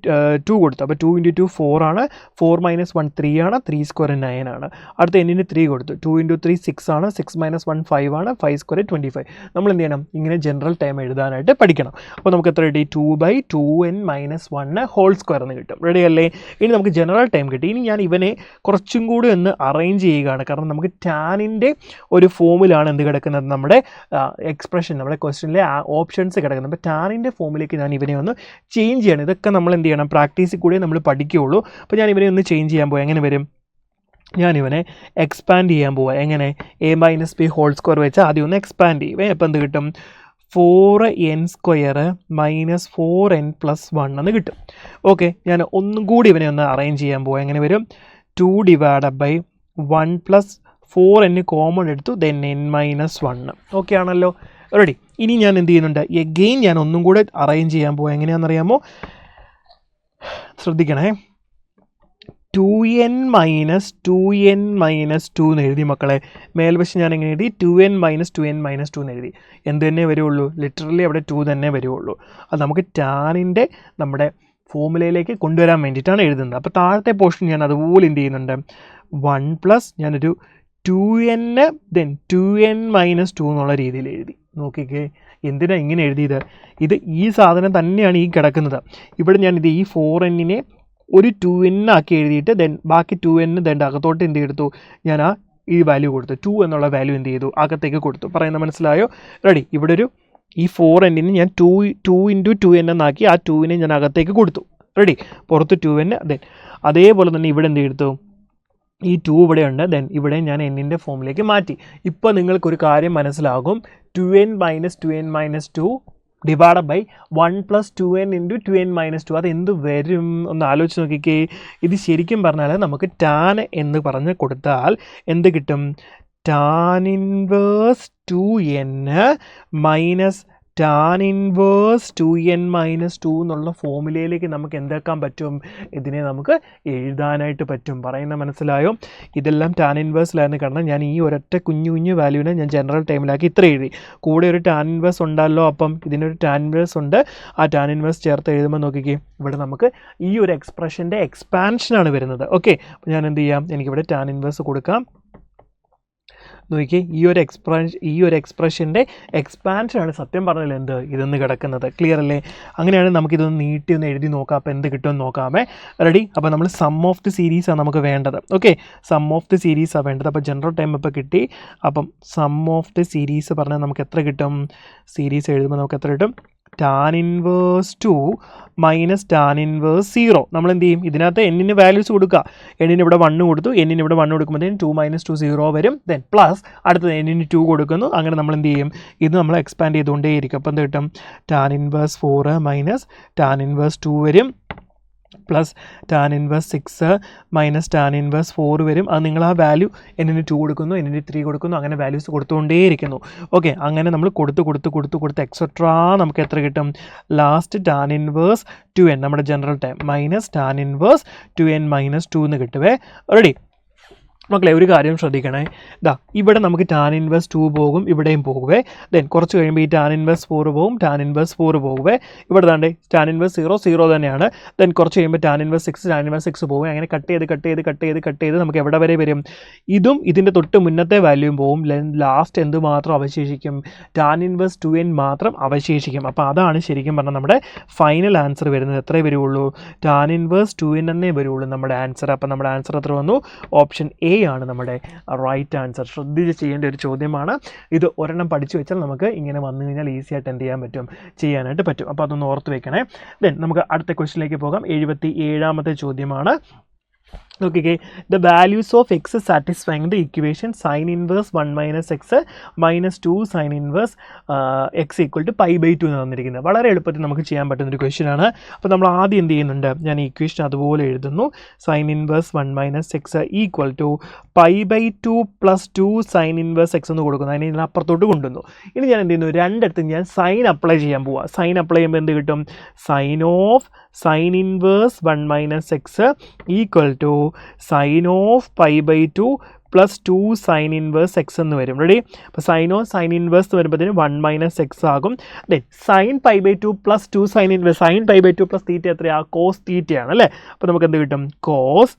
2 കൊടുത്തു. അപ്പോൾ 2 × 2 4 ആണ്, 4 - 1 3 ആണ്, 3 സ്ക്വയർ 9 ആണ്. അടുത്ത എന്നിന് 3 കൊടുത്തു. 2 × 3 6 ആണ്, 6 - 1 5 ആണ്, 5 സ്ക്വയർ 25. നമ്മൾ എന്ത് ചെയ്യണം? ഇങ്ങനെ ജനറൽ ടൈം എഴുതാനായിട്ട് പഠിക്കണം. അപ്പോൾ നമുക്ക് എത്ര കിട്ടി? 2/2n-1 ഹോൾ സ്ക്വയർ എന്ന് കിട്ടും. റെഡി അല്ലേ? ഇനി നമുക്ക് ജനറൽ ടൈം കിട്ടി. ഇനി ഞാൻ ഇവനെ കുറച്ചും കൂടി ഒന്ന് അറേഞ്ച് ചെയ്യുകയാണ്. കാരണം നമുക്ക് ടാനിൻ്റെ ഒരു ഫോമിലാണ് എന്ത് കിടക്കുന്നത്? നമ്മുടെ എക്സ്പ്രഷൻ, നമ്മുടെ ക്വസ്റ്റ്യനിലെ ഓപ്ഷൻസ് കിടക്കുന്നത്. അപ്പോൾ ടാനിൻ്റെ ഫോമിലേക്ക് ഞാൻ ഇവനെ ഒന്ന് ചേഞ്ച് ചെയ്യണം. ഇതൊക്കെ നമ്മൾ എന്ത് ചെയ്യണം? പ്രാക്ടീസിൽ കൂടി നമ്മൾ പഠിക്കുകയുള്ളൂ. അപ്പോൾ ഞാൻ ഇവനെ ഒന്ന് ചേഞ്ച് ചെയ്യാൻ പോകാം. എങ്ങനെ വരും? ഞാനിവനെ എക്സ്പാൻഡ് ചെയ്യാൻ പോവാം. എങ്ങനെ? a-b ഹോൾ സ്ക്വയർ വെച്ച് ആദ്യം ഒന്ന് എക്സ്പാൻഡ് ചെയ്യും. അപ്പോൾ എന്ത് കിട്ടും? 4n² - 4n + 1 എന്ന് കിട്ടും. ഓക്കെ, ഞാൻ ഒന്നും കൂടി ഇവനെ ഒന്ന് അറേഞ്ച് ചെയ്യാൻ പോവാം. എങ്ങനെ വരും? 2 / 1 + 4n കോമൺ എടുത്തു, ദെൻ n-1. ഓക്കെ ആണല്ലോ? റെഡി. ഇനി ഞാൻ എന്ത് ചെയ്യുന്നുണ്ട്? എഗെയിൻ ഞാൻ ഒന്നും കൂടെ അറേഞ്ച് ചെയ്യാൻ പോവാം. എങ്ങനെയാണെന്നറിയാമോ? ശ്രദ്ധിക്കണേ. 2n - 2n - 2 എന്ന് എഴുതി മക്കളെ. മേൽവശം ഞാൻ എങ്ങനെ എഴുതി? 2n - 2n - 2 എന്ന് എഴുതി. എന്ത് തന്നെ വരുള്ളൂ? ലിറ്ററലി അവിടെ 2 തന്നെ വരുള്ളൂ. അത് നമുക്ക് ടാനിൻ്റെ നമ്മുടെ ഫോമുലയിലേക്ക് കൊണ്ടുവരാൻ വേണ്ടിയിട്ടാണ് എഴുതുന്നത്. അപ്പോൾ താഴത്തെ പോർഷൻ ഞാൻ അതുപോലെ എന്ത് ചെയ്യുന്നുണ്ട്? 1 + ഞാനൊരു 2n ദെൻ 2n - 2 എന്നുള്ള രീതിയിൽ എഴുതി. നോക്കിക്കേ, എന്തിനാണ് ഇങ്ങനെ എഴുതിയത്? ഇത് ഈ സാധനം തന്നെയാണ് ഈ കിടക്കുന്നത്. ഇവിടെ ഞാനിത് ഈ 4n ഒരു 2n ആക്കി എഴുതിയിട്ട് ദെൻ ബാക്കി 2n ദെൻ അകത്തോട്ട് എന്ത് എടുത്തു? ഞാൻ ഈ വാല്യൂ കൊടുത്തു. 2 എന്നുള്ള വാല്യൂ എന്ത് ചെയ്തു? അകത്തേക്ക് കൊടുത്തു. പറയുന്നത് മനസ്സിലായോ? റെഡി. ഇവിടെ ഒരു ഈ 4n ഞാൻ 2 × 2n എന്നാക്കി ആ 2നെ ഞാൻ അകത്തേക്ക് കൊടുത്തു. റെഡി. പുറത്ത് 2n. ദെൻ അതേപോലെ തന്നെ ഇവിടെ എന്ത് എടുത്തു? ഈ 2 ഇവിടെ ഉണ്ട്, ദെൻ ഇവിടെ ഞാൻ എന്നിൻ്റെ ഫോമിലേക്ക് മാറ്റി. ഇപ്പോൾ നിങ്ങൾക്കൊരു കാര്യം മനസ്സിലാകും. 2n - 2n - 2 divided by 1 + 2n × 2n - 2 അത് എന്ത് വരും? ഒന്ന് ആലോചിച്ച് നോക്കിക്കേ. ഇത് ശരിക്കും പറഞ്ഞാൽ നമുക്ക് ടാൻ എന്ന് പറഞ്ഞ് കൊടുത്താൽ എന്ത് കിട്ടും? Tan inverse 2n minus tan inverse 2n - 2 എന്നുള്ള ഫോമുലയിലേക്ക് നമുക്ക് എന്താക്കാൻ പറ്റും? ഇതിനെ നമുക്ക് എഴുതാനായിട്ട് പറ്റും. പറയുന്ന മനസ്സിലായോ? ഇതെല്ലാം ടാൻ ഇൻവേഴ്സിലായിരുന്നു. കാരണം ഞാൻ ഈ ഒരൊറ്റ കുഞ്ഞു വാല്യൂവിനെ ഞാൻ ജനറൽ ടൈമിലാക്കി ഇത്ര എഴുതി. കൂടെ ഒരു ടാൻ ഇൻവേഴ്സ് ഉണ്ടല്ലോ. അപ്പം ഇതിനൊരു ടാൻ ഇൻവേഴ്സ് ഉണ്ട്. ആ ടാൻ ഇൻവേഴ്സ് ചേർത്ത് എഴുതുമ്പോൾ നോക്കിക്കേ, ഇവിടെ നമുക്ക് ഈ ഒരു എക്സ്പ്രഷൻ്റെ എക്സ്പാൻഷനാണ് വരുന്നത്. ഓക്കെ, അപ്പോൾ ഞാൻ എന്ത് ചെയ്യാം? എനിക്കിവിടെ ടാൻ ഇൻവേഴ്സ് കൊടുക്കാം. നോക്കിയേ, ഈ ഒരു എക്സ്പ്രഷൻ്റെ എക്സ്പാൻഷനാണ് സത്യം പറഞ്ഞാൽ എന്ത് ഇതെന്ന് കിടക്കുന്നത്. ക്ലിയർ അല്ലേ? അങ്ങനെയാണ് നമുക്കിതൊന്ന് നീട്ടി ഒന്ന് എഴുതി നോക്കാം. അപ്പോൾ എന്ത് കിട്ടുമെന്ന് നോക്കാമേ. റെഡി? അപ്പോൾ നമ്മൾ സം ഓഫ് ദി സീരീസാണ് നമുക്ക് വേണ്ടത്. ഓക്കെ, സം ഓഫ് ദി സീരീസാണ് വേണ്ടത്. അപ്പോൾ ജനറൽ ടൈം ഇപ്പോൾ കിട്ടി. അപ്പം സം ഓഫ് ദി സീരീസ് പറഞ്ഞാൽ നമുക്ക് എത്ര കിട്ടും? സീരീസ് എഴുതുമ്പോൾ നമുക്ക് എത്ര കിട്ടും? tan inverse 2 minus tan inverse 0. നമ്മൾ എന്ത് ചെയ്യും? ഇതിനകത്ത് എന്നിന് വാല്യൂസ് കൊടുക്കുക. എന്നിന് ഇവിടെ 1 കൊടുത്തു, എന്നിന് ഇവിടെ 1 കൊടുക്കുമ്പോഴത്തേനും 2 മൈനസ് 2 0 വരും. ദെൻ പ്ലസ് അടുത്തത് എന്നിന് 2 കൊടുക്കുന്നു. അങ്ങനെ നമ്മൾ എന്ത് ചെയ്യും? ഇത് നമ്മൾ എക്സ്പാൻഡ് ചെയ്തുകൊണ്ടേയിരിക്കും. അപ്പോൾ എന്ത് കിട്ടും? tan inverse 4 minus tan inverse 2 വരും, plus tan inverse 6 minus tan inverse 4 വരും. അത് നിങ്ങൾ ആ വാല്യൂ എന്നിന് 2 കൊടുക്കുന്നു, എന്നിന് 3 കൊടുക്കുന്നു, അങ്ങനെ വാല്യൂസ് കൊടുത്തുകൊണ്ടേയിരിക്കുന്നു. ഓക്കെ, അങ്ങനെ നമ്മൾ കൊടുത്ത് എക്സെട്രാ നമുക്ക് എത്ര കിട്ടും? ലാസ്റ്റ് tan ഇൻവേഴ്സ് 2n നമ്മുടെ general time minus tan inverse 2n minus 2 എന്ന് കിട്ടുവേ. റെഡി മക്കളെ? ഒരു കാര്യം ശ്രദ്ധിക്കണേ. ഇതാ ഇവിടെ നമുക്ക് tan ഇൻവേഴ്സ് 2 പോകും, ഇവിടെയും പോകുവേ. ദെൻ കുറച്ച് കഴിയുമ്പോൾ ഈ tan ഇൻവേഴ്സ് 4 പോകും, tan ഇൻവേഴ്സ് 4 പോകുവേ. ഇവിടെ താണ്ടേ tan ഇൻവേഴ്സ് 0 തന്നെയാണ്. ദെൻ കുറച്ച് കഴിയുമ്പോൾ tan ഇൻവേഴ്സ് 6 പോകും. അങ്ങനെ കട്ട് ചെയ്ത് നമുക്ക് എവിടെ വരെ വരും? ഇതും ഇതിൻ്റെ തൊട്ട് മുന്നത്തെ വാല്യൂയും പോകും. ലാസ്റ്റ് എന്ത് മാത്രം അവശേഷിക്കും? tan ഇൻവേഴ്സ് 2n മാത്രം അവശേഷിക്കും. അപ്പോൾ അതാണ് ശരിക്കും പറഞ്ഞാൽ നമ്മുടെ ഫൈനൽ ആൻസർ വരുന്നത്. എത്രയേ വരുള്ളൂ? tan ഇൻവേഴ്സ് 2n എന്നേ വരുള്ളൂ നമ്മുടെ ആൻസർ. അപ്പോൾ നമ്മുടെ ആൻസർ എത്ര വന്നു? ഓപ്ഷൻ എ ആണ് നമ്മുടെ റൈറ്റ് ആൻസർ. ശ്രദ്ധിച്ച് ചെയ്യേണ്ട ഒരു ചോദ്യമാണ് ഇത്. ഒരെണ്ണം പഠിച്ചു വെച്ചാൽ നമുക്ക് ഇങ്ങനെ വന്നു കഴിഞ്ഞാൽ ഈസി ആയിട്ട് എന്ത് ചെയ്യാനായിട്ട് പറ്റും. അപ്പോൾ അതൊന്ന് ഓർത്ത് വെക്കണേ. ദെൻ നമുക്ക് അടുത്ത ക്വസ്റ്റിലേക്ക് പോകാം. 77ാമത്തെ ചോദ്യമാണ്. നോക്കിക്കേ, the values of X satisfying the equation sine inverse 1 minus X minus 2 sine inverse X equal to π/2 എന്ന് തന്നിരിക്കുന്നത്. വളരെ എളുപ്പത്തിൽ നമുക്ക് ചെയ്യാൻ പറ്റുന്നൊരു ക്വസ്റ്റ്യൻ ആണ്. അപ്പോൾ നമ്മൾ ആദ്യം എന്ത് ചെയ്യുന്നുണ്ട്? ഞാൻ ഈ ഇക്വേഷൻ അതുപോലെ എഴുതുന്നു. Sine inverse 1 minus X equal to π/2 plus 2 sine inverse X എന്ന് കൊടുക്കുന്നു. അതിനെ ഇതിന് അപ്പുറത്തോട്ട് കൊണ്ടുവന്നു. ഇനി ഞാൻ എന്ത് ചെയ്യുന്നു? രണ്ടിടത്തും ഞാൻ സൈൻ അപ്ലൈ ചെയ്യാൻ പോവാം. സൈൻ അപ്ലൈ ചെയ്യുമ്പോൾ എന്ത് കിട്ടും? Sine inverse 1 minus X equal to sine of π/2 plus 2 sine inverse X എന്ന് വരും. റെഡി? അപ്പോൾ സൈൻ ഇൻവേഴ്സ് എന്ന് വരുമ്പോഴത്തേന് 1 മൈനസ് എക്സ് ആകും. Then sine π/2 plus 2 sine inverse, sine π/2 plus theta എത്രയാണ്? കോസ് തീറ്റയാണ് അല്ലേ? അപ്പോൾ നമുക്ക് എന്ത് കിട്ടും? Cos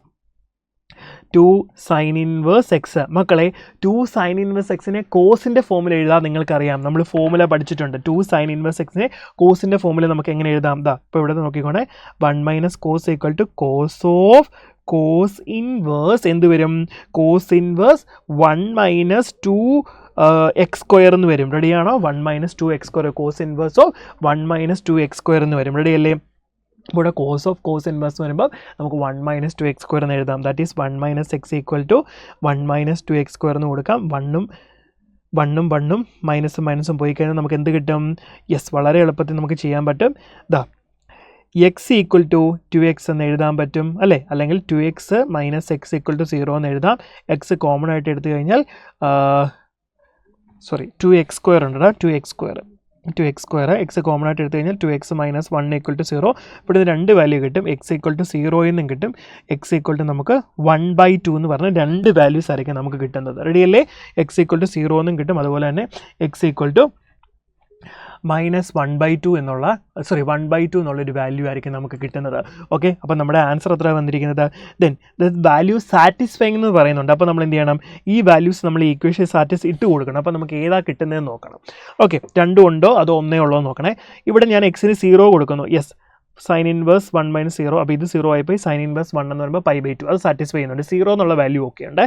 2 sine inverse X. മക്കളെ, 2 സൈൻ ഇൻവേഴ്സ് എക്സിനെ കോസിൻ്റെ ഫോമിൽ എഴുതാൻ നിങ്ങൾക്കറിയാം. നമ്മൾ ഫോമുല പഠിച്ചിട്ടുണ്ട്. 2 സൈൻ ഇൻവേഴ്സ് എക്സിനെ കോസിൻ്റെ ഫോമിൽ നമുക്ക് എങ്ങനെ എഴുതാം? ദാ ഇപ്പോൾ ഇവിടെ നോക്കിക്കോണേ. 1 minus cos equal to cos of cos inverse എന്ത് വരും? Cos inverse 1 minus 2 x square എന്ന് വരും. റെഡിയാണോ? 1 minus 2 x square, cos inverse of 1 minus 2 x square എന്ന് വരും. റെഡി അല്ലേ? ഇവിടെ കോസ് ഓഫ് കോസ് ഇൻവേഴ്സ് വരുമ്പോൾ നമുക്ക് 1 മൈനസ് 2 എക്സ് സ്ക്വയർ എന്ന് എഴുതാം. That is 1 minus X equal to 1 minus 2 x square എന്ന് കൊടുക്കാം. 1ഉം മൈനസും പോയി കഴിഞ്ഞാൽ നമുക്ക് എന്ത് കിട്ടും? യെസ്, വളരെ എളുപ്പത്തിൽ നമുക്ക് ചെയ്യാൻ പറ്റും. ദാ എക്സ് ഈക്വൽ ടു 2x എന്ന് എഴുതാൻ പറ്റും അല്ലേ? അല്ലെങ്കിൽ 2x minus X equal to 0 എന്ന് എഴുതാം. എക്സ് കോമൺ ആയിട്ട് എടുത്തു കഴിഞ്ഞാൽ 2x സ്ക്വയർ ഉണ്ട്. 2x സ്ക്വയർ എക്സ് കോമൺ ആയിട്ട് എടുത്തു കഴിഞ്ഞാൽ 2x മൈനസ് 1 ഈക്വൽ ടു 0. ഇവിടെ രണ്ട് വാല്യൂ കിട്ടും. എക്സ് ഈക്വൽ ടു 0 എന്നും കിട്ടും, എക്സ് ഈക്വൽ ടു നമുക്ക് 1/2 എന്ന് പറഞ്ഞാൽ രണ്ട് വാല്യൂസ് ആയിരിക്കും നമുക്ക് കിട്ടുന്നത്. റെഡിയല്ലേ? എക്സ് ഈക്വൽ ടു 0 എന്നും കിട്ടും, അതുപോലെ തന്നെ എക്സ് ഈക്വൽ ടു മൈനസ് 1/2 എന്നുള്ളൊരു വാല്യൂ ആയിരിക്കും നമുക്ക് കിട്ടുന്നത്. ഓക്കെ, അപ്പോൾ നമ്മുടെ ആൻസർ എത്ര വന്നിരിക്കുന്നത്? ദെൻ ദ വാല്യൂ സാറ്റിസ്ഫൈങ് എന്ന് പറയുന്നുണ്ട്. അപ്പോൾ നമ്മൾ എന്ത് ചെയ്യണം? ഈ വാല്യൂസ് നമ്മൾ ഈ ഇക്വേഷൻ ഇട്ട് കൊടുക്കണം. അപ്പോൾ നമുക്ക് ഏതാ കിട്ടുന്നതെന്ന് നോക്കണം. ഓക്കെ, രണ്ടും ഉണ്ടോ അതോ ഒന്നേ ഉള്ളോ എന്ന് നോക്കണേ. ഇവിടെ ഞാൻ എക്സിന് 0 കൊടുക്കുന്നു. Yes, sign inverse 1 minus 0. അപ്പോൾ ഇത് 0 ആയിപ്പോയി. സൈൻ ഇൻവേഴ്സ് 1 എന്ന് പറയുമ്പോൾ π/2 അത് സാറ്റിസ്ഫൈ ചെയ്യുന്നുണ്ട്. 0 എന്നുള്ള വാല്യൂ ഓക്കെ ഉണ്ട്.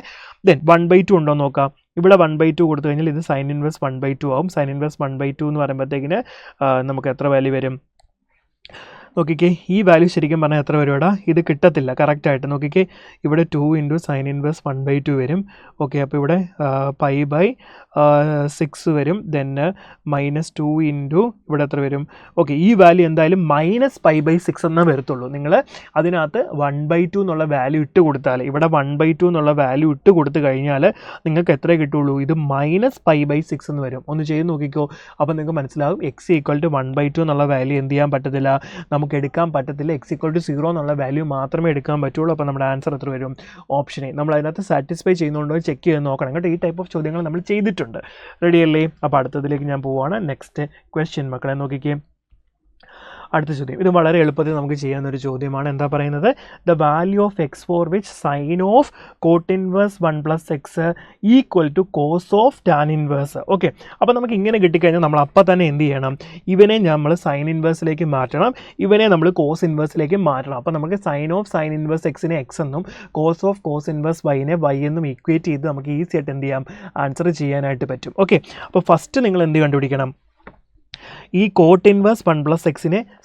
ദെൻ 1/2 ഉണ്ടോ എന്ന് നോക്കാം. ഇവിടെ 1/2 കൊടുത്തു കഴിഞ്ഞാൽ ഇത് സൈൻ ഇൻവേഴ്സ് 1/2 ആവും. സൈൻ ഇൻവേഴ്സ് 1/2 എന്ന് പറയുമ്പോഴത്തേക്കിന് നമുക്ക് എത്ര വാല്യൂ വരും? നോക്കിക്കേ, ഈ വാല്യൂ ശരിക്കും പറഞ്ഞാൽ എത്ര വരും? ഇത് കിട്ടത്തില്ല കറക്റ്റായിട്ട്. നോക്കിക്കേ, ഇവിടെ 2 ഇൻറ്റു സൈൻ ഇൻവേഴ്സ് 1/2 വരും. ഓക്കെ, അപ്പോൾ ഇവിടെ π/6 വരും. ദെൻ -2 ഇൻറ്റു ഇവിടെ എത്ര വരും? ഓക്കെ, ഈ വാല്യൂ എന്തായാലും -π/6 എന്നേ വരത്തുള്ളൂ. നിങ്ങൾ അതിനകത്ത് 1/2 എന്നുള്ള വാല്യൂ ഇട്ട് കൊടുത്താൽ, ഇവിടെ 1/2 എന്നുള്ള വാല്യൂ ഇട്ട് കൊടുത്തു കഴിഞ്ഞാൽ നിങ്ങൾക്ക് എത്ര കിട്ടുള്ളൂ? ഇത് -π/6 എന്ന് വരും. ഒന്ന് ചെയ്ത് നോക്കിക്കോ. അപ്പോൾ നിങ്ങൾക്ക് മനസ്സിലാവും എക്സ് ഈക്വൽ ടു 1/2 എന്നുള്ള വാല്യൂ എന്ത് ചെയ്യാൻ പറ്റത്തില്ല, നമുക്ക് എടുക്കാൻ പറ്റത്തില്ല. എക്സ് ഈക്വൽ ടു 0 എന്നുള്ള വാല്യൂ മാത്രമേ എടുക്കാൻ പറ്റുള്ളൂ. അപ്പോൾ നമ്മുടെ ആൻസർ എത്ര വരും? Option A. നമ്മൾ അതിനകത്ത് സാറ്റിസ്ഫൈ ചെയ്യുന്നുണ്ടോ ചെക്ക് ചെയ്ത് നോക്കണം കേട്ടോ. ഈ ടൈപ്പ് ഓഫ് ചോദ്യങ്ങൾ നമ്മൾ ചെയ്തിട്ടുണ്ട്. റെഡിയല്ലേ? അപ്പോൾ അടുത്തതിലേക്ക് ഞാൻ പോവുകയാണ്. നെക്സ്റ്റ് ക്വസ്റ്റ്യൻ മക്കളെ നോക്കിക്കേ. അടുത്ത ചോദ്യം ഇത് വളരെ എളുപ്പത്തിൽ നമുക്ക് ചെയ്യാവുന്ന ഒരു ചോദ്യമാണ്. എന്താ പറയുന്നത്? The value of X for which sine of cot inverse 1 + x equal to cos of tan inverse. Okay, അപ്പോൾ നമുക്ക് ഇങ്ങനെ കിട്ടിക്കഴിഞ്ഞാൽ നമ്മൾ അപ്പം തന്നെ എന്ത് ചെയ്യണം? ഇവനെ നമ്മൾ സൈൻ ഇൻവേഴ്സിലേക്ക് മാറ്റണം, ഇവനെ നമ്മൾ കോസ് ഇൻവേഴ്സിലേക്ക് മാറ്റണം. അപ്പോൾ നമുക്ക് സൈൻ ഓഫ് സൈൻ ഇൻവേഴ്സ് എക്സിനെ എക്സ് എന്നും കോസ് ഓഫ് കോസ് ഇൻവേഴ്സ് വൈനെ വൈ എന്നും ഈക്വേറ്റ് ചെയ്ത് നമുക്ക് ഈസി ആയിട്ട് എന്ത് ചെയ്യാം? ആൻസർ ചെയ്യാനായിട്ട് പറ്റും. ഓക്കെ, അപ്പോൾ ഫസ്റ്റ് നിങ്ങൾ എന്ത് കണ്ടുപിടിക്കണം? ഈ കോട്ട് ഇൻവേഴ്സ് 1 + x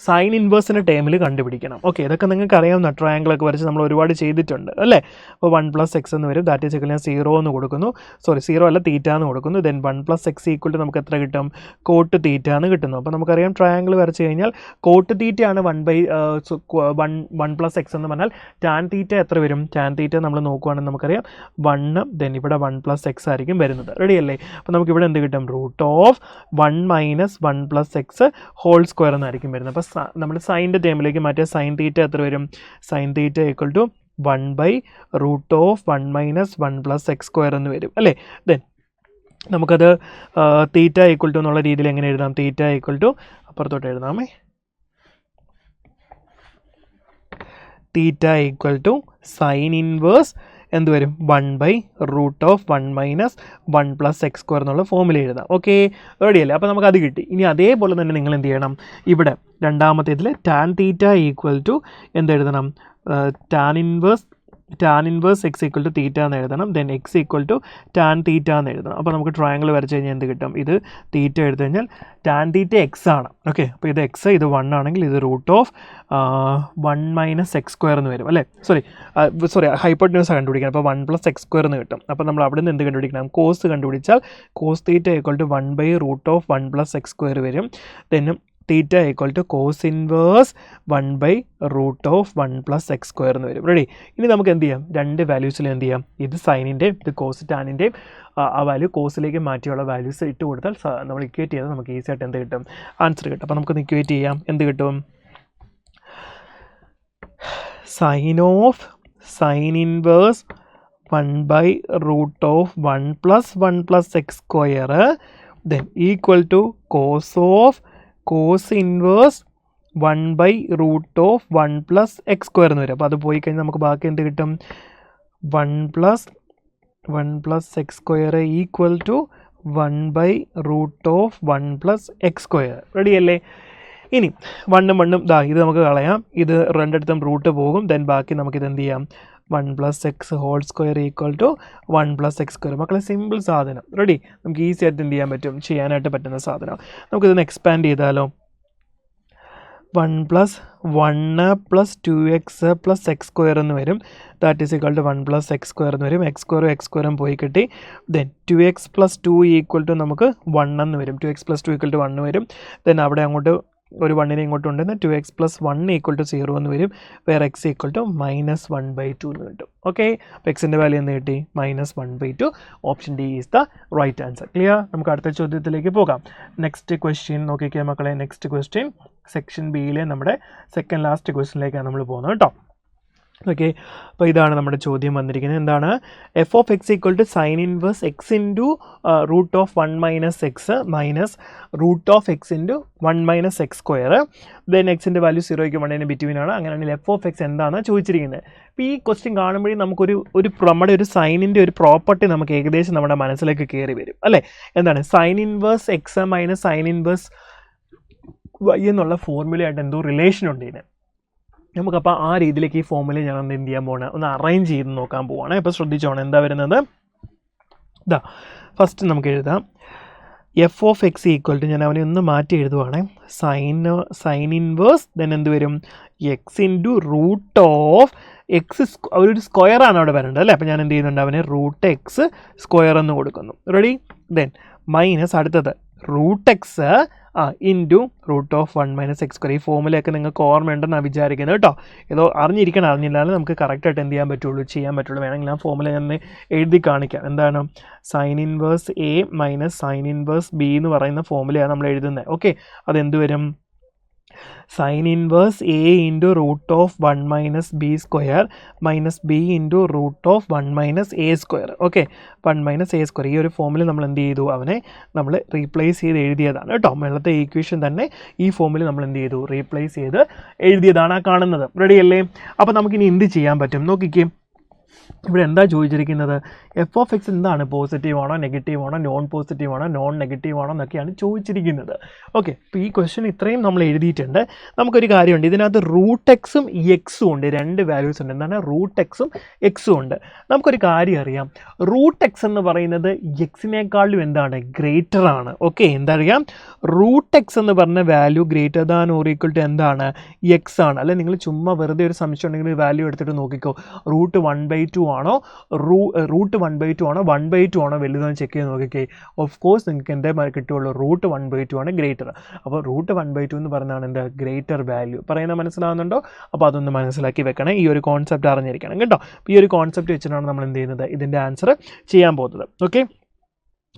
സൈൻ ഇൻവേഴ്സിൻ്റെ ടേമിൽ കണ്ടുപിടിക്കണം. ഓക്കെ, ഇതൊക്കെ നിങ്ങൾക്ക് അറിയാവുന്ന ട്രയാങ്കിളൊക്കെ വരച്ച് നമ്മൾ ഒരുപാട് ചെയ്തിട്ടുണ്ട് അല്ലേ? അപ്പോൾ 1 + x എന്ന് വരും. ദാറ്റ് ഈസ് ഈക്വൽ ഞാൻ 0 എന്ന് കൊടുക്കുന്നു, സോറി 0 അല്ല തീറ്റ എന്ന് കൊടുക്കുന്നു. ദെൻ 1 + x ഈക്വൽ ടു നമുക്ക് എത്ര കിട്ടും? കോട്ട് തീറ്റ എന്ന് കിട്ടുന്നു. അപ്പോൾ നമുക്കറിയാം ട്രയാങ്കിൾ വരച്ച് കഴിഞ്ഞാൽ കോട്ട് തീറ്റയാണ് 1 + x എന്ന് പറഞ്ഞാൽ ടാൻ തീറ്റ എത്ര വരും? ടാൻ തീറ്റ നമ്മൾ നോക്കുകയാണെങ്കിൽ നമുക്കറിയാം 1, ദെൻ ഇവിടെ 1 + x ആയിരിക്കും വരുന്നത്. റെഡി അല്ലേ? അപ്പോൾ നമുക്കിവിടെ എന്ത് കിട്ടും? √1 - 1 + x ഹോൾ സ്ക്വയർ എന്നായിരിക്കും വരുന്നത്. അപ്പോൾ നമ്മൾ സൈൻ്റെ ടേമിലേക്ക് മാറ്റിയ സൈൻ തീറ്റ എത്ര വരും? Sign theta equal to 1/√1 - 1 + x² എന്ന് വരും അല്ലേ? ദെൻ നമുക്കത് തീറ്റ ഈക്വൽ ടു എന്നുള്ള രീതിയിൽ എങ്ങനെ എഴുതാം? തീറ്റ ഈക്വൽ ടു അപ്പുറത്തോട്ട് എഴുതാമേ. Theta equal to sine inverse എന്ത് വരും? 1/√1 - 1 + x² എന്നുള്ള ഫോമിൽ എഴുതാം. ഓക്കെ, റെഡി അല്ലേ? അപ്പോൾ നമുക്കത് കിട്ടി. ഇനി അതേപോലെ തന്നെ നിങ്ങൾ എന്ത് ചെയ്യണം? ഇവിടെ രണ്ടാമത്തേതിൽ ടാൻ തീറ്റ ഈക്വൽ ടു എന്തെഴുതണം? Tan inverse x equal to theta എന്ന് എഴുതണം. Then x equal to tan theta എന്ന് എഴുതണം. അപ്പോൾ നമുക്ക് ട്രയാങ്കിൾ വരച്ച് കഴിഞ്ഞാൽ എന്ത് കിട്ടും? ഇത് തീറ്റ എടുത്തു കഴിഞ്ഞാൽ ടാൻ തീറ്റ എക്സ് ആണ്. ഓക്കെ, അപ്പോൾ ഇത് എക്സ്, ഇത് 1 ആണെങ്കിൽ ഇത് √1 - x² എന്ന് വരും അല്ലേ? സോറി ഹൈപ്പോട്ടന്യൂസ് കണ്ടുപിടിക്കണം. അപ്പോൾ 1 + x² എന്ന് കിട്ടും. അപ്പോൾ നമ്മൾ അവിടെ നിന്ന് എന്ത് കണ്ടുപിടിക്കണം? കോസ് കണ്ടുപിടിച്ചാൽ cos theta equal to 1/√1 + x² വരും. Then theta equal to cos inverse 1/√1 + x² എന്ന് വരും. റെഡി? ഇനി നമുക്ക് എന്ത് ചെയ്യാം? രണ്ട് വാല്യൂസിൽ എന്ത് ചെയ്യാം? ഇത് സൈനിൻ്റെയും ഇത് കോസ് ടാനിൻ്റെയും ആ വാല്യൂ കോസിലേക്ക് മാറ്റിയുള്ള വാല്യൂസ് ഇട്ട് കൊടുത്താൽ നമ്മൾ ഇക്വേറ്റ് ചെയ്താൽ നമുക്ക് ഈസി ആയിട്ട് എന്ത് കിട്ടും? ആൻസർ കിട്ടും. അപ്പോൾ നമുക്കൊന്ന് ഇക്വേറ്റ് ചെയ്യാം. എന്ത് കിട്ടും? Sine of sine inverse 1/√1 + 1 + x² then equal to cos of cos inverse 1/√1 + x² എന്ന് വരും. അപ്പോൾ അത് പോയി കഴിഞ്ഞാൽ നമുക്ക് ബാക്കി എന്ത് കിട്ടും? 1 + x² equal to 1/√1 + x². Ready അല്ലേ? ഇനി 1ഉം 1ഉം ഇത് നമുക്ക് കളയാം. ഇത് രണ്ടിടത്തും റൂട്ട് പോകും. ദെൻ ബാക്കി നമുക്കിത് എന്ത് ചെയ്യാം? 1 + x whole square equal to 1 + x². മക്കളെ സിമ്പിൾ സാധനം. റെഡി? നമുക്ക് ഈസി ആയിട്ട് എന്ത് ചെയ്യാൻ പറ്റും? ചെയ്യാനായിട്ട് പറ്റുന്ന സാധനം. നമുക്കിതൊന്ന് എക്സ്പാൻഡ് ചെയ്താലോ? 1 + 1 + 2x + x² എന്ന് വരും. That is equal to 1 + x² എന്ന് വരും. x² പോയി കിട്ടി. ദെൻ 2x + 2 ഈക്വൽ ടു നമുക്ക് 1 എന്ന് വരും. 2x + 2 ഈക്വൽ ടു 1 വരും. ദെൻ അവിടെ അങ്ങോട്ട് ഒരു 1നെ ഇങ്ങോട്ട് ഉണ്ടെന്ന് 2x + 1 ഈക്വൽ ടു 0 എന്ന് വരും. വേറെ x ഈക്വൽ ടു -1/2 എന്ന് കിട്ടും. ഓക്കെ, അപ്പോൾ എക്സിൻ്റെ വാല്യൂ എന്ന് കിട്ടി? -1/2. Option D is the right answer. Clear? നമുക്ക് അടുത്ത ചോദ്യത്തിലേക്ക് പോകാം. നെക്സ്റ്റ് ക്വസ്റ്റ്യൻ നോക്കിക്കുക മക്കളെ. നെക്സ്റ്റ് ക്വസ്റ്റ്യൻ സെക്ഷൻ ബിയിലെ നമ്മുടെ സെക്കൻഡ് ലാസ്റ്റ് ക്വസ്റ്റ്യനിലേക്കാണ് നമ്മൾ പോകുന്നത് കേട്ടോ. ഓക്കെ, അപ്പോൾ ഇതാണ് നമ്മുടെ ചോദ്യം വന്നിരിക്കുന്നത്. എന്താണ്? F of X equal to sine inverse x into √1 - x minus √x into 1 - x². Then എക്സിൻ്റെ വാല്യൂ 0യ്ക്ക് 1ന് ബിറ്റ്വീൻ ആണ്. അങ്ങനെയാണെങ്കിൽ എഫ് ഓഫ് എക്സ് എന്താണെന്ന് ചോദിച്ചിരിക്കുന്നത്. അപ്പോൾ ഈ ക്വസ്റ്റ്യൻ കാണുമ്പോഴേ നമുക്കൊരു നമ്മുടെ ഒരു സൈനിൻ്റെ ഒരു പ്രോപ്പർട്ടി നമുക്ക് ഏകദേശം നമ്മുടെ മനസ്സിലേക്ക് കയറി വരും അല്ലേ? എന്താണ്? Sine inverse x minus sine inverse y എന്നുള്ള ഫോർമുലയായിട്ട് എന്തോ റിലേഷൻ ഉണ്ട് ഇതിന്. നമുക്കപ്പോൾ ആ രീതിയിലേക്ക് ഈ ഫോമുല ഞാൻ എന്ത് ചെയ്യാൻ പോകണം? ഒന്ന് അറേഞ്ച് ചെയ്ത് നോക്കാൻ പോവാണ്. അപ്പോൾ ശ്രദ്ധിച്ചോണം എന്താ വരുന്നത്. ഇതാ ഫസ്റ്റ് നമുക്ക് എഴുതാം. F of X equal to, ഞാൻ അവനെ ഒന്ന് മാറ്റി എഴുതുവാണ്, സൈൻ ഇൻവേഴ്സ് ദെൻ എന്ത് വരും? എക്സ് ഇൻറ്റു √x ഒരു സ്ക്വയറാണ് അവിടെ വരേണ്ടത് അല്ലേ? അപ്പോൾ ഞാൻ എന്ത് ചെയ്യുന്നുണ്ട്? അവനെ √x² എന്ന് കൊടുക്കുന്നു. റെഡി? ദെൻ മൈനസ് അടുത്തത് √x ഇൻറ്റു √1 - x². ഈ ഫോമുലയൊക്കെ നിങ്ങൾക്ക് ഓർമ്മയുണ്ടെന്ന് ഞാൻ വിചാരിക്കുന്നത് കേട്ടോ. ഏതോ അറിഞ്ഞിരിക്കണം, അറിഞ്ഞില്ലാതെ നമുക്ക് കറക്റ്റായിട്ട് എന്ത് ചെയ്യാൻ പറ്റുള്ളൂ? ചെയ്യാൻ പറ്റുള്ളൂ. വേണമെങ്കിൽ ആ ഫോമുല ഞാൻ എഴുതി കാണിക്കാം. എന്താണ്? Sine inverse A minus sine inverse B എന്ന് പറയുന്ന ഫോമുലയാണ് നമ്മൾ എഴുതുന്നത്. ഓക്കെ, അതെന്ത് വരും? Sine inverse A into root of 1 minus B square minus B into root of 1 minus A square. Okay, 1 minus A square ഈ ഒരു ഫോമിൽ നമ്മൾ എന്ത് ചെയ്തു, അവനെ നമ്മൾ റീപ്ലേസ് ചെയ്ത് എഴുതിയതാണ് കേട്ടോ. മേളത്തെ ഈക്വേഷൻ തന്നെ ഈ ഫോമിൽ നമ്മൾ എന്ത് ചെയ്തു, റീപ്ലേസ് ചെയ്ത് എഴുതിയതാണ് ആ കാണുന്നത്. റെഡി അല്ലേ? അപ്പോൾ നമുക്കിനി എന്ത് ചെയ്യാൻ പറ്റും നോക്കിക്കേ. ഇവിടെ എന്താ ചോദിച്ചിരിക്കുന്നത്, എഫ് ഓഫ് എക്സ് എന്താണ്, പോസിറ്റീവ് ആണോ നെഗറ്റീവ് ആണോ നോൺ പോസിറ്റീവ് ആണോ നോൺ നെഗറ്റീവ് ആണോ എന്നൊക്കെയാണ് ചോദിച്ചിരിക്കുന്നത്. ഓക്കെ, അപ്പോൾ ഈ ക്വസ്റ്റ്യൻ ഇത്രയും നമ്മൾ എഴുതിയിട്ടുണ്ട്. നമുക്കൊരു കാര്യമുണ്ട്, ഇതിനകത്ത് റൂട്ട് എക്സും എക്സും ഉണ്ട്, രണ്ട് വാല്യൂസ് ഉണ്ട്. എന്താണ് റൂട്ട് എക്സും എക്സും ഉണ്ട്. നമുക്കൊരു കാര്യം അറിയാം, റൂട്ട് എക്സ് എന്ന് പറയുന്നത് എക്സിനേക്കാളും എന്താണ് ഗ്രേറ്റർ ആണ്. ഓക്കെ, എന്താ അറിയാം, റൂട്ട് എക്സ് എന്ന് പറഞ്ഞ value greater than or equal to എന്താണ് എക്സ് ആണ്. അല്ലെ നിങ്ങൾ ചുമ്മാ വെറുതെ ഒരു സംശയം ഉണ്ടെങ്കിൽ വാല്യൂ എടുത്തിട്ട് നോക്കിക്കോ, റൂട്ട് 1/2 ആണോ റൂട്ട് 1/2 ആണോ 1/2 ആണോ വലുതെന്ന് ചെക്ക് ചെയ്ത് നോക്കിക്കേ. ഓഫ് കോഴ്സ് നിങ്ങൾക്ക് എന്തേ കിട്ടുള്ളൂ, റൂട്ട് 1/2 ആണ് ഗ്രേറ്റർ. അപ്പോൾ റൂട്ട് 1/2 എന്ന് പറഞ്ഞാണ് എന്താ ഗ്രേറ്റർ വാല്യൂ. പറയുന്നത് മനസ്സിലാവുന്നുണ്ടോ? അപ്പോൾ അതൊന്ന് മനസ്സിലാക്കി വെക്കണം, ഈ ഒരു കോൺസെപ്റ്റ് അറിഞ്ഞിരിക്കണം കേട്ടോ. ഈ ഒരു കോൺസെപ്റ്റ് വെച്ചിട്ടാണ് നമ്മൾ എന്ത് ചെയ്യുന്നത്, ഇതിൻ്റെ ആൻസർ ചെയ്യാൻ പോകുന്നത്. ഓക്കെ,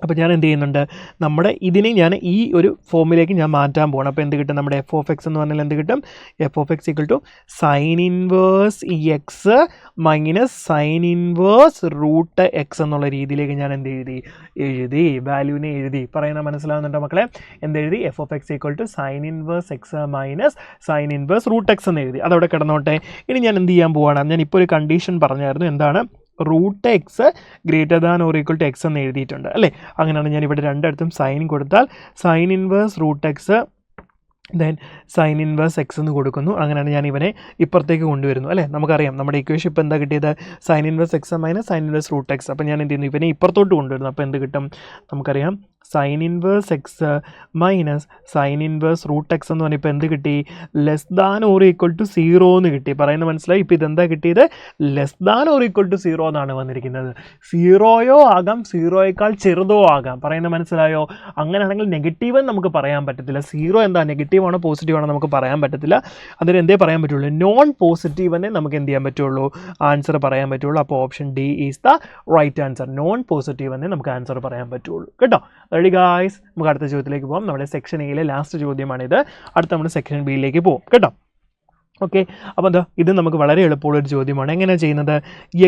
അപ്പോൾ ഞാൻ എന്ത് ചെയ്യുന്നുണ്ട്, നമ്മുടെ ഇതിനെ ഞാൻ ഈ ഒരു ഫോമിലേക്ക് ഞാൻ മാറ്റാൻ പോകണം. അപ്പോൾ എന്ത് കിട്ടും, നമ്മുടെ എഫ് ഓഫ് എക്സ് എന്ന് പറഞ്ഞാൽ എന്ത് കിട്ടും, f of X equal to sine inverse X minus sine inverse root x എന്നുള്ള രീതിയിലേക്ക് ഞാൻ എന്ത് എഴുതി വാല്യൂവിനെ എഴുതി. പറയുന്ന മനസ്സിലാവുന്നുണ്ടോ മക്കളെ? എന്തെഴുതി, F of X equal to sine inverse X minus sine inverse root X എന്ന് എഴുതി. അതവിടെ കിടന്നോട്ടെ. ഇനി ഞാൻ എന്ത് ചെയ്യാൻ പോവാണ്, ഞാൻ ഇപ്പോൾ ഒരു കണ്ടീഷൻ പറഞ്ഞായിരുന്നു, എന്താണ് root x greater than or equal to x എന്ന് എഴുതിയിട്ടുണ്ട് അല്ലേ. അങ്ങനെയാണ് ഞാൻ ഇവിടെ രണ്ടിടത്തും സൈൻ കൊടുത്താൽ sine inverse root x then sine inverse X എന്ന് കൊടുക്കുന്നു. അങ്ങനെയാണ് ഞാൻ ഇവനെ ഇപ്പുറത്തേക്ക് കൊണ്ടുവരുന്നു അല്ലേ. നമുക്കറിയാം നമ്മുടെ ഇക്വേഷൻ ഇപ്പോൾ എന്താ കിട്ടിയത്, sine inverse X minus sine inverse root x. അപ്പോൾ ഞാൻ എന്ത് ചെയ്യുന്നു, ഇവനെ ഇപ്പുറത്തോട്ട് കൊണ്ടുവരുന്നു. അപ്പോൾ എന്ത് കിട്ടും, നമുക്കറിയാം sine inverse X minus sine inverse root X എന്ന് പറഞ്ഞാൽ ഇപ്പോൾ എന്ത് കിട്ടി, less than or equal to 0 എന്ന് കിട്ടി. പറയുന്നത് മനസ്സിലായി? ഇപ്പോൾ ഇതെന്താ കിട്ടിയത്, less than or equal to 0 എന്നാണ് വന്നിരിക്കുന്നത്. 0യോ ആകാം 0യേക്കാൾ ചെറുതോ ആകാം. പറയുന്നത് മനസ്സിലായോ? അങ്ങനെയാണെങ്കിൽ നെഗറ്റീവ് എന്ന് നമുക്ക് പറയാൻ പറ്റത്തില്ല. 0 എന്താ നെഗറ്റീവ് ആണോ പോസിറ്റീവ് ആണോ നമുക്ക് പറയാൻ പറ്റത്തില്ല. അതിന് എന്തേ പറയാൻ പറ്റുള്ളൂ, നോൺ പോസിറ്റീവ് തന്നെ നമുക്ക് എന്ത് ചെയ്യാൻ പറ്റുള്ളൂ, ആൻസർ പറയാൻ പറ്റുള്ളൂ. അപ്പോൾ option D is the right answer. Non positive തന്നെ നമുക്ക് ആൻസർ പറയാൻ പറ്റുള്ളൂ കേട്ടോ. റെഡി ഗായ്സ്, നമുക്ക് അടുത്ത ചോദ്യത്തിലേക്ക് പോകാം. നമ്മുടെ സെക്ഷൻ എയിലെ ലാസ്റ്റ് ചോദ്യമാണിത്. അടുത്ത നമ്മൾ സെക്ഷൻ ബിയിലേക്ക് പോകും കേട്ടോ. ഓക്കെ, അപ്പോൾ എന്താ ഇത് നമുക്ക് വളരെ എളുപ്പമുള്ളൊരു ചോദ്യമാണ്. എങ്ങനെയാണ് ചെയ്യുന്നത്,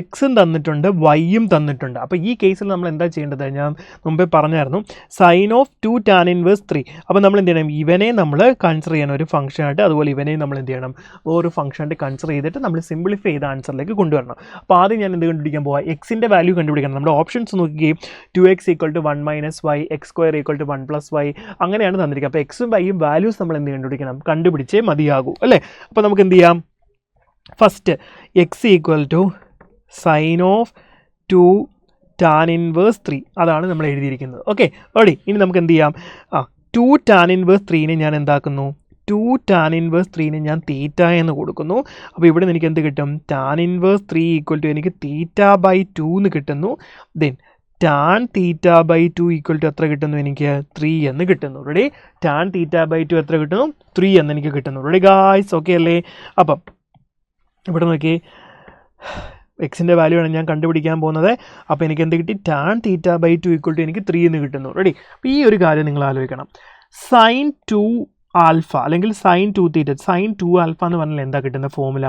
എക്സും തന്നിട്ടുണ്ട് വൈയും തന്നിട്ടുണ്ട്. അപ്പോൾ ഈ കേസിൽ നമ്മൾ എന്താ ചെയ്യേണ്ടത്, ഞാൻ മുമ്പേ പറഞ്ഞായിരുന്നു സൈൻ ഓഫ് 2 ടാൻ ഇൻവേഴ്സ് 3. അപ്പോൾ നമ്മൾ എന്ത് ചെയ്യണം, ഇവനെ നമ്മൾ കൺസിഡർ ചെയ്യണം ഒരു ഫംഗ്ഷനായിട്ട്, അതുപോലെ ഇവനെയും നമ്മൾ എന്ത് ചെയ്യണം ഒരു ഫംഗ്ഷനായിട്ട് കൺസിഡർ ചെയ്തിട്ട് നമ്മൾ സിംപ്ലിഫൈ ചെയ്ത ആൻസറിലേക്ക് കൊണ്ടുവരണം. അപ്പോൾ ആദ്യം ഞാൻ എന്ത് കണ്ടുപിടിക്കാൻ പോവാം, എക്സിൻ്റെ വാല്യൂ കണ്ടുപിടിക്കണം. നമ്മുടെ ഓപ്ഷൻസ് നോക്കുകയും 2x equal to 1 minus y, x square equal to 1 plus y, അങ്ങനെയാണ് തന്നിരിക്കുക. അപ്പോൾ എക്സും വൈയും വാല്യൂസ് നമ്മൾ എന്ത് കണ്ടുപിടിക്കണം, കണ്ടുപിടിച്ചേ മതിയാകൂ അല്ലേ. അപ്പോൾ നമുക്ക് എന്ത് ചെയ്യാം, first x equal to sine of 2 tan inverse 3 അതാണ് നമ്മൾ എഴുതിയിരിക്കുന്നത്. Okay ready. ഇനി നമുക്ക് എന്ത് ചെയ്യാം, 2 ടാൻ ഇൻവേഴ്സ് 3നെ ഞാൻ എന്താക്കുന്നു, 2 ടാൻ ഇൻവേഴ്സ് 3നെ ഞാൻ തീറ്റ എന്ന് കൊടുക്കുന്നു. അപ്പോൾ ഇവിടെ നിന്ന് എനിക്ക് എന്ത് കിട്ടും, ടാൻ ഇൻവേഴ്സ് 3 ഈക്വൽ ടു എനിക്ക് θ/2 എന്ന് കിട്ടുന്നു. ദെൻ ടാൻ θ/2 ഈക്വൽ ടു എത്ര കിട്ടുന്നു, എനിക്ക് 3 എന്ന് കിട്ടുന്നു. റെഡി, ടാൻ θ/2 എത്ര കിട്ടുന്നു, 3 എന്ന് എനിക്ക് കിട്ടുന്നു. റെഡി ഗായ്സ്, ഓക്കെ അല്ലേ. അപ്പം ഇവിടെ നോക്കി എക്സിൻ്റെ വാല്യൂ ആണ് ഞാൻ കണ്ടുപിടിക്കാൻ പോകുന്നത്. അപ്പോൾ എനിക്ക് എന്ത് കിട്ടി, ടാൻ θ/2 ഈക്വൽ ടു എനിക്ക് 3 എന്ന് കിട്ടുന്നു. റെഡി, അപ്പോൾ ഈ ഒരു കാര്യം നിങ്ങൾ ആലോചിക്കണം, സൈൻ 2 ആൽഫ അല്ലെങ്കിൽ സൈൻ 2 തീറ്റ, സൈൻ 2 ആൽഫ എന്ന് പറഞ്ഞാൽ എന്താ കിട്ടുന്ന formula,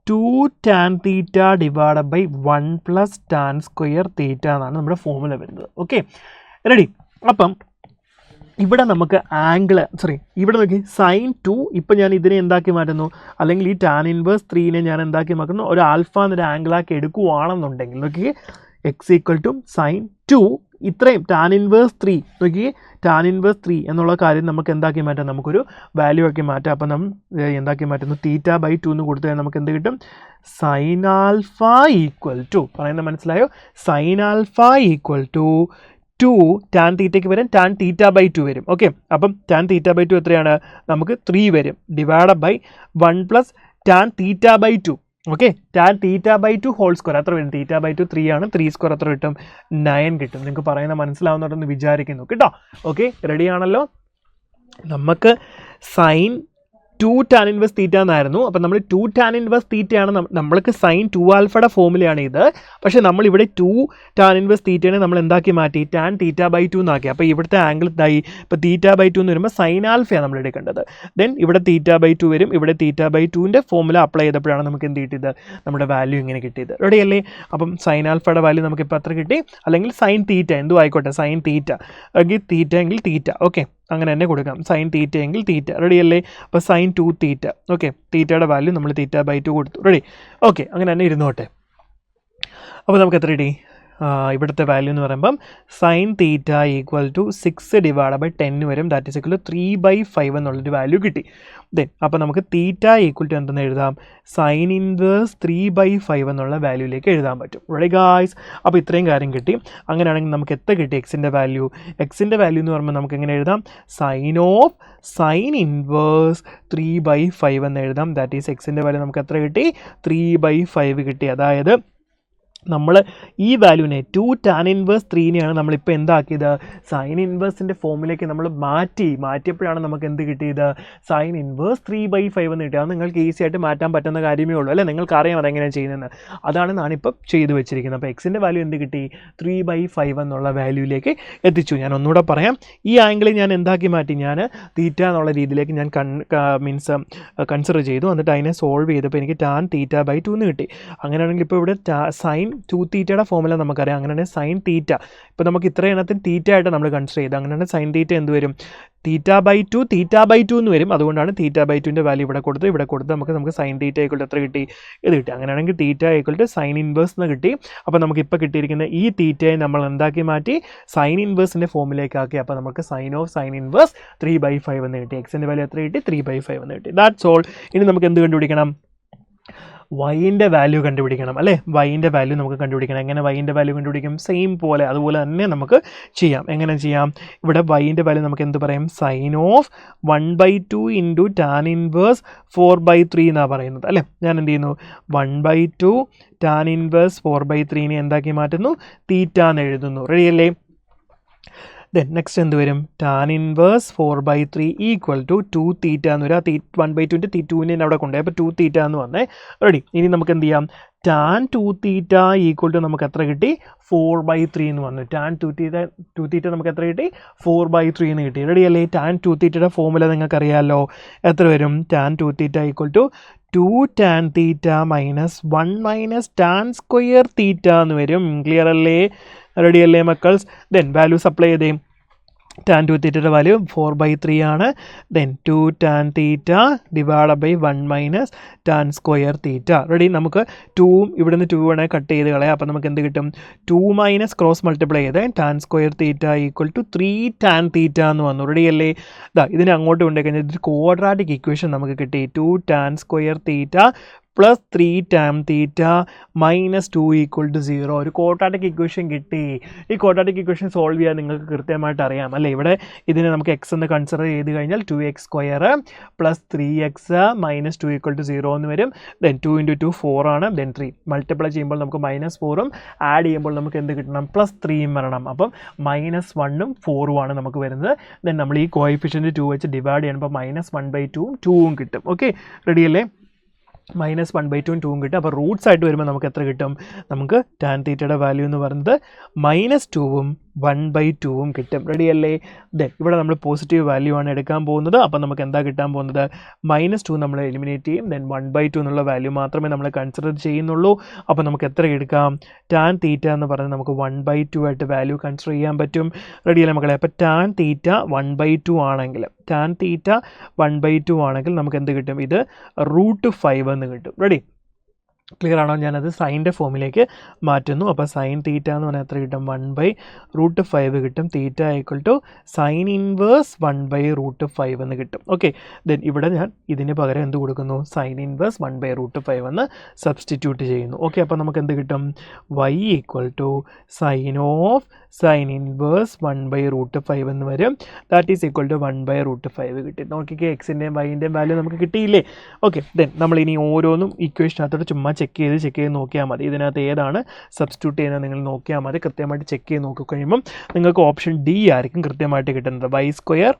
2 tan theta divide by 1 plus tan square theta എന്നാണ് നമ്മുടെ ഫോമുല വരുന്നത്. Okay ready. അപ്പം ഇവിടെ നമുക്ക് ഇവിടെ നോക്കി സൈൻ 2, ഇപ്പം ഞാൻ ഇതിനെ എന്താക്കി മാറ്റുന്നു, അല്ലെങ്കിൽ ഈ ടാൻ ഇൻവേഴ്സ് 3നെ ഞാൻ എന്താക്കി മാറ്റുന്നു, ഒരു ആൽഫ എന്നൊരു ആംഗിളാക്കി എടുക്കുവാണെന്നുണ്ടെങ്കിൽ നോക്കി എക്സ് ഈക്വൽ ടു സൈൻ 2, ഇത്രയും ടാൻ ഇൻവേഴ്സ് 3 നോക്കി, ടാൻ ഇൻവേഴ്സ് 3 എന്നുള്ള കാര്യം നമുക്ക് എന്താക്കി മാറ്റാം, നമുക്കൊരു വാല്യൂ ആക്കി മാറ്റാം. അപ്പം നമ്മൾ എന്താക്കി മാറ്റുന്നു, θ/2 എന്ന് കൊടുത്താൽ നമുക്ക് എന്ത് കിട്ടും, സൈൻ ആൽഫ ഈക്വൽ ടു, പറയുന്നത് മനസ്സിലായോ, sine alpha equal to 2 tan തീറ്റയ്ക്ക് വരും ടാൻ θ/2 വരും. ഓക്കെ, അപ്പം ടാൻ θ/2 എത്രയാണ്, നമുക്ക് 3 വരും, divide by 1 plus tan θ/2. Okay, tan θ/2 whole square എത്ര വരും, θ/2 3 ആണ്, 3 സ്ക്വയർ എത്ര കിട്ടും, 9 കിട്ടും. നിങ്ങൾക്ക് പറയുന്നത് മനസ്സിലാവുന്നുണ്ടെന്ന് വിചാരിക്കുന്നു കേട്ടോ. ഓക്കെ റെഡി ആണല്ലോ. നമുക്ക് സൈൻ 2 ടാൻ ഇൻവേഴ്സ് തീറ്റ എന്നായിരുന്നു. അപ്പോൾ നമ്മൾ 2 ടാൻ ഇൻവേഴ്സ് തീറ്റയാണ് നമ്മൾക്ക് സൈൻ 2 ആൽഫയുടെ ഫോമിലാണ് ഇത്. പക്ഷേ നമ്മളിവിടെ 2 ടാൻ ഇൻവേഴ്സ് തീറ്റയെ നമ്മൾ എന്താക്കി മാറ്റി, ടാൻ തീറ്റ ബൈ 2 എന്നാക്കി. അപ്പോൾ ഇവിടുത്തെ ആംഗിൾ ഇതായി. ഇപ്പോൾ തീറ്റ ബൈ 2 എന്ന് വരുമ്പോൾ സൈൻ ആൽഫയാണ് നമ്മൾ എടുക്കേണ്ടത്. ദെൻ ഇവിടെ തീറ്റ ബൈ 2 വരും. ഇവിടെ തീറ്റ ബൈ 2ൻ്റെ ഫോമുല അപ്ലൈ ചെയ്തപ്പോഴാണ് നമുക്ക് എന്ത് കിട്ടിയത്, നമ്മുടെ വാല്യൂ ഇങ്ങനെ കിട്ടിയത്. റെഡി അല്ലേ? അപ്പം സൈൻ ആൽഫയുടെ വാല്യൂ നമുക്ക് ഇപ്പോൾ എത്ര കിട്ടി, അല്ലെങ്കിൽ സൈൻ തീറ്റ എന്തും ആയിക്കോട്ടെ, സൈൻ തീറ്റ അല്ലെങ്കിൽ തീറ്റ എങ്കിൽ തീറ്റ, ഓക്കെ അങ്ങനെ തന്നെ കൊടുക്കാം. സൈൻ തീറ്റ എങ്കിൽ തീറ്റ. റെഡി അല്ലേ? അപ്പോൾ സൈൻ 2 തീറ്റ, ഓക്കെ തീറ്റയുടെ വാല്യൂ നമ്മൾ തീറ്റ ബൈ 2 കൊടുത്തു. റെഡി, ഓക്കെ അങ്ങനെ തന്നെ ഇരുന്നോട്ടെ. അപ്പോൾ നമുക്ക് എത്ര കിട്ടി, ഇവിടുത്തെ വാല്യൂ എന്ന് പറയുമ്പം sine theta equal to 6 divide by 10 വരും. ദാറ്റ് ഈസ് ഈക്വൽ ടു 3/5 എന്നുള്ളൊരു വാല്യൂ കിട്ടി. ദെൻ അപ്പോൾ നമുക്ക് തീറ്റ ഈക്വൽ ടു എന്തെന്ന് എഴുതാം, സൈൻ ഇൻവേഴ്സ് 3/5 എന്നുള്ള വാല്യൂയിലേക്ക് എഴുതാൻ പറ്റും. Ready guys? അപ്പോൾ ഇത്രയും കാര്യം കിട്ടി. അങ്ങനെയാണെങ്കിൽ നമുക്ക് എത്ര കിട്ടി എക്സിൻ്റെ വാല്യൂ? എക്സിൻ്റെ വാല്യൂ എന്ന് പറയുമ്പോൾ നമുക്ക് എങ്ങനെ എഴുതാം, സൈൻ ഇൻവേഴ്സ് 3/5 എന്ന് എഴുതാം. ദാറ്റ് ഈസ് എക്സിൻ്റെ വാല്യൂ നമുക്ക് എത്ര കിട്ടി, 3/5 കിട്ടി. അതായത് നമ്മൾ ഈ വാല്യൂവിനെ 2 ടാൻ ഇൻവേഴ്സ് 3നെയാണ് നമ്മളിപ്പോൾ എന്താക്കിയത്, സൈൻ ഇൻവേഴ്സിൻ്റെ ഫോമിലേക്ക് നമ്മൾ മാറ്റിയപ്പോഴാണ് നമുക്ക് എന്ത് കിട്ടിയത്, സൈൻ ഇൻവേഴ്സ് 3/5 എന്ന് കിട്ടിയത്. അത് നിങ്ങൾക്ക് ഈസി ആയിട്ട് മാറ്റാൻ പറ്റുന്ന കാര്യമേ ഉള്ളൂ അല്ലേ? നിങ്ങൾക്ക് അറിയാം അതെങ്ങനെയാണ് ചെയ്യുന്നതെന്ന്. അതാണ് ഞാനിപ്പോൾ ചെയ്തു വെച്ചിരിക്കുന്നത്. അപ്പോൾ എക്സിൻ്റെ വാല്യൂ എന്ത് കിട്ടി, 3/5 എന്നുള്ള വാല്യൂയിലേക്ക് എത്തിച്ചു. ഞാൻ ഒന്നുകൂടെ പറയാം, ഈ ആംഗിളിൽ ഞാൻ എന്താക്കി മാറ്റി, ഞാൻ തീറ്റ എന്നുള്ള രീതിയിലേക്ക് ഞാൻ കൺസിഡർ ചെയ്തു. എന്നിട്ട് അതിനെ സോൾവ് ചെയ്തപ്പോൾ എനിക്ക് ടാൻ തീറ്റ ബൈ 2 എന്ന് കിട്ടി. അങ്ങനെയാണെങ്കിൽ ഇപ്പോൾ ഇവിടെ സൈൻ 2 തീറ്റയുടെ ഫോമുല നമുക്കറിയാം. അങ്ങനെയാണ് സൈൻ തീറ്റ, ഇപ്പോൾ നമുക്ക് ഇത്ര എണ്ണത്തിന് തീറ്റ ആയിട്ട് നമ്മൾ കൺസിഡർ ചെയ്ത്, അങ്ങനെയാണ് സൈൻ തീറ്റ എന്ത് വരും, തീറ്റ ബൈ 2 എന്ന് വരും. അതുകൊണ്ടാണ് തീറ്റ ബൈ 2ൻ്റെ വാല്യൂ ഇവിടെ കൊടുത്ത് നമുക്ക് സൈൻ തീറ്റ ഈക്വൽ എത്ര കിട്ടി, ഇത് കിട്ടി. അങ്ങനെയാണെങ്കിൽ theta equal to sine inverse എന്ന് കിട്ടി. അപ്പോൾ നമുക്ക് ഇപ്പോൾ കിട്ടിയിരിക്കുന്ന ഈ തീറ്റയെ നമ്മൾ എന്താക്കി മാറ്റി, സൈൻ ഇൻവേഴ്സിൻ്റെ ഫോമിലേക്ക് ആക്കി. അപ്പോൾ നമുക്ക് സൈൻ ഇൻവേഴ്സ് 3/5 എന്ന് കിട്ടി. എക്സിൻ്റെ വാല്യൂ എത്ര കിട്ടി, 3/5 എന്ന് കിട്ടി. That's all. ഇനി നമുക്ക് എന്ത് കണ്ടുപിടിക്കണം, വൈൻ്റെ വാല്യൂ കണ്ടുപിടിക്കണം അല്ലേ? വൈൻ്റെ വാല്യൂ നമുക്ക് കണ്ടുപിടിക്കണം. എങ്ങനെ വൈൻ്റെ വാല്യൂ കണ്ടുപിടിക്കും, സെയിം പോലെ അതുപോലെ തന്നെ നമുക്ക് ചെയ്യാം. എങ്ങനെ ചെയ്യാം, ഇവിടെ വൈൻ്റെ വാല്യൂ നമുക്ക് എന്ത് പറയും, sine of 1/2 into tan inverse 4/3 എന്നാണ് പറയുന്നത് അല്ലേ? ഞാൻ എന്ത് ചെയ്യുന്നു, 1/2 ടാൻ ഇൻവേഴ്സ് 4/3നെ എന്താക്കി മാറ്റുന്നു, തീറ്റ എന്ന് എഴുതുന്നു. റെഡിയല്ലേ? ദെൻ നെക്സ്റ്റ് എന്ത് വരും, ടാൻ ഇൻവേഴ്സ് 4/3 ഈക്വൽ ടു 2 തീറ്റ എന്ന് വരും. ആ 1/2ൻ്റെ 2നെ അവിടെ കൊണ്ടുപോയി, അപ്പോൾ 2 തീറ്റ എന്ന് വന്നേ. റെഡി, ഇനി നമുക്ക് എന്ത് ചെയ്യാം, ടാൻ 2 തീറ്റ ഈക്വൽ ടു നമുക്ക് എത്ര കിട്ടി, 4/3 എന്ന് വന്നു. ടാൻ 2 തീറ്റ നമുക്ക് എത്ര കിട്ടി, 4/3 എന്ന് കിട്ടി. റെഡി അല്ലേ? ടാൻ 2 തീറ്റയുടെ ഫോമുല നിങ്ങൾക്കറിയാമല്ലോ. എത്ര വരും, tan 2 theta equal to 2 tan theta minus 1 minus tan square theta എന്ന് വരും. ക്ലിയർ അല്ലേ? റെഡി അല്ലേ മക്കൾസ്? ദെൻ വാല്യൂ സപ്ലൈ ചെയ്തേ. ടാൻ 2 തീറ്റയുടെ വാല്യൂ 4/3 ആണ്. Then 2 tan theta divide by 1 minus tan square theta. Ready, നമുക്ക് 2ഉം ഇവിടെ നിന്ന് 2 വേണമെങ്കിൽ കട്ട് ചെയ്ത് കളയാം. അപ്പോൾ നമുക്ക് എന്ത് കിട്ടും, 2 മൈനസ് ക്രോസ് മൾട്ടിപ്ലൈ ചെയ്ത് tan square theta equal to 3 tan theta എന്ന് വന്നു. റെഡി അല്ലേ? ഇതിനെ അങ്ങോട്ട് കൊണ്ടുപോയി ഇതൊരു ക്വാഡ്രാറ്റിക് ഇക്വേഷൻ നമുക്ക് കിട്ടി. 2 tan square theta plus 3 tan theta minus 2 equal to 0. ഒരു ക്വാഡ്രാറ്റിക് ഇക്വേഷൻ കിട്ടി. ഈ ക്വാഡ്രാറ്റിക് ഇക്വേഷൻ സോൾവ് ചെയ്യാൻ നിങ്ങൾക്ക് കൃത്യമായിട്ട് അറിയാം അല്ലേ? ഇവിടെ ഇതിനെ നമുക്ക് എക്സ് എന്ന് കൺസിഡർ ചെയ്ത് കഴിഞ്ഞാൽ 2x square plus 3x minus 2 equal to 0 എന്ന് വരും. ദെൻ 2 × 2 4 ആണ്. ദെൻ 3 മൾട്ടിപ്ലൈ ചെയ്യുമ്പോൾ നമുക്ക് -4ഉം ആഡ് ചെയ്യുമ്പോൾ നമുക്ക് എന്ത് കിട്ടണം, +3ഉം വരണം. അപ്പം -1ഉം 4ഉം ആണ് നമുക്ക് വരുന്നത്. ദെൻ നമ്മൾ ഈ കോഎഫിഷ്യൻറ്റ് 2 വെച്ച് ഡിവൈഡ് ചെയ്യുമ്പോൾ -1/2ഉം 2ഉം കിട്ടും. ഓക്കെ, റെഡി അല്ലേ? -1/2ഉം 2ഉം കിട്ടും. അപ്പോൾ റൂട്ട്സ് ആയിട്ട് വരുമ്പോൾ നമുക്ക് എത്ര കിട്ടും, നമുക്ക് ടാൻ തീറ്റയുടെ വാല്യൂ എന്ന് പറയുന്നത് -2ഉം 1/2ഉം കിട്ടും. റെഡി അല്ലേ? ദെൻ ഇവിടെ നമ്മൾ പോസിറ്റീവ് വാല്യൂ ആണ് എടുക്കാൻ പോകുന്നത്. അപ്പോൾ നമുക്ക് എന്താ കിട്ടാൻ പോകുന്നത്, -2 നമ്മൾ എലിമിനേറ്റ് ചെയ്യും. ദെൻ 1/2 എന്നുള്ള വാല്യൂ മാത്രമേ നമ്മൾ കൺസിഡർ ചെയ്യുന്നുള്ളൂ. അപ്പോൾ നമുക്ക് എത്ര എടുക്കാം, ടാൻ തീറ്റ എന്ന് പറഞ്ഞാൽ നമുക്ക് 1/2 ആയിട്ട് വാല്യൂ കൺസിഡർ ചെയ്യാൻ പറ്റും. റെഡി അല്ലേ മക്കളെ? അപ്പോൾ ടാൻ തീറ്റ 1/2 ആണെങ്കിൽ നമുക്ക് എന്ത് കിട്ടും, ഇത് √5 എന്ന് കിട്ടും. റെഡി, ക്ലിയർ ആണോ? ഞാനത് സൈൻ്റെ ഫോമിലേക്ക് മാറ്റുന്നു. അപ്പോൾ സൈൻ തീറ്റ എന്ന് പറഞ്ഞാൽ എത്ര കിട്ടും, 1/√5 കിട്ടും. Theta equal to sine inverse 1/√5 എന്ന് കിട്ടും. ഓക്കെ, ദെൻ ഇവിടെ ഞാൻ ഇതിന് പകരം എന്ത് കൊടുക്കുന്നു, സൈൻ ഇൻവേഴ്സ് 1/√5 എന്ന് സബ്സ്റ്റിറ്റ്യൂട്ട് ചെയ്യുന്നു. ഓക്കെ, അപ്പോൾ നമുക്ക് എന്ത് കിട്ടും, y equal to sine inverse 1/√5 എന്ന് വരും. ദാറ്റ് ഈസ് ഈക്വൽ ടു 1/√5 കിട്ടി. നോക്കിക്കേ, എക്സിൻ്റെയും വൈൻ്റെയും വാല്യൂ നമുക്ക് കിട്ടിയില്ലേ? ഓക്കെ, ദെൻ നമ്മളിനി ഓരോന്നും ഇക്വേഷനകത്തോട്ട് ചുമ്മാ ചെക്ക് ചെയ്ത് നോക്കിയാൽ മതി. ഇതിനകത്ത് ഏതാണ് സബ്സ്റ്റിറ്റ്യൂട്ട് ചെയ്യുന്നത് നിങ്ങൾ നോക്കിയാൽ മതി. കൃത്യമായിട്ട് ചെക്ക് ചെയ്ത് നോക്കി കഴിയുമ്പം നിങ്ങൾക്ക് ഓപ്ഷൻ ഡി ആയിരിക്കും കൃത്യമായിട്ട് കിട്ടുന്നത്. y²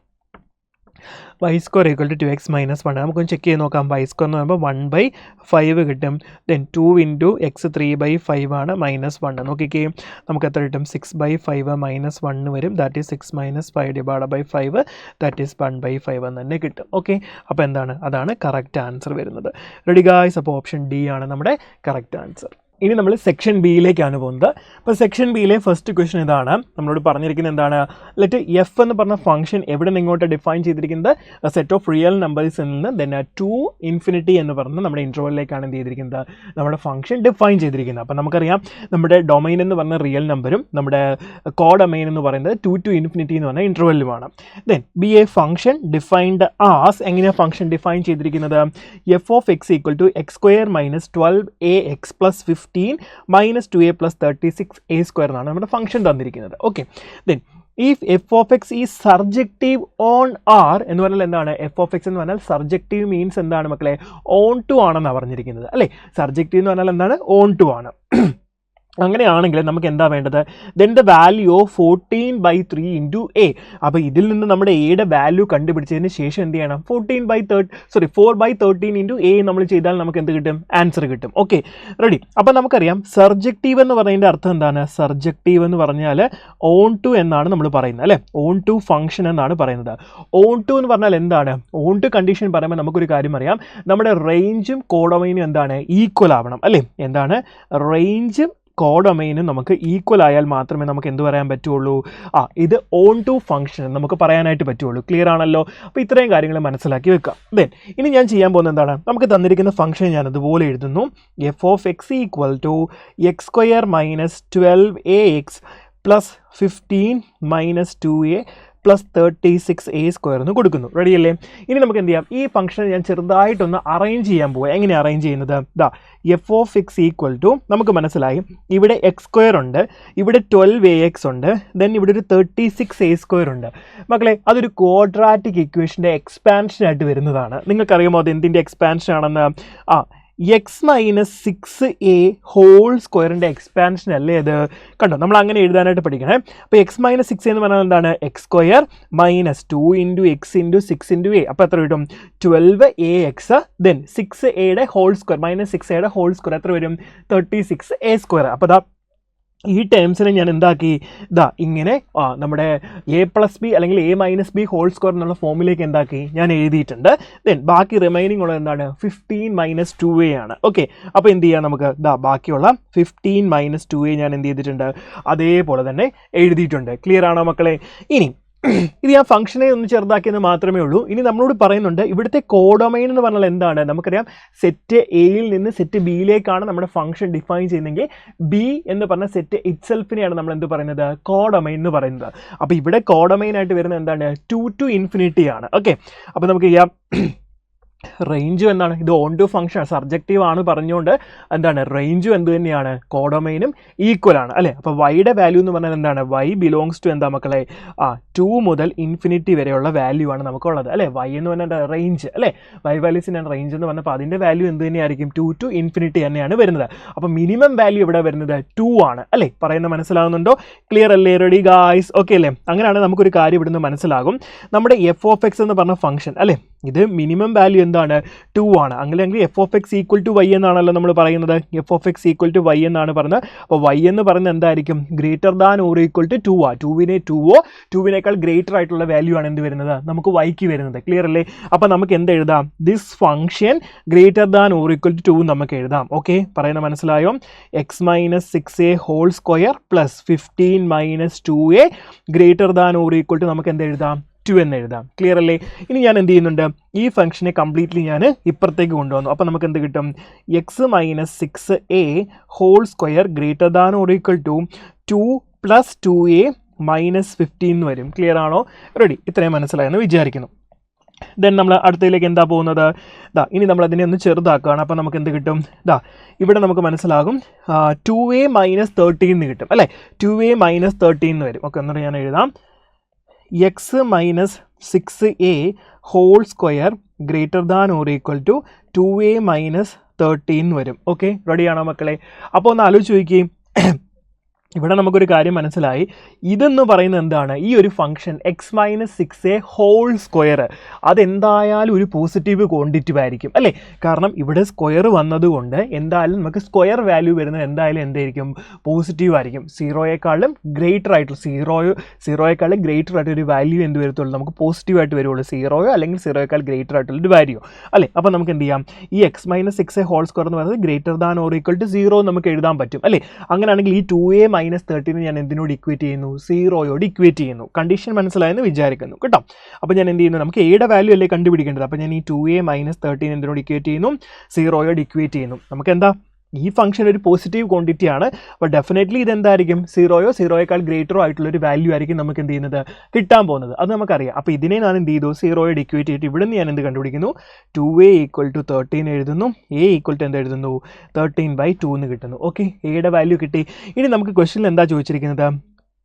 Y square equal to 2x - 1. നമുക്കൊന്ന് ചെക്ക് ചെയ്ത് നോക്കാം. വൈ സ്ക്വയർ എന്ന് പറയുമ്പോൾ 1/5 കിട്ടും. ദെൻ 2 ഇൻറ്റു എക്സ് 3/5 ആണ് -1. നോക്കിക്കേ നമുക്ക് എത്ര കിട്ടും? 6/5 -1 വരും. ദാറ്റ് ഈസ് 6 - 5 / 5 ദാറ്റ് ഈസ് 1/5 എന്ന് തന്നെ കിട്ടും. ഓക്കെ, അപ്പോൾ എന്താണ്? അതാണ് കറക്റ്റ് ആൻസർ വരുന്നത്. Ready guys? അപ്പോൾ ഓപ്ഷൻ ഡി ആണ് നമ്മുടെ കറക്റ്റ് ആൻസർ. ഇനി നമ്മൾ സെക്ഷൻ ബിയിലേക്കാണ് പോകുന്നത്. അപ്പോൾ സെക്ഷൻ ബിയിലെ ഫസ്റ്റ് ക്വസ്റ്റ്യൻ ഇതാണ്. നമ്മളോട് പറഞ്ഞിരിക്കുന്നത് എന്താണ്? ലെറ്റ് എഫ് എന്ന് പറഞ്ഞ ഫംഗ്ഷൻ എവിടെ നിന്ന് ഇങ്ങോട്ട് ഡിഫൈൻ ചെയ്തിരിക്കുന്നത്? സെറ്റ് ഓഫ് റിയൽ നമ്പേഴ്സിൽ നിന്ന് ദെൻ ടു ഇൻഫിനിറ്റി എന്ന് പറഞ്ഞ് നമ്മുടെ ഇൻട്രോവലിലേക്കാണ് എന്ത് ചെയ്തിരിക്കുന്നത്? നമ്മുടെ ഫംഗ്ഷൻ ഡിഫൈൻ ചെയ്തിരിക്കുന്നത്. അപ്പോൾ നമുക്കറിയാം നമ്മുടെ ഡൊമൈൻ എന്ന് പറഞ്ഞ റിയൽ നമ്പറും നമ്മുടെ കോ ഡൊമൈൻ എന്ന് പറയുന്നത് 2 to infinity എന്ന് പറഞ്ഞ ഇൻട്രോവലുമാണ്. Then B A function defined as, എങ്ങനെയാണ് ഫംഗ്ഷൻ ഡിഫൈൻ ചെയ്തിരിക്കുന്നത്? F of X equal to X square minus 12ax plus 15 minus 2a plus 36a square എന്നാണ് നമ്മുടെ ഫംഗ്ഷൻ തന്നിരിക്കുന്നത്. Okay, then if F of X ഈ surjective on R എന്ന് പറഞ്ഞാൽ എന്താണ്? F of x എന്ന് പറഞ്ഞാൽ സർജക്റ്റീവ് മീൻസ് എന്താണ് മക്കളെ? ഓൺ ടു ആണെന്നാണ് പറഞ്ഞിരിക്കുന്നത് അല്ലേ? സർജക്റ്റീവ് എന്ന് പറഞ്ഞാൽ എന്താണ്? ഓൺ ടു ആണ്. അങ്ങനെയാണെങ്കിൽ നമുക്ക് എന്താ വേണ്ടത്? Then the value of 14/3 into a. അപ്പോൾ ഇതിൽ നിന്ന് നമ്മുടെ എയുടെ വാല്യൂ കണ്ടുപിടിച്ചതിന് ശേഷം എന്ത് ചെയ്യണം? 4/13 ഇൻറ്റു എ നമ്മൾ ചെയ്താൽ നമുക്ക് എന്ത് കിട്ടും? ആൻസർ കിട്ടും. Okay, ready? അപ്പോൾ നമുക്കറിയാം സർജക്റ്റീവ് എന്ന് പറയുന്നതിൻ്റെ അർത്ഥം എന്താണ്? സർജക്റ്റീവ് എന്ന് പറഞ്ഞാൽ ഓൺ ടു എന്നാണ് നമ്മൾ പറയുന്നത് അല്ലേ? ഓൺ ടു ഫംഗ്ഷൻ എന്നാണ് പറയുന്നത്. ഓൺ ടു എന്ന് പറഞ്ഞാൽ എന്താണ്? ഓൺ ടു കണ്ടീഷൻ പറയുമ്പോൾ നമുക്കൊരു കാര്യം അറിയാം. നമ്മുടെ റേഞ്ചും കോഡൊമൈനും എന്താണ്? ഈക്വൽ ആവണം അല്ലേ? എന്താണ്? റേഞ്ചും കോഡൊമൈനും നമുക്ക് ഈക്വൽ ആയാൽ മാത്രമേ നമുക്ക് എന്ത് പറയാൻ പറ്റുള്ളൂ? ഇത് ഓൺ ടു ഫംഗ്ഷൻ നമുക്ക് പറയാനായിട്ട് പറ്റുള്ളൂ. ക്ലിയർ ആണല്ലോ? അപ്പോൾ ഇത്രയും കാര്യങ്ങൾ മനസ്സിലാക്കി വെക്കാം. ദെൻ ഇനി ഞാൻ ചെയ്യാൻ പോകുന്നത് എന്താണ്? നമുക്ക് തന്നിരിക്കുന്ന ഫംഗ്ഷൻ ഞാൻ അതുപോലെ എഴുതുന്നു. F of X equal to X square minus 12ax plus 15 minus 2a plus 36a square എന്ന് കൊടുക്കുന്നു. റെഡി അല്ലേ? ഇനി നമുക്ക് എന്ത് ചെയ്യാം? ഈ ഫംഗ്ഷൻ ഞാൻ ചെറുതായിട്ടൊന്ന് അറേഞ്ച് ചെയ്യാൻ പോവുക. എങ്ങനെ അറേഞ്ച് ചെയ്യുന്നത്? F of X equal to, നമുക്ക് മനസ്സിലായി ഇവിടെ എക്സ് സ്ക്വയർ ഉണ്ട്, ഇവിടെ 12ax ഉണ്ട്, ദെൻ ഇവിടെ ഒരു 36a സ്ക്വയർ ഉണ്ട്. മക്കളെ, അതൊരു ക്വാഡ്രാറ്റിക് ഇക്വേഷൻ്റെ എക്സ്പാൻഷൻ ആയിട്ട് വരുന്നതാണ്. നിങ്ങൾക്കറിയാമോ അത് എന്തിൻ്റെ എക്സ്പാൻഷൻ ആണെന്ന്? എക്സ് മൈനസ് 6a ഹോൾ സ്ക്വയറിൻ്റെ എക്സ്പാൻഷൻ അല്ലേ അത്? കണ്ടോ, നമ്മൾ അങ്ങനെ എഴുതാനായിട്ട് പഠിക്കണേ. അപ്പോൾ എക്സ് മൈനസ് 6 എന്ന് പറഞ്ഞാൽ എന്താണ്? X square minus 2 into x into 6 into a. അപ്പോൾ എത്ര കിട്ടും? 12ax then 6a whole square minus 6a whole square എത്ര വരും? 36a square. അപ്പോൾ ഈ ടേംസിനെ ഞാൻ എന്താക്കി? ഇങ്ങനെ നമ്മുടെ a+b അല്ലെങ്കിൽ a-b ഹോൾ സ്ക്വയർ എന്നുള്ള ഫോമിലേക്ക് എന്താക്കി? ഞാൻ എഴുതിയിട്ടുണ്ട്. ദെൻ ബാക്കി റിമൈനിങ് ഉള്ളത് എന്താണ്? 15 മൈനസ് 2a ആണ്. ഓക്കെ, അപ്പോൾ എന്ത് ചെയ്യാം നമുക്ക്? ബാക്കിയുള്ള 15 മൈനസ് 2a ഞാൻ എന്ത് ചെയ്തിട്ടുണ്ട്? അതേപോലെ തന്നെ എഴുതിയിട്ടുണ്ട്. ക്ലിയർ ആണോ മക്കളെ? ഇനി ഇത് ഞാൻ ഫംഗ്ഷനെ ഒന്ന് ചെറുതാക്കിയെന്ന് മാത്രമേ ഉള്ളൂ. ഇനി നമ്മളോട് പറയുന്നുണ്ട് ഇവിടുത്തെ കോഡൊമൈൻ എന്ന് പറഞ്ഞാൽ എന്താണ്? നമുക്കറിയാം സെറ്റ് എയിൽ നിന്ന് സെറ്റ് ബിയിലേക്കാണ് നമ്മുടെ ഫംഗ്ഷൻ ഡിഫൈൻ ചെയ്യുന്നതെങ്കിൽ ബി എന്ന് പറഞ്ഞ സെറ്റ് ഇറ്റ്സെൽഫിനെയാണ് നമ്മൾ എന്ത് പറയുന്നത്? കോഡൊമൈൻ എന്ന് പറയുന്നത്. അപ്പോൾ ഇവിടെ കോഡൊമൈൻ ആയിട്ട് വരുന്നത് എന്താണ്? 2 to infinity ആണ്. ഓക്കെ, അപ്പോൾ നമുക്ക് ചെയ്യാം. റേഞ്ചും എന്താണ്? ഇത് ഓൺ ടു ഫംഗ്ഷൻ സബ്ജക്റ്റീവ് ആണ് പറഞ്ഞുകൊണ്ട് എന്താണ്? റേഞ്ചും എന്ത് തന്നെയാണ്? കോഡൊമൈനും ഈക്വൽ ആണ് അല്ലേ? അപ്പോൾ വൈയുടെ വാല്യൂ എന്ന് പറഞ്ഞാൽ എന്താണ്? വൈ ബിലോങ്സ് ടു എന്താ മക്കളെ? 2 മുതൽ ഇൻഫിനിറ്റി വരെയുള്ള വാല്യൂ ആണ് നമുക്കുള്ളത് അല്ലേ? വൈ എന്ന് പറഞ്ഞാൽ റേഞ്ച് അല്ലേ? വൈ വാല്യൂസിൻ്റെ റേഞ്ച് എന്ന് പറഞ്ഞപ്പോൾ അതിൻ്റെ വാല്യൂ എന്ത് തന്നെയായിരിക്കും? 2 to infinity തന്നെയാണ് വരുന്നത്. അപ്പോൾ മിനിമം വാല്യൂ ഇവിടെ വരുന്നത് 2 ആണ് അല്ലേ? പറയുന്നത് മനസ്സിലാകുന്നുണ്ടോ? ക്ലിയർ അല്ലേ? Ready guys? ഓക്കെ അല്ലേ? അങ്ങനെയാണ് നമുക്കൊരു കാര്യം ഇവിടുന്ന് മനസ്സിലാകും. നമ്മുടെ എഫ് ഓഫ് എക്സ് എന്ന് പറഞ്ഞ ഫംഗ്ഷൻ അല്ലേ, ഇത് മിനിമം വാല്യൂ എന്താണ്? 2 ആണ്. അങ്ങനെയെങ്കിൽ f of X equal to y എന്നാണല്ലോ നമ്മൾ പറയുന്നത്. F of X equal to y എന്നാണ് പറയുന്നത്. അപ്പോൾ വൈ എന്ന് പറയുന്നത് എന്തായിരിക്കും? Greater than or equal to 2 ആ. 2വിനേക്കാൾ ഗ്രേറ്റർ ആയിട്ടുള്ള വാല്യൂ ആണ് എന്ത് വരുന്നത്? നമുക്ക് വൈക്ക് വരുന്നത്. ക്ലിയർ അല്ലേ? അപ്പോൾ നമുക്ക് എന്ത് എഴുതാം? This function greater than or equal to 2 നമുക്ക് എഴുതാം. ഓക്കെ, പറയുന്നത് മനസ്സിലായോ? X minus 6a whole square plus 15 minus 2a greater than or equal to നമുക്ക് എന്ത് എഴുതാം? 2 എന്ന് എഴുതാം. ക്ലിയർ അല്ലേ? ഇനി ഞാൻ എന്ത് ചെയ്യുന്നുണ്ട്? ഈ ഫംഗ്ഷനെ കംപ്ലീറ്റ്ലി ഞാൻ ഇപ്പുറത്തേക്ക് കൊണ്ടുവന്നു. അപ്പോൾ നമുക്ക് എന്ത് കിട്ടും? X minus 6a whole square greater than or equal to 2 plus 2a minus 15 എന്ന് വരും. ക്ലിയർ ആണോ? റെഡി? ഇത്രയും മനസ്സിലായെന്ന് വിചാരിക്കുന്നു. ദെൻ നമ്മൾ അടുത്തതിലേക്ക് എന്താ പോകുന്നത്? ഇനി നമ്മൾ അതിനെ ഒന്ന് ചെറുതാക്കുകയാണ്. അപ്പോൾ നമുക്ക് എന്ത് കിട്ടും? ഇവിടെ നമുക്ക് മനസ്സിലാകും 2a മൈനസ് 13 എന്ന് കിട്ടും അല്ലേ? 2a മൈനസ് 13 എന്ന് വരും. ഓക്കെ, എന്നിട്ട് ഞാൻ എഴുതാം x minus 6a whole square greater than or equal to 2a minus 13 വരും. ഓക്കെ, റെഡിയാണോ മക്കളെ? അപ്പോൾ ഒന്ന് ആലോചിച്ച് നോക്കിയേ. ഇവിടെ നമുക്കൊരു കാര്യം മനസ്സിലായി. ഇതെന്ന് പറയുന്നത് എന്താണ്? ഈ ഒരു ഫംഗ്ഷൻ x-6a² അതെന്തായാലും ഒരു പോസിറ്റീവ് ക്വാണ്ടിറ്റി ആയിരിക്കും അല്ലേ? കാരണം ഇവിടെ സ്ക്വയർ വന്നതുകൊണ്ട് എന്തായാലും നമുക്ക് സ്ക്വയർ വാല്യൂ വരുന്നത് എന്തായാലും എന്തായിരിക്കും? പോസിറ്റീവ് ആയിരിക്കും. സീറോയേക്കാളും ഗ്രേറ്റർ ആയിട്ടുള്ള സീറോയേക്കാളും ഗ്രേറ്റർ ആയിട്ടൊരു വാല്യൂ എന്ത് വരത്തുള്ളൂ? നമുക്ക് പോസിറ്റീവായിട്ട് വരുള്ളൂ. സീറോയോ അല്ലെങ്കിൽ സീറോയേക്കാൾ ഗ്രേറ്റർ ആയിട്ടുള്ളൊരു വാല്യൂ അല്ലേ? അപ്പോൾ നമുക്ക് എന്ത് ചെയ്യാം? ഈ x-6a² എന്ന് പറയുന്നത് greater than or equal to 0 നമുക്ക് എഴുതാൻ പറ്റും അല്ലേ? അങ്ങനെയാണെങ്കിൽ ഈ 2a - 13 ഞാൻ എന്തിനോട് ഇക്വേറ്റ് ചെയ്യുന്നു? സീറോയോട് ഇക്വേറ്റ് ചെയ്യുന്നു. കണ്ടീഷൻ മനസ്സിലായെന്ന് വിചാരിക്കുന്നു കേട്ടോ. അപ്പോൾ ഞാൻ എന്ത് ചെയ്യുന്നു? നമുക്ക് എയുടെ വാല്യൂ അല്ലേ കണ്ടുപിടിക്കേണ്ടത്. അപ്പോൾ ഞാൻ ഈ 2a - 13 എന്തിനോട് ഇക്വേറ്റ് ചെയ്യുന്നു? സീറോയോട് ഇക്വേറ്റ് ചെയ്യുന്നു. നമുക്ക് എന്താ? ഈ ഫംഗ്ഷൻ ഒരു പോസിറ്റീവ് ക്വാണ്ടിറ്റി ആണ്. അപ്പോൾ ഡെഫിനറ്റ്ലി ഇതെന്തായിരിക്കും? സീറോയേക്കാൾ ഗ്രേറ്ററോ ആയിട്ടുള്ളൊരു വാല്യൂ ആയിരിക്കും നമുക്ക് എന്ത് ചെയ്യുന്നത്? കിട്ടാൻ പോകുന്നത്. അത് നമുക്കറിയാം. അപ്പോൾ ഇതിനെ ഞാൻ എന്ത് ചെയ്തു? സീറോയോട് ഇക്വേറ്റ് ചെയ്തിട്ട് ഇവിടെ നിന്ന് ഞാൻ എന്ത് കണ്ടുപിടിക്കുന്നു? 2a = 13 എഴുതുന്നു. a = എന്ത് എഴുതുന്നു? 13/2 എന്ന് കിട്ടുന്നു. ഓക്കെ, എയുടെ വാല്യൂ കിട്ടി. ഇനി നമുക്ക് ക്വസ്റ്റ്യനിൽ എന്താ ചോദിച്ചിരിക്കുന്നത്?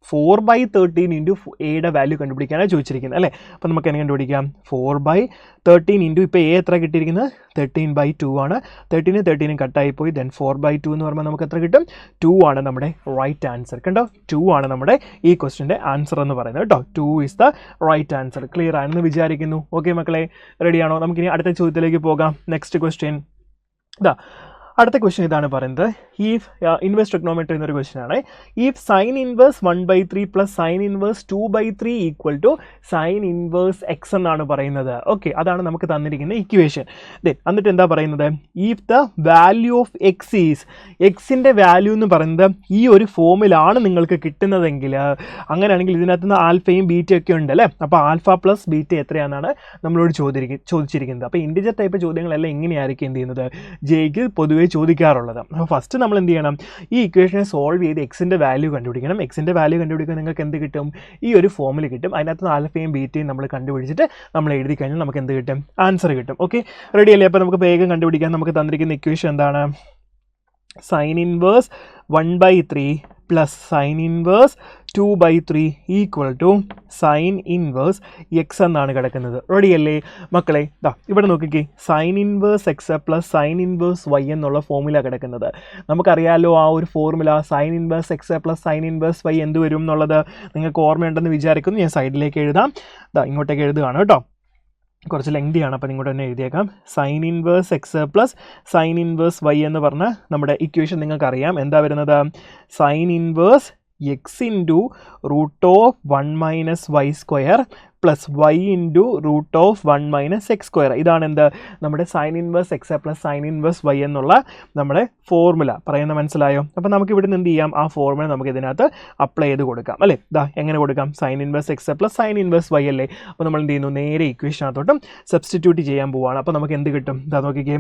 4/13 ഇൻറ്റു എയുടെ വാല്യൂ കണ്ടുപിടിക്കാനാണ് ചോദിച്ചിരിക്കുന്നത് അല്ലേ? അപ്പോൾ നമുക്ക് എങ്ങനെ കണ്ടുപിടിക്കാം? 4/13 ഇൻറ്റു ഇപ്പോൾ എ എത്ര കിട്ടിയിരിക്കുന്നത്? 13/2 ആണ്. 13 കട്ടായിപ്പോയി. ദെൻ 4/2 എന്ന് പറയുമ്പോൾ നമുക്ക് എത്ര കിട്ടും? 2 ആണ് നമ്മുടെ റൈറ്റ് ആൻസർ. കണ്ടോ? 2 ആണ് നമ്മുടെ ഈ ക്വസ്റ്റിൻ്റെ ആൻസർ എന്ന് പറയുന്നത് കേട്ടോ. 2 is the right answer. Clear ആണെന്ന് വിചാരിക്കുന്നു. ഓക്കെ മക്കളെ, റെഡിയാണോ? നമുക്കിനി അടുത്ത ചോദ്യത്തിലേക്ക് പോകാം. നെക്സ്റ്റ് ക്വസ്റ്റ്യൻ ഇതാ. അടുത്ത ക്വസ്റ്റ്യൻ ഇതാണ് പറയുന്നത്. ഈഫ് ഇൻവേഴ്സ് ട്രിഗ്നോമെട്രി എന്നൊരു ക്വസ്റ്റ്യൻ ആണ്. If sine inverse 1/3 plus sine inverse 2/3 equal to sine inverse x എന്നാണ് പറയുന്നത്. ഓക്കെ, അതാണ് നമുക്ക് തന്നിരിക്കുന്ന ഇക്വേഷൻ. എന്നിട്ട് എന്താ പറയുന്നത്? If the value of x is, എക്സിൻ്റെ വാല്യൂ എന്ന് പറയുന്നത് ഈ ഒരു ഫോമിലാണ് നിങ്ങൾക്ക് കിട്ടുന്നതെങ്കിൽ, അങ്ങനെയാണെങ്കിൽ ഇതിനകത്ത് നിന്ന് ആൽഫയും ബീറ്റയും ഒക്കെ ഉണ്ട് അല്ലേ? അപ്പോൾ ആൽഫ പ്ലസ് ബീറ്റ എത്രയാണെന്നാണ് നമ്മളോട് ചോദിച്ചിരിക്കുന്നത്. അപ്പോൾ ഇൻഡിജർ ടൈപ്പ് ചോദ്യങ്ങളെല്ലാം എങ്ങനെയായിരിക്കും എന്ത് ചെയ്യുന്നത്? ജെയ്ക്ക് പൊതുവെ ചോദിക്കാറുള്ളത്. അപ്പോൾ ഫസ്റ്റ് നമ്മൾ എന്ത് ചെയ്യണം? ഈ ഇക്വേഷനെ സോൾവ് ചെയ്ത് എക്സിൻ്റെ വാല്യൂ കണ്ടുപിടിക്കണം. എക്സിൻ്റെ വാല്യൂ കണ്ടുപിടിക്കാൻ നിങ്ങൾക്ക് എന്ത് കിട്ടും? ഈ ഒരു ഫോമിൽ കിട്ടും. അതിനകത്ത് ആൽഫയും ബീറ്റയും നമ്മൾ കണ്ടുപിടിച്ചിട്ട് നമ്മൾ എഴുതി കഴിഞ്ഞാൽ നമുക്ക് എന്ത് കിട്ടും? ആൻസർ കിട്ടും. ഓക്കെ, റെഡി അല്ലേ? അപ്പോൾ നമുക്ക് വേഗം കണ്ടുപിടിക്കാൻ. നമുക്ക് തന്നിരിക്കുന്ന ഇക്വേഷൻ എന്താണ്? Sine inverse 1/3 plus sine inverse 2/3 equal to sine inverse x എന്നാണ് കിടക്കുന്നത്. റെഡി അല്ലേ മക്കളെ? ഇവിടെ നോക്കിക്കേ, sine inverse X plus sine inverse Y എന്നുള്ള ഫോർമുല കിടക്കുന്നത്. നമുക്കറിയാമല്ലോ ആ ഒരു formula. Sine inverse X plus sine inverse y എന്ത് വരും എന്നുള്ളത് നിങ്ങൾക്ക് ഓർമ്മയുണ്ടെന്ന് വിചാരിക്കുന്നു. ഞാൻ സൈഡിലേക്ക് എഴുതാം. ഇങ്ങോട്ടേക്ക് എഴുതുകയാണ് കേട്ടോ. കുറച്ച് ലെങ്തിയാണ്, അപ്പോൾ ഇങ്ങോട്ട് തന്നെ എഴുതിയേക്കാം. Sine inverse X plus sine inverse Y എന്ന് പറഞ്ഞ നമ്മുടെ ഇക്വേഷൻ നിങ്ങൾക്കറിയാം. എന്താ വരുന്നത്? Sine inverse X into √1 - y² plus Y into √1 - x². ഇതാണ് എന്ത്? നമ്മുടെ sine inverse X plus sine inverse Y എന്നുള്ള നമ്മുടെ ഫോർമുല. പറയുന്ന മനസ്സിലായോ? അപ്പോൾ നമുക്ക് ഇവിടെ നിന്ന് എന്ത് ചെയ്യാം? ആ ഫോർമുല നമുക്ക് ഇതിനകത്ത് അപ്ലൈ ചെയ്ത് കൊടുക്കാം അല്ലേ? എങ്ങനെ കൊടുക്കാം? Sine inverse X plus sine inverse y അല്ലേ? അപ്പോൾ നമ്മൾ എന്ത് ചെയ്യുന്നു? നേരെ ഇക്വേഷനകത്തോട്ടും സബ്സ്റ്റിറ്റ്യൂട്ട് ചെയ്യാൻ പോവുകയാണ്. അപ്പോൾ നമുക്ക് എന്ത് കിട്ടും? നോക്കിക്കേ,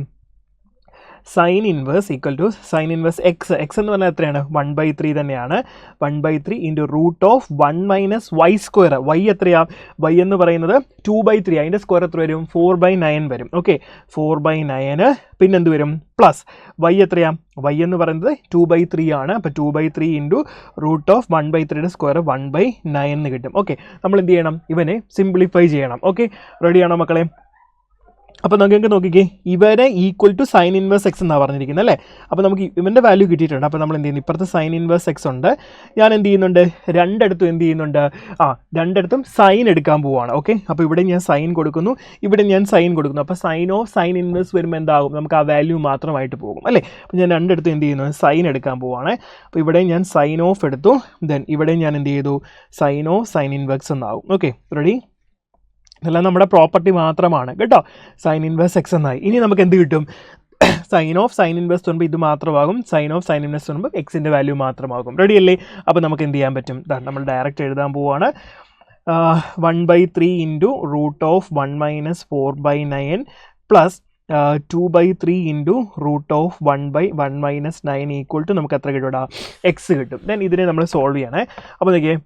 sine inverse equal to sine inverse x. X എന്ന് പറഞ്ഞാൽ എത്രയാണ്? 1/3 തന്നെയാണ്. 1/3 ഇൻറ്റു √1 - y². വൈ എത്രയാ? വൈ എന്ന് പറയുന്നത് 2/3. അതിൻ്റെ സ്ക്വയർ എത്ര വരും? 4/9 വരും. ഓക്കെ, 4/9 പിന്നെന്ത് വരും? പ്ലസ് വൈ എത്രയാ? വൈ എന്ന് പറയുന്നത് 2/3 ആണ്. അപ്പോൾ 2/3 ഇൻറ്റു √1/3 സ്ക്വയർ 1/9 എന്ന് കിട്ടും. ഓക്കെ, നമ്മൾ എന്ത് ചെയ്യണം? ഇവനെ സിംപ്ലിഫൈ ചെയ്യണം. ഓക്കെ, റെഡിയാണോ മക്കളെ? അപ്പോൾ നിങ്ങൾക്ക് നോക്കിക്കേ, ഇവരെ equal to sine inverse x എന്നാണ് പറഞ്ഞിരിക്കുന്നത് അല്ലേ? അപ്പോൾ നമുക്ക് ഇവൻ്റെ വാല്യൂ കിട്ടിയിട്ടുണ്ട്. അപ്പോൾ നമ്മൾ എന്ത് ചെയ്യുന്നു? ഇപ്പുറത്ത് സൈൻ ഇൻവേഴ്സ് എക്സ് ഉണ്ട്. ഞാൻ എന്ത് ചെയ്യുന്നുണ്ട്? രണ്ടിടത്തും എന്ത് ചെയ്യുന്നുണ്ട്? രണ്ടിടത്തും സൈൻ എടുക്കാൻ പോവുകയാണ്. ഓക്കെ, അപ്പോൾ ഇവിടെ ഞാൻ സൈൻ കൊടുക്കുന്നു, ഇവിടെ ഞാൻ സൈൻ കൊടുക്കുന്നു. അപ്പോൾ സൈൻ ഓഫ് സൈൻ ഇൻവേഴ്സ് വരുമ്പോൾ എന്താകും? നമുക്ക് ആ വാല്യൂ മാത്രമായിട്ട് പോകും അല്ലേ? അപ്പോൾ ഞാൻ രണ്ടിടത്തും എന്ത് ചെയ്യുന്നു? സൈൻ എടുക്കാൻ പോവുകയാണ്. അപ്പോൾ ഇവിടെ ഞാൻ സൈൻ ഓഫ് എടുത്തു. ദെൻ ഇവിടെ ഞാൻ എന്ത് ചെയ്തു? സൈൻ ഓഫ് സൈൻ ഇൻവേഴ്സ് എന്നാകും. Okay, ready? ഇതെല്ലാം നമ്മുടെ പ്രോപ്പർട്ടി മാത്രമാണ് കേട്ടോ. സൈൻ ഇൻവേഴ്സ് എക്സ് എന്നായി. ഇനി നമുക്ക് എന്ത് കിട്ടും? സൈൻ ഓഫ് സൈൻ ഇൻവേഴ്സ് വരുമ്പോൾ ഇത് മാത്രമാകും. സൈൻ ഓഫ് സൈൻ ഇൻവേഴ്സ് വരുമ്പോൾ എക്സിൻ്റെ വാല്യൂ മാത്രമാകും. റെഡി അല്ലേ? അപ്പോൾ നമുക്ക് എന്ത് ചെയ്യാൻ പറ്റും? നമ്മൾ ഡയറക്റ്റ് എഴുതാൻ പോവുകയാണ്. 1/3 into √1 - 4/9 plus 2/3 into √1 - 9 equal to നമുക്ക് എത്ര കിട്ടും? എക്സ് കിട്ടും. ദെൻ ഇതിനെ നമ്മൾ സോൾവ് ചെയ്യണേ. അപ്പോൾ നോക്കിയേ,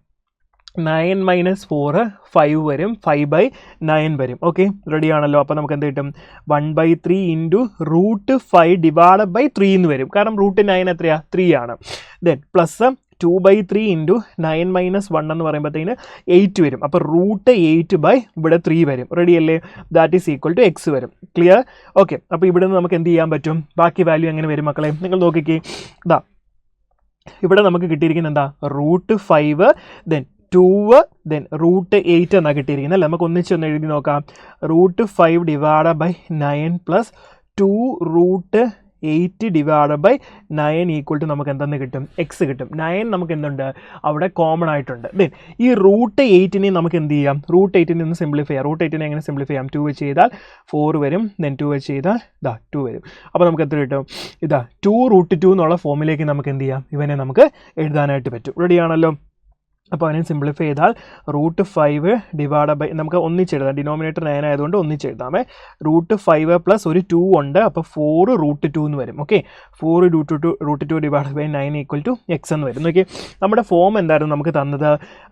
9 - 4 5 വരും. 5/9 വരും. ഓക്കെ, റെഡി ആണല്ലോ? അപ്പോൾ നമുക്ക് എന്ത് കിട്ടും? 1/3 ഇൻറ്റു √5 ഡിവൈഡഡ് ബൈ 3 എന്ന് വരും. കാരണം √9 എത്രയാ? 3 ആണ്. ദെൻ പ്ലസ് 2/3 ഇൻറ്റു 9 - 1 എന്ന് പറയുമ്പോഴത്തേന് 8 വരും. അപ്പോൾ √8 ഇവിടെ 3 വരും. റെഡി അല്ലേ? That is equal to x വരും. ക്ലിയർ? ഓക്കെ, അപ്പോൾ ഇവിടെ നിന്ന് നമുക്ക് എന്ത് ചെയ്യാൻ പറ്റും? ബാക്കി വാല്യൂ എങ്ങനെ വരും മക്കളെ? നിങ്ങൾ നോക്കിക്കേ. ഇവിടെ നമുക്ക് കിട്ടിയിരിക്കുന്നത് എന്താ, √5 ദെൻ 2 ദെൻ √8 എന്നാണ് കിട്ടിയിരിക്കുന്നത് അല്ലേ. നമുക്ക് ഒന്നിച്ചൊന്ന് എഴുതി നോക്കാം. √5 divide by 9 plus 2√8 divide by 9 equal to നമുക്ക് എന്തെന്ന് കിട്ടും, എക്സ് കിട്ടും. 9 നമുക്ക് എന്തുണ്ട് അവിടെ കോമൺ ആയിട്ടുണ്ട്. ദെൻ ഈ √8നെ നമുക്ക് എന്ത് ചെയ്യാം, √8നെ ഒന്ന് സിംപ്ലിഫൈ ചെയ്യാം. √8നെ എങ്ങനെ സിംപ്ലിഫൈ ചെയ്യാം, 2 വെച്ച് ചെയ്താൽ 4 വരും, ദെൻ 2 വെച്ച് ചെയ്താൽ 2 വരും. അപ്പോൾ നമുക്ക് എത്ര കിട്ടും, 2√2 എന്നുള്ള ഫോമിലേക്ക് നമുക്ക് എന്ത് ചെയ്യാം, ഇവനെ നമുക്ക് എഴുതാനായിട്ട് പറ്റും. റെഡിയാണല്ലോ. അപ്പോൾ അതിനെ സിംപ്ലിഫൈ ചെയ്താൽ √5 ഡിവൈഡ് ബൈ, നമുക്ക് ഒന്നിച്ചെഴുതാം, ഡിനോമിനേറ്റർ 9 ആയതുകൊണ്ട് ഒന്നിച്ചെഴുതാമേ. √5 പ്ലസ് ഒരു 2 ഉണ്ട്, അപ്പോൾ 4√2 എന്ന് വരും. Okay, 4√2 divide by 9 equal to x എന്ന് വരും. ഓക്കെ, നമ്മുടെ ഫോം എന്തായിരുന്നു നമുക്ക് തന്നത്,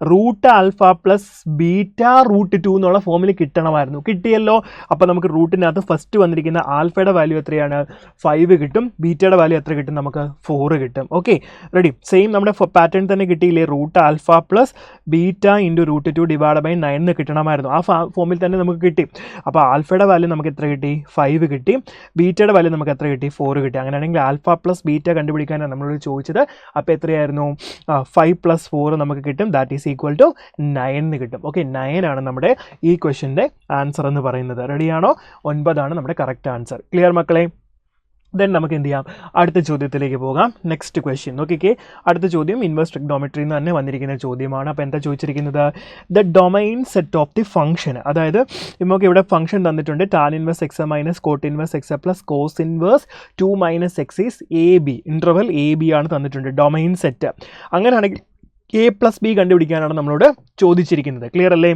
√α പ്ലസ് β√2 എന്നുള്ള ഫോമിൽ കിട്ടണമായിരുന്നു. കിട്ടിയല്ലോ. അപ്പോൾ നമുക്ക് റൂട്ടിനകത്ത് ഫസ്റ്റ് വന്നിരിക്കുന്ന ആൽഫയുടെ വാല്യൂ എത്രയാണ്, 5 കിട്ടും. ബീറ്റയുടെ വാല്യൂ എത്ര കിട്ടും, നമുക്ക് 4 കിട്ടും. Okay, ready. സെയിം നമ്മുടെ പാറ്റേൺ തന്നെ കിട്ടിയില്ലേ, √α plus beta into √2 divide by 9 എന്ന് കിട്ടണമായിരുന്നു. ആ ഫോമിൽ തന്നെ നമുക്ക് കിട്ടി. അപ്പോൾ ആൽഫയുടെ വാല്യൂ നമുക്ക് എത്ര കിട്ടി, 5 കിട്ടി. ബീറ്റയുടെ വാല്യൂ നമുക്ക് എത്ര കിട്ടി, 4 കിട്ടി. അങ്ങനെയാണെങ്കിൽ ആൽഫ പ്ലസ് ബീറ്റ കണ്ടുപിടിക്കാനാണ് നമ്മളോട് ചോദിച്ചത്. അപ്പോൾ എത്രയായിരുന്നു, 5 + 4 നമുക്ക് കിട്ടും, ദാറ്റ് ഈസ് ഈക്വൽ ടു 9 എന്ന് കിട്ടും. ഓക്കെ, 9 ആണ് നമ്മുടെ ഈ ക്വസ്റ്റ്യൻ്റെ ആൻസർ എന്ന് പറയുന്നത്. റെഡിയാണോ? 9 ആണ് നമ്മുടെ കറക്റ്റ് ആൻസർ. ക്ലിയർ മക്കളെ? ദെൻ നമുക്ക് എന്ത് ചെയ്യാം, അടുത്ത ചോദ്യത്തിലേക്ക് പോകാം. നെക്സ്റ്റ് ക്വസ്റ്റ്യൻ നോക്കിക്കേ. അടുത്ത ചോദ്യം ഇൻവേഴ്സ് ട്രിഗ്നോമെട്രിയിൽ നിന്ന് തന്നെ വന്നിരിക്കുന്ന ചോദ്യമാണ്. അപ്പോൾ എന്താ ചോദിച്ചിരിക്കുന്നത്, the domain set of the function. അതായത് നമുക്ക് ഇവിടെ ഫംഗ്ഷൻ തന്നിട്ടുണ്ട്, tan inverse X minus cot inverse X plus cos inverse 2 - x is AB, interval AB ആണ് തന്നിട്ടുണ്ട്, ഡൊമൈൻ സെറ്റ്. അങ്ങനെയാണെങ്കിൽ A + B കണ്ടുപിടിക്കാനാണ് നമ്മളോട് ചോദിച്ചിരിക്കുന്നത്. ക്ലിയർ അല്ലേ?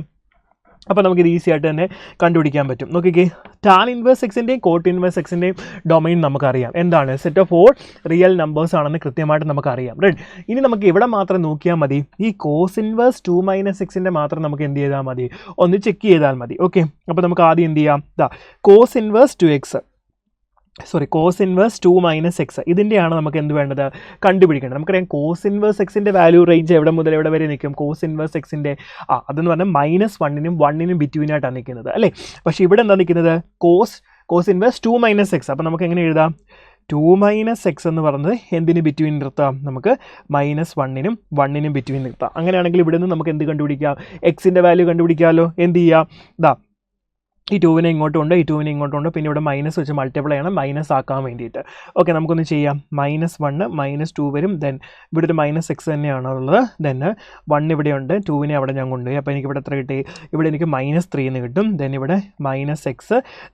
അപ്പോൾ നമുക്കിത് ഈസി ആയിട്ട് തന്നെ കണ്ടുപിടിക്കാൻ പറ്റും. നോക്കിക്കേ, ടാൻ ഇൻവേഴ്സ് എക്സിൻ്റെയും കോട്ട് ഇൻവേഴ്സ് എക്സിൻ്റെയും ഡൊമൈൻ നമുക്കറിയാം. എന്താണ്, set of all real numbers ആണെന്ന് കൃത്യമായിട്ട് നമുക്കറിയാം. റൈറ്റ്. ഇനി നമുക്ക് ഇവിടെ മാത്രം നോക്കിയാൽ മതി, ഈ കോസ് ഇൻവേഴ്സ് 2 - x മാത്രം നമുക്ക് എന്ത് ചെയ്താൽ മതി, ഒന്ന് ചെക്ക് ചെയ്താൽ മതി. ഓക്കെ, അപ്പോൾ നമുക്ക് ആദ്യം എന്ത് ചെയ്യാം, cos inverse 2x cos inverse 2 - x ഇതിൻ്റെയാണ് നമുക്ക് എന്ത് വേണ്ടത്, കണ്ടുപിടിക്കേണ്ടത്. നമുക്കറിയാം കോസ് ഇൻവേഴ്സ് എക്സിൻ്റെ വാല്യൂ റേഞ്ച് എവിടെ മുതൽ എവിടെ വരെ നിൽക്കും, കോസ് ഇൻവേഴ്സ് എക്സിൻ്റെ അതെന്ന് പറഞ്ഞാൽ -1നും 1നും ബിറ്റ്വീനായിട്ടാണ് നിൽക്കുന്നത് അല്ലേ. പക്ഷേ ഇവിടെ എന്താ നിൽക്കുന്നത്, കോസ് ഇൻവേഴ്സ് 2 - x. അപ്പോൾ നമുക്ക് എങ്ങനെ എഴുതാം, 2 - x എന്ന് പറയുന്നത് എന്തിന് ബിറ്റ്വീൻ നിർത്താം, നമുക്ക് -1നും 1നും ബിറ്റ്വീൻ നിർത്താം. അങ്ങനെയാണെങ്കിൽ ഇവിടെ നിന്ന് നമുക്ക് എന്ത് കണ്ടുപിടിക്കാം, എക്സിൻ്റെ വാല്യൂ കണ്ടുപിടിക്കാമല്ലോ. എന്ത് ചെയ്യാം, ഈ 2നെ ഇങ്ങോട്ടും ഉണ്ട്, ഈ 2നെ ഇങ്ങോട്ടും ഉണ്ട്, പിന്നെ ഇവിടെ മൈനസ് വെച്ച് മൾട്ടിപ്ലൈ ചെയ്യണം, മൈനസ് ആക്കാൻ വേണ്ടിയിട്ട്. ഓക്കെ, നമുക്കൊന്ന് ചെയ്യാം. -1 -2 വരും. ദെൻ ഇവിടെ ഒരു -x തന്നെയാണുള്ളത്. ദെൻ 1 ഇവിടെ ഉണ്ട്, 2നെ അവിടെ ഞാൻ കൊണ്ടുപോയി. അപ്പോൾ എനിക്ക് ഇവിടെ എത്ര കിട്ടി, ഇവിടെ എനിക്ക് -3 എന്ന് കിട്ടും. ദെൻ ഇവിടെ -x,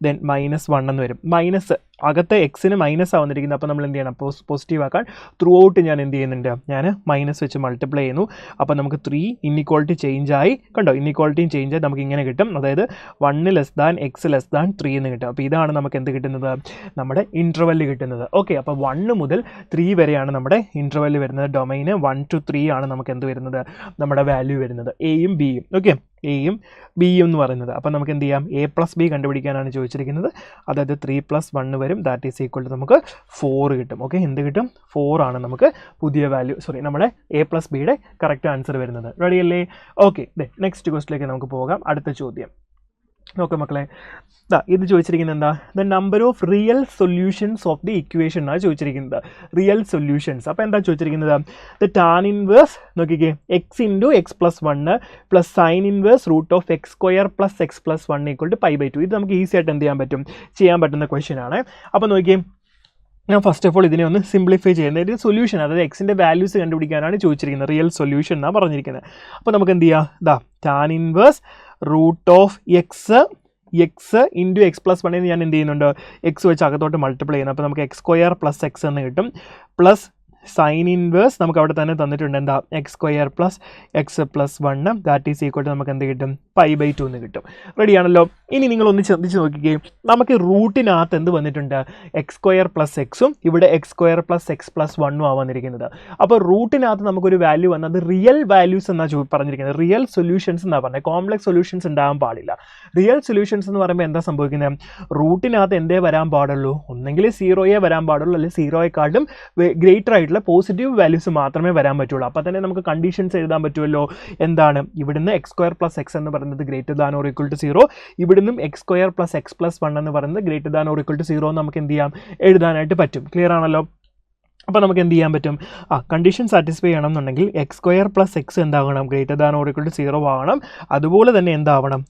ദെൻ -1 എന്ന് വരും. മൈനസ് അകത്തെ എക്സിന് മൈനസ് ആവുന്നിരിക്കുന്നത്. അപ്പോൾ നമ്മൾ എന്ത് ചെയ്യണം, പോസിറ്റീവ് ആക്കാൻ ത്രൂ ഔട്ട് ഞാൻ എന്ത് ചെയ്യുന്നുണ്ട്, ഞാൻ മൈനസ് വെച്ച് മൾട്ടിപ്ലൈ ചെയ്യുന്നു. അപ്പോൾ നമുക്ക് 3 ഇൻഇക്വാളിറ്റി ചേഞ്ച് ആയി, കണ്ടോ, ഇൻഇക്വാളിറ്റിയും ചേഞ്ച് ആയി നമുക്ക് ഇങ്ങനെ കിട്ടും. അതായത് 1 < x < 3 എന്ന് കിട്ടും. അപ്പോൾ ഇതാണ് നമുക്ക് എന്ത് കിട്ടുന്നത്, നമ്മുടെ ഇൻ്റർവെല്ല് കിട്ടുന്നത്. ഓക്കെ, അപ്പോൾ 1 മുതൽ 3 വരെയാണ് നമ്മുടെ ഇൻ്റർവെല്ല് വരുന്നത്. ഡൊമൈന് 1 to 3 ആണ് നമുക്ക് എന്ത് വരുന്നത്, നമ്മുടെ വാല്യൂ വരുന്നത്, എയും ബിയും. ഓക്കെ, എയും ബിയും എന്ന് പറയുന്നത്. അപ്പോൾ നമുക്ക് എന്ത് ചെയ്യാം, A + B കണ്ടുപിടിക്കാനാണ് ചോദിച്ചിരിക്കുന്നത്. അതായത് 3 + 1 വരും, ദാറ്റ് ഈസ് ഈക്വൽ ടു നമുക്ക് 4 കിട്ടും. ഓക്കെ, എന്ത് കിട്ടും, 4 ആണ് നമുക്ക് പുതിയ വാല്യൂ, നമ്മുടെ A + Bയുടെ കറക്റ്റ് ആൻസർ വരുന്നത്. റെഡി അല്ലേ? ഓക്കെ, നെക്സ്റ്റ് ക്വസ്റ്റിലേക്ക് നമുക്ക് പോകാം. അടുത്ത ചോദ്യം നോക്കാം മക്കളെ. ഇത് ചോദിച്ചിരിക്കുന്നത് എന്താ, the number of real solutions of the equation ആണ് ചോദിച്ചിരിക്കുന്നത്, റിയൽ സൊല്യൂഷൻസ്. അപ്പോൾ എന്താ ചോദിച്ചിരിക്കുന്നത്, ദ ടാൻ ഇൻവേഴ്സ് നോക്കിക്കേ, x × x + 1 plus sine inverse √(x² + x + 1 = π/2. ഇത് നമുക്ക് ഈസി ആയിട്ട് എന്ത് ചെയ്യാൻ പറ്റുന്ന ക്വസ്റ്റ്യൻ ആണ്. അപ്പോൾ നോക്കിയേ, ഞാൻ ഫസ്റ്റ് ഓഫ് ഓൾ ഇതിനെ ഒന്ന് സിംപ്ലിഫൈ ചെയ്യുന്നത്, ഒരു സൊല്യൂഷൻ, അതായത് എക്സിൻ്റെ വാല്യൂസ് കണ്ടുപിടിക്കാനാണ് ചോദിച്ചിരിക്കുന്നത്, റിയൽ സൊല്യൂഷൻ എന്നാണ് പറഞ്ഞിരിക്കുന്നത്. അപ്പോൾ നമുക്ക് എന്ത് ചെയ്യാം, ടാൻ ഇൻവേഴ്സ് √(x × x + 1 ഞാൻ എന്ത് ചെയ്യുന്നുണ്ട്, എക്സ് വെച്ച് അകത്തോട്ട് മൾട്ടിപ്ലൈ ചെയ്യുന്നു. അപ്പോൾ നമുക്ക് x² + x എന്ന് കിട്ടും. പ്ലസ് സൈൻ ഇൻവേഴ്സ് നമുക്ക് അവിടെ തന്നെ തന്നിട്ടുണ്ട്, എന്താ, x² + x + 1 that is equal to നമുക്ക് എന്ത് കിട്ടും, π/2 എന്ന് കിട്ടും. റെഡിയാണല്ലോ? ഇനി നിങ്ങളൊന്ന് ശ്രദ്ധിച്ച് നോക്കിക്കേ, നമുക്ക് റൂട്ടിനകത്ത് എന്ത് വന്നിട്ടുണ്ട്, x² + x ഇവിടെ x² + x + 1 ആ വന്നിരിക്കുന്നത്. അപ്പോൾ റൂട്ടിനകത്ത് നമുക്കൊരു വാല്യൂ വന്നത് റിയൽ വാല്യൂസ് എന്നാണ് പറഞ്ഞിരിക്കുന്നത്, റിയൽ സൊല്യൂഷൻസ് എന്നാണ് പറഞ്ഞത്. കോംപ്ലക്സ് സൊല്യൂഷൻസ് ഉണ്ടാകാൻ പാടില്ല. റിയൽ സൊല്യൂഷൻസ് എന്ന് പറയുമ്പോൾ എന്താ സംഭവിക്കുന്നത്, റൂട്ടിനകത്ത് എന്തേ വരാൻ പാടുള്ളൂ, ഒന്നെങ്കിൽ 0 വരാൻ പാടുള്ളൂ, അല്ലെങ്കിൽ 0യെക്കാട്ടും ഗ്രേറ്റർ ആയിട്ടുള്ള പോസിറ്റീവ് വാല്യൂസ് മാത്രമേ വരാൻ പറ്റുള്ളൂ. അപ്പോൾ തന്നെ നമുക്ക് കണ്ടീഷൻസ് എഴുതാൻ പറ്റുമല്ലോ. എന്താണ്, ഇവിടുന്ന് x² + x എന്ന് പറയുന്നത് > 0, ഇവിടുന്നും x² + x + 1 എന്ന് പറയുന്നത് > 0 നമുക്ക് എന്ത് ചെയ്യാം, എഴുതാനായിട്ട് പറ്റും. ക്ലിയർ ആണല്ലോ? അപ്പോൾ നമുക്ക് എന്ത് ചെയ്യാൻ പറ്റും? കണ്ടീഷൻ സാറ്റിസ്ഫൈ ചെയ്യണമെന്നുണ്ടെങ്കിൽ x² + x എന്താകണം? > 0 ആവണം. അതുപോലെ തന്നെ എന്താവണം?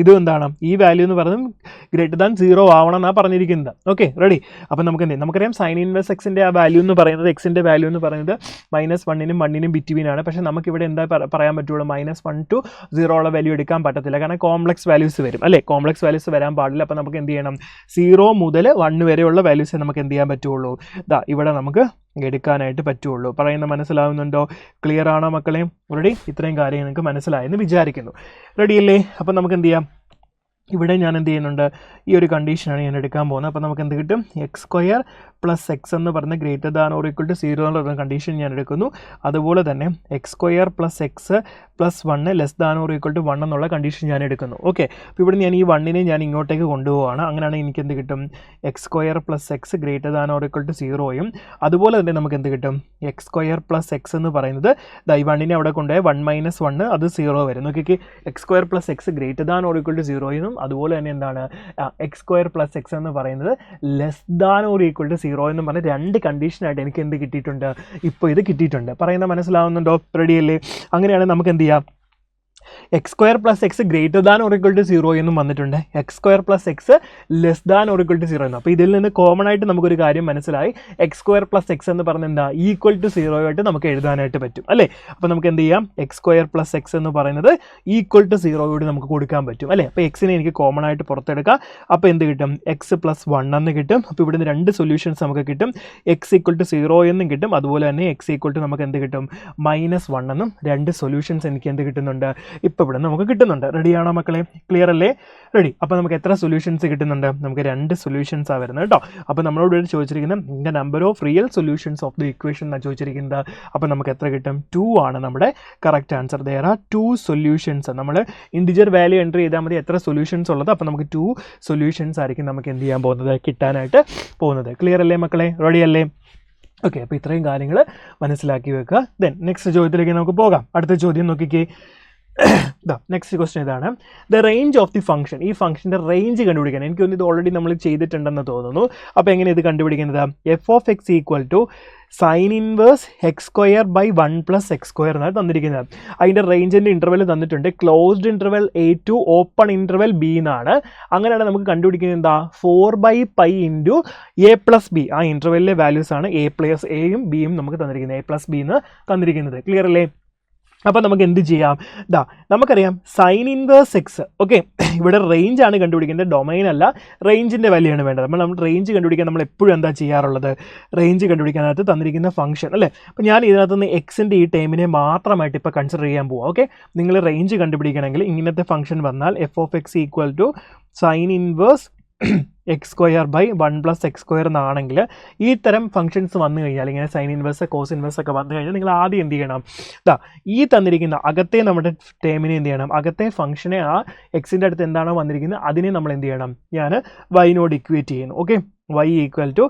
ഇത് എന്താണ്? ഈ വാല്യൂ എന്ന് പറയുന്നത് > 0 ആവണം എന്നാണ് പറഞ്ഞിരിക്കുന്നത്. Okay, ready? അപ്പോൾ നമുക്ക് എന്ത് ചെയ്യും? നമുക്കറിയാം sin ഇൻവേഴ്സ് എക്സിൻ്റെ ആ വാല്യൂ എന്ന് പറയുന്നത്, എക്സിൻ്റെ വാല്യൂ എന്ന് പറയുന്നത് -1നും 1നും ബിറ്റ്വീനാണ്. പക്ഷേ നമുക്കിവിടെ എന്താ പറയാൻ പറ്റുള്ളൂ? -1 to 0 ഉള്ള വാല്യൂ എടുക്കാൻ പറ്റത്തില്ല. കാരണം കോംപ്ലക്സ് വാല്യൂസ് വരും, അല്ലേ? കോംപ്ലക്സ് വാല്യൂസ് വരാൻ പാടില്ല. അപ്പോൾ നമുക്ക് എന്ത് ചെയ്യണം? 0 മുതൽ 1 വരെയുള്ള വാല്യൂസ് നമുക്ക് എന്ത് ചെയ്യാൻ പറ്റുള്ളൂ? ഇവിടെ നമുക്ക് എടുക്കാനായിട്ട് പറ്റുള്ളൂ. പറയുന്നത് മനസ്സിലാവുന്നുണ്ടോ? ക്ലിയർ ആണോ മക്കളെ? ഓൾറെഡി ഇത്രയും കാര്യം നിങ്ങൾക്ക് മനസ്സിലായെന്ന് വിചാരിക്കുന്നു. റെഡിയല്ലേ? അപ്പോൾ നമുക്ക് എന്ത് ചെയ്യാം? ഇവിടെ ഞാൻ എന്ത് ചെയ്യുന്നുണ്ട്? ഈ ഒരു കണ്ടീഷനാണ് ഞാൻ എടുക്കാൻ പോകുന്നത്. അപ്പോൾ നമുക്ക് എന്ത് കിട്ടും? x² + x എന്ന് പറഞ്ഞ് > 0 എന്നുള്ള കണ്ടീഷൻ ഞാൻ എടുക്കുന്നു. അതുപോലെ തന്നെ x² + x + 1 < 1 എന്നുള്ള കണ്ടീഷൻ ഞാൻ എടുക്കുന്നു. ഓക്കെ, അപ്പോൾ ഇവിടെ ഞാൻ ഈ 1നെ ഞാൻ ഇങ്ങോട്ടേക്ക് കൊണ്ടുപോവാണ്. അങ്ങനെയാണെങ്കിൽ എനിക്ക് എന്ത് കിട്ടും? x² + x > 0യും അതുപോലെ തന്നെ നമുക്ക് എന്ത് കിട്ടും? x² + x എന്ന് പറയുന്നത് ഈ 1നെ അവിടെ കൊണ്ടുപോയി 1 - 1 അത് 0 വരും. നോക്കിക്കേ, x² + x > 0യും അതുപോലെ തന്നെ എന്താണ് x² + x എന്ന് പറയുന്നത് < 0 എന്ന് പറഞ്ഞ 2 കണ്ടീഷനായിട്ട് എനിക്ക് എന്ത് കിട്ടിയിട്ടുണ്ട്? ഇപ്പോൾ ഇത് കിട്ടിയിട്ടുണ്ട്. പറയുന്നത് മനസ്സിലാവുന്നുണ്ടോ? റെഡിയല്ലേ? അങ്ങനെയാണെങ്കിൽ നമുക്ക് എന്ത് ചെയ്യാം? x² + x > 0 എന്നും വന്നിട്ടുണ്ട്, x² + x < 0 എന്നും. അപ്പോൾ ഇതിൽ നിന്ന് കോമൺ ആയിട്ട് നമുക്കൊരു കാര്യം മനസ്സിലായി. x² + x എന്ന് പറഞ്ഞാൽ എന്താ? = 0 ആയിട്ട് നമുക്ക് എഴുതാനായിട്ട് പറ്റും, അല്ലേ? അപ്പോൾ നമുക്ക് എന്ത് ചെയ്യാം? x² + x എന്ന് പറയുന്നത് = 0 നമുക്ക് കൊടുക്കാൻ പറ്റും, അല്ലേ? അപ്പോൾ എക്സിനെ എനിക്ക് കോമൺ ആയിട്ട് പുറത്തെടുക്കാം. അപ്പോൾ എന്ത് കിട്ടും? x + 1 എന്ന് കിട്ടും. അപ്പോൾ ഇവിടുന്ന് 2 സൊല്യൂഷൻസ് നമുക്ക് കിട്ടും. x = 0 എന്നും കിട്ടും. അതുപോലെ തന്നെ x = നമുക്ക് എന്ത് കിട്ടും? -1 എന്നും 2 സൊല്യൂഷൻസ് എനിക്ക് എന്ത് കിട്ടുന്നുണ്ട്? ഇപ്പോൾ ഇവിടെ നമുക്ക് കിട്ടുന്നുണ്ട്. റെഡിയാണോ മക്കളെ? ക്ലിയർ അല്ലേ? റെഡി. അപ്പോൾ നമുക്ക് എത്ര സൊല്യൂഷൻസ് കിട്ടുന്നുണ്ട്? നമുക്ക് 2 സൊല്യൂഷൻസ് ആണ് വരുന്നത് കേട്ടോ. അപ്പോൾ നമ്മളോട് ചോദിച്ചിരിക്കുന്നത് the number of real solutions of the equation എന്നാണ് ചോദിച്ചിരിക്കുന്നത്. അപ്പോൾ നമുക്ക് എത്ര കിട്ടും? 2 ആണ് നമ്മുടെ correct answer. There are 2 solutions. നമ്മൾ ഇൻറ്റിജർ വാല്യൂ എൻ്റർ ചെയ്താൽ മതി എത്ര സൊല്യൂഷൻസ് ഉള്ളത്. അപ്പോൾ നമുക്ക് 2 സൊല്യൂഷൻസ് ആയിരിക്കും നമുക്ക് എന്ത് ചെയ്യാൻ പോകുന്നത്? കിട്ടാനായിട്ട് പോകുന്നത്. ക്ലിയർ അല്ലേ മക്കളെ? റെഡി അല്ലേ? ഓക്കെ, അപ്പോൾ ഇത്രയും കാര്യങ്ങൾ മനസ്സിലാക്കി വെക്കുക. ദെൻ നെക്സ്റ്റ് ചോദ്യത്തിലേക്ക് നമുക്ക് പോകാം. അടുത്ത ചോദ്യം നോക്കിക്കേ. നെക്സ്റ്റ് ക്വസ്റ്റ്യൻ ഇതാണ്. The range of the function. ഈ ഫംഗ്ഷൻ്റെ റേഞ്ച് കണ്ടുപിടിക്കാൻ എനിക്ക് തോന്നുന്നു ഇത് ഓൾറെഡി നമ്മൾ ചെയ്തിട്ടുണ്ടെന്ന് തോന്നുന്നു. അപ്പോൾ എങ്ങനെ ഇത് കണ്ടുപിടിക്കുന്നത്? f(x) = sin inverse x² / 1 + x² എന്നാണ് തന്നിരിക്കുന്നത്. അതിൻ്റെ റേഞ്ചിൻ്റെ ഇൻ്റർവെൽ തന്നിട്ടുണ്ട്. Closed interval a to open interval b എന്നാണ്. അങ്ങനെയാണ് നമുക്ക് കണ്ടുപിടിക്കുന്നത് എന്താ? 4/π × a + b. ആ ഇൻ്റർവെല്ലിലെ വാല്യൂസ് ആണ് aയും bയും നമുക്ക് തന്നിരിക്കുന്നത്. a + b എന്ന് തന്നിരിക്കുന്നത്. ക്ലിയർ അല്ലേ? അപ്പോൾ നമുക്ക് എന്ത് ചെയ്യാം? നമുക്കറിയാം sin ഇൻവേഴ്സ് x. ഓക്കെ, ഇവിടെ റേഞ്ച് ആണ് കണ്ടുപിടിക്കേണ്ടത്, ഡൊമൈൻ അല്ല. റേഞ്ചിൻ്റെ വാല്യൂ ആണ് വേണ്ടത്. നമ്മൾ റേഞ്ച് കണ്ടുപിടിക്കാൻ നമ്മൾ എപ്പോഴും എന്താ ചെയ്യാറുള്ളത്? റേഞ്ച് കണ്ടുപിടിക്കാനകത്ത് തന്നിരിക്കുന്ന ഫംഗ്ഷൻ, അല്ലേ? അപ്പോൾ ഞാൻ ഇതിനകത്ത് നിന്ന് എക്സിൻ്റെ ഈ ടൈമിനെ മാത്രമായിട്ട് ഇപ്പോൾ കൺസിഡർ ചെയ്യാൻ പോവാം. ഓക്കെ, നിങ്ങൾ റേഞ്ച് കണ്ടുപിടിക്കണമെങ്കിൽ ഇങ്ങനത്തെ ഫംഗ്ഷൻ വന്നാൽ f(x) = sin inverse x² / 1 + x² എന്നാണെങ്കിൽ ഈ തരം ഫംഗ്ഷൻസ് വന്നു കഴിഞ്ഞാൽ, ഇങ്ങനെ സൈൻ ഇൻവേഴ്സ്, കോസ് ഇൻവേഴ്സ് ഒക്കെ വന്നു കഴിഞ്ഞാൽ നിങ്ങൾ ആദ്യം എന്ത് ചെയ്യണം? ഈ തന്നിരിക്കുന്ന അകത്തെ നമ്മുടെ ടേമിനെ എന്ത് ചെയ്യണം? അകത്തെ ഫംഗ്ഷനെ ആ എക്സിൻ്റെ അടുത്ത് എന്താണോ വന്നിരിക്കുന്നത് അതിനെ നമ്മൾ എന്ത് ചെയ്യണം? ഞാൻ വൈനോട് ഇക്വേറ്റ് ചെയ്യുന്നു. ഓക്കെ, y =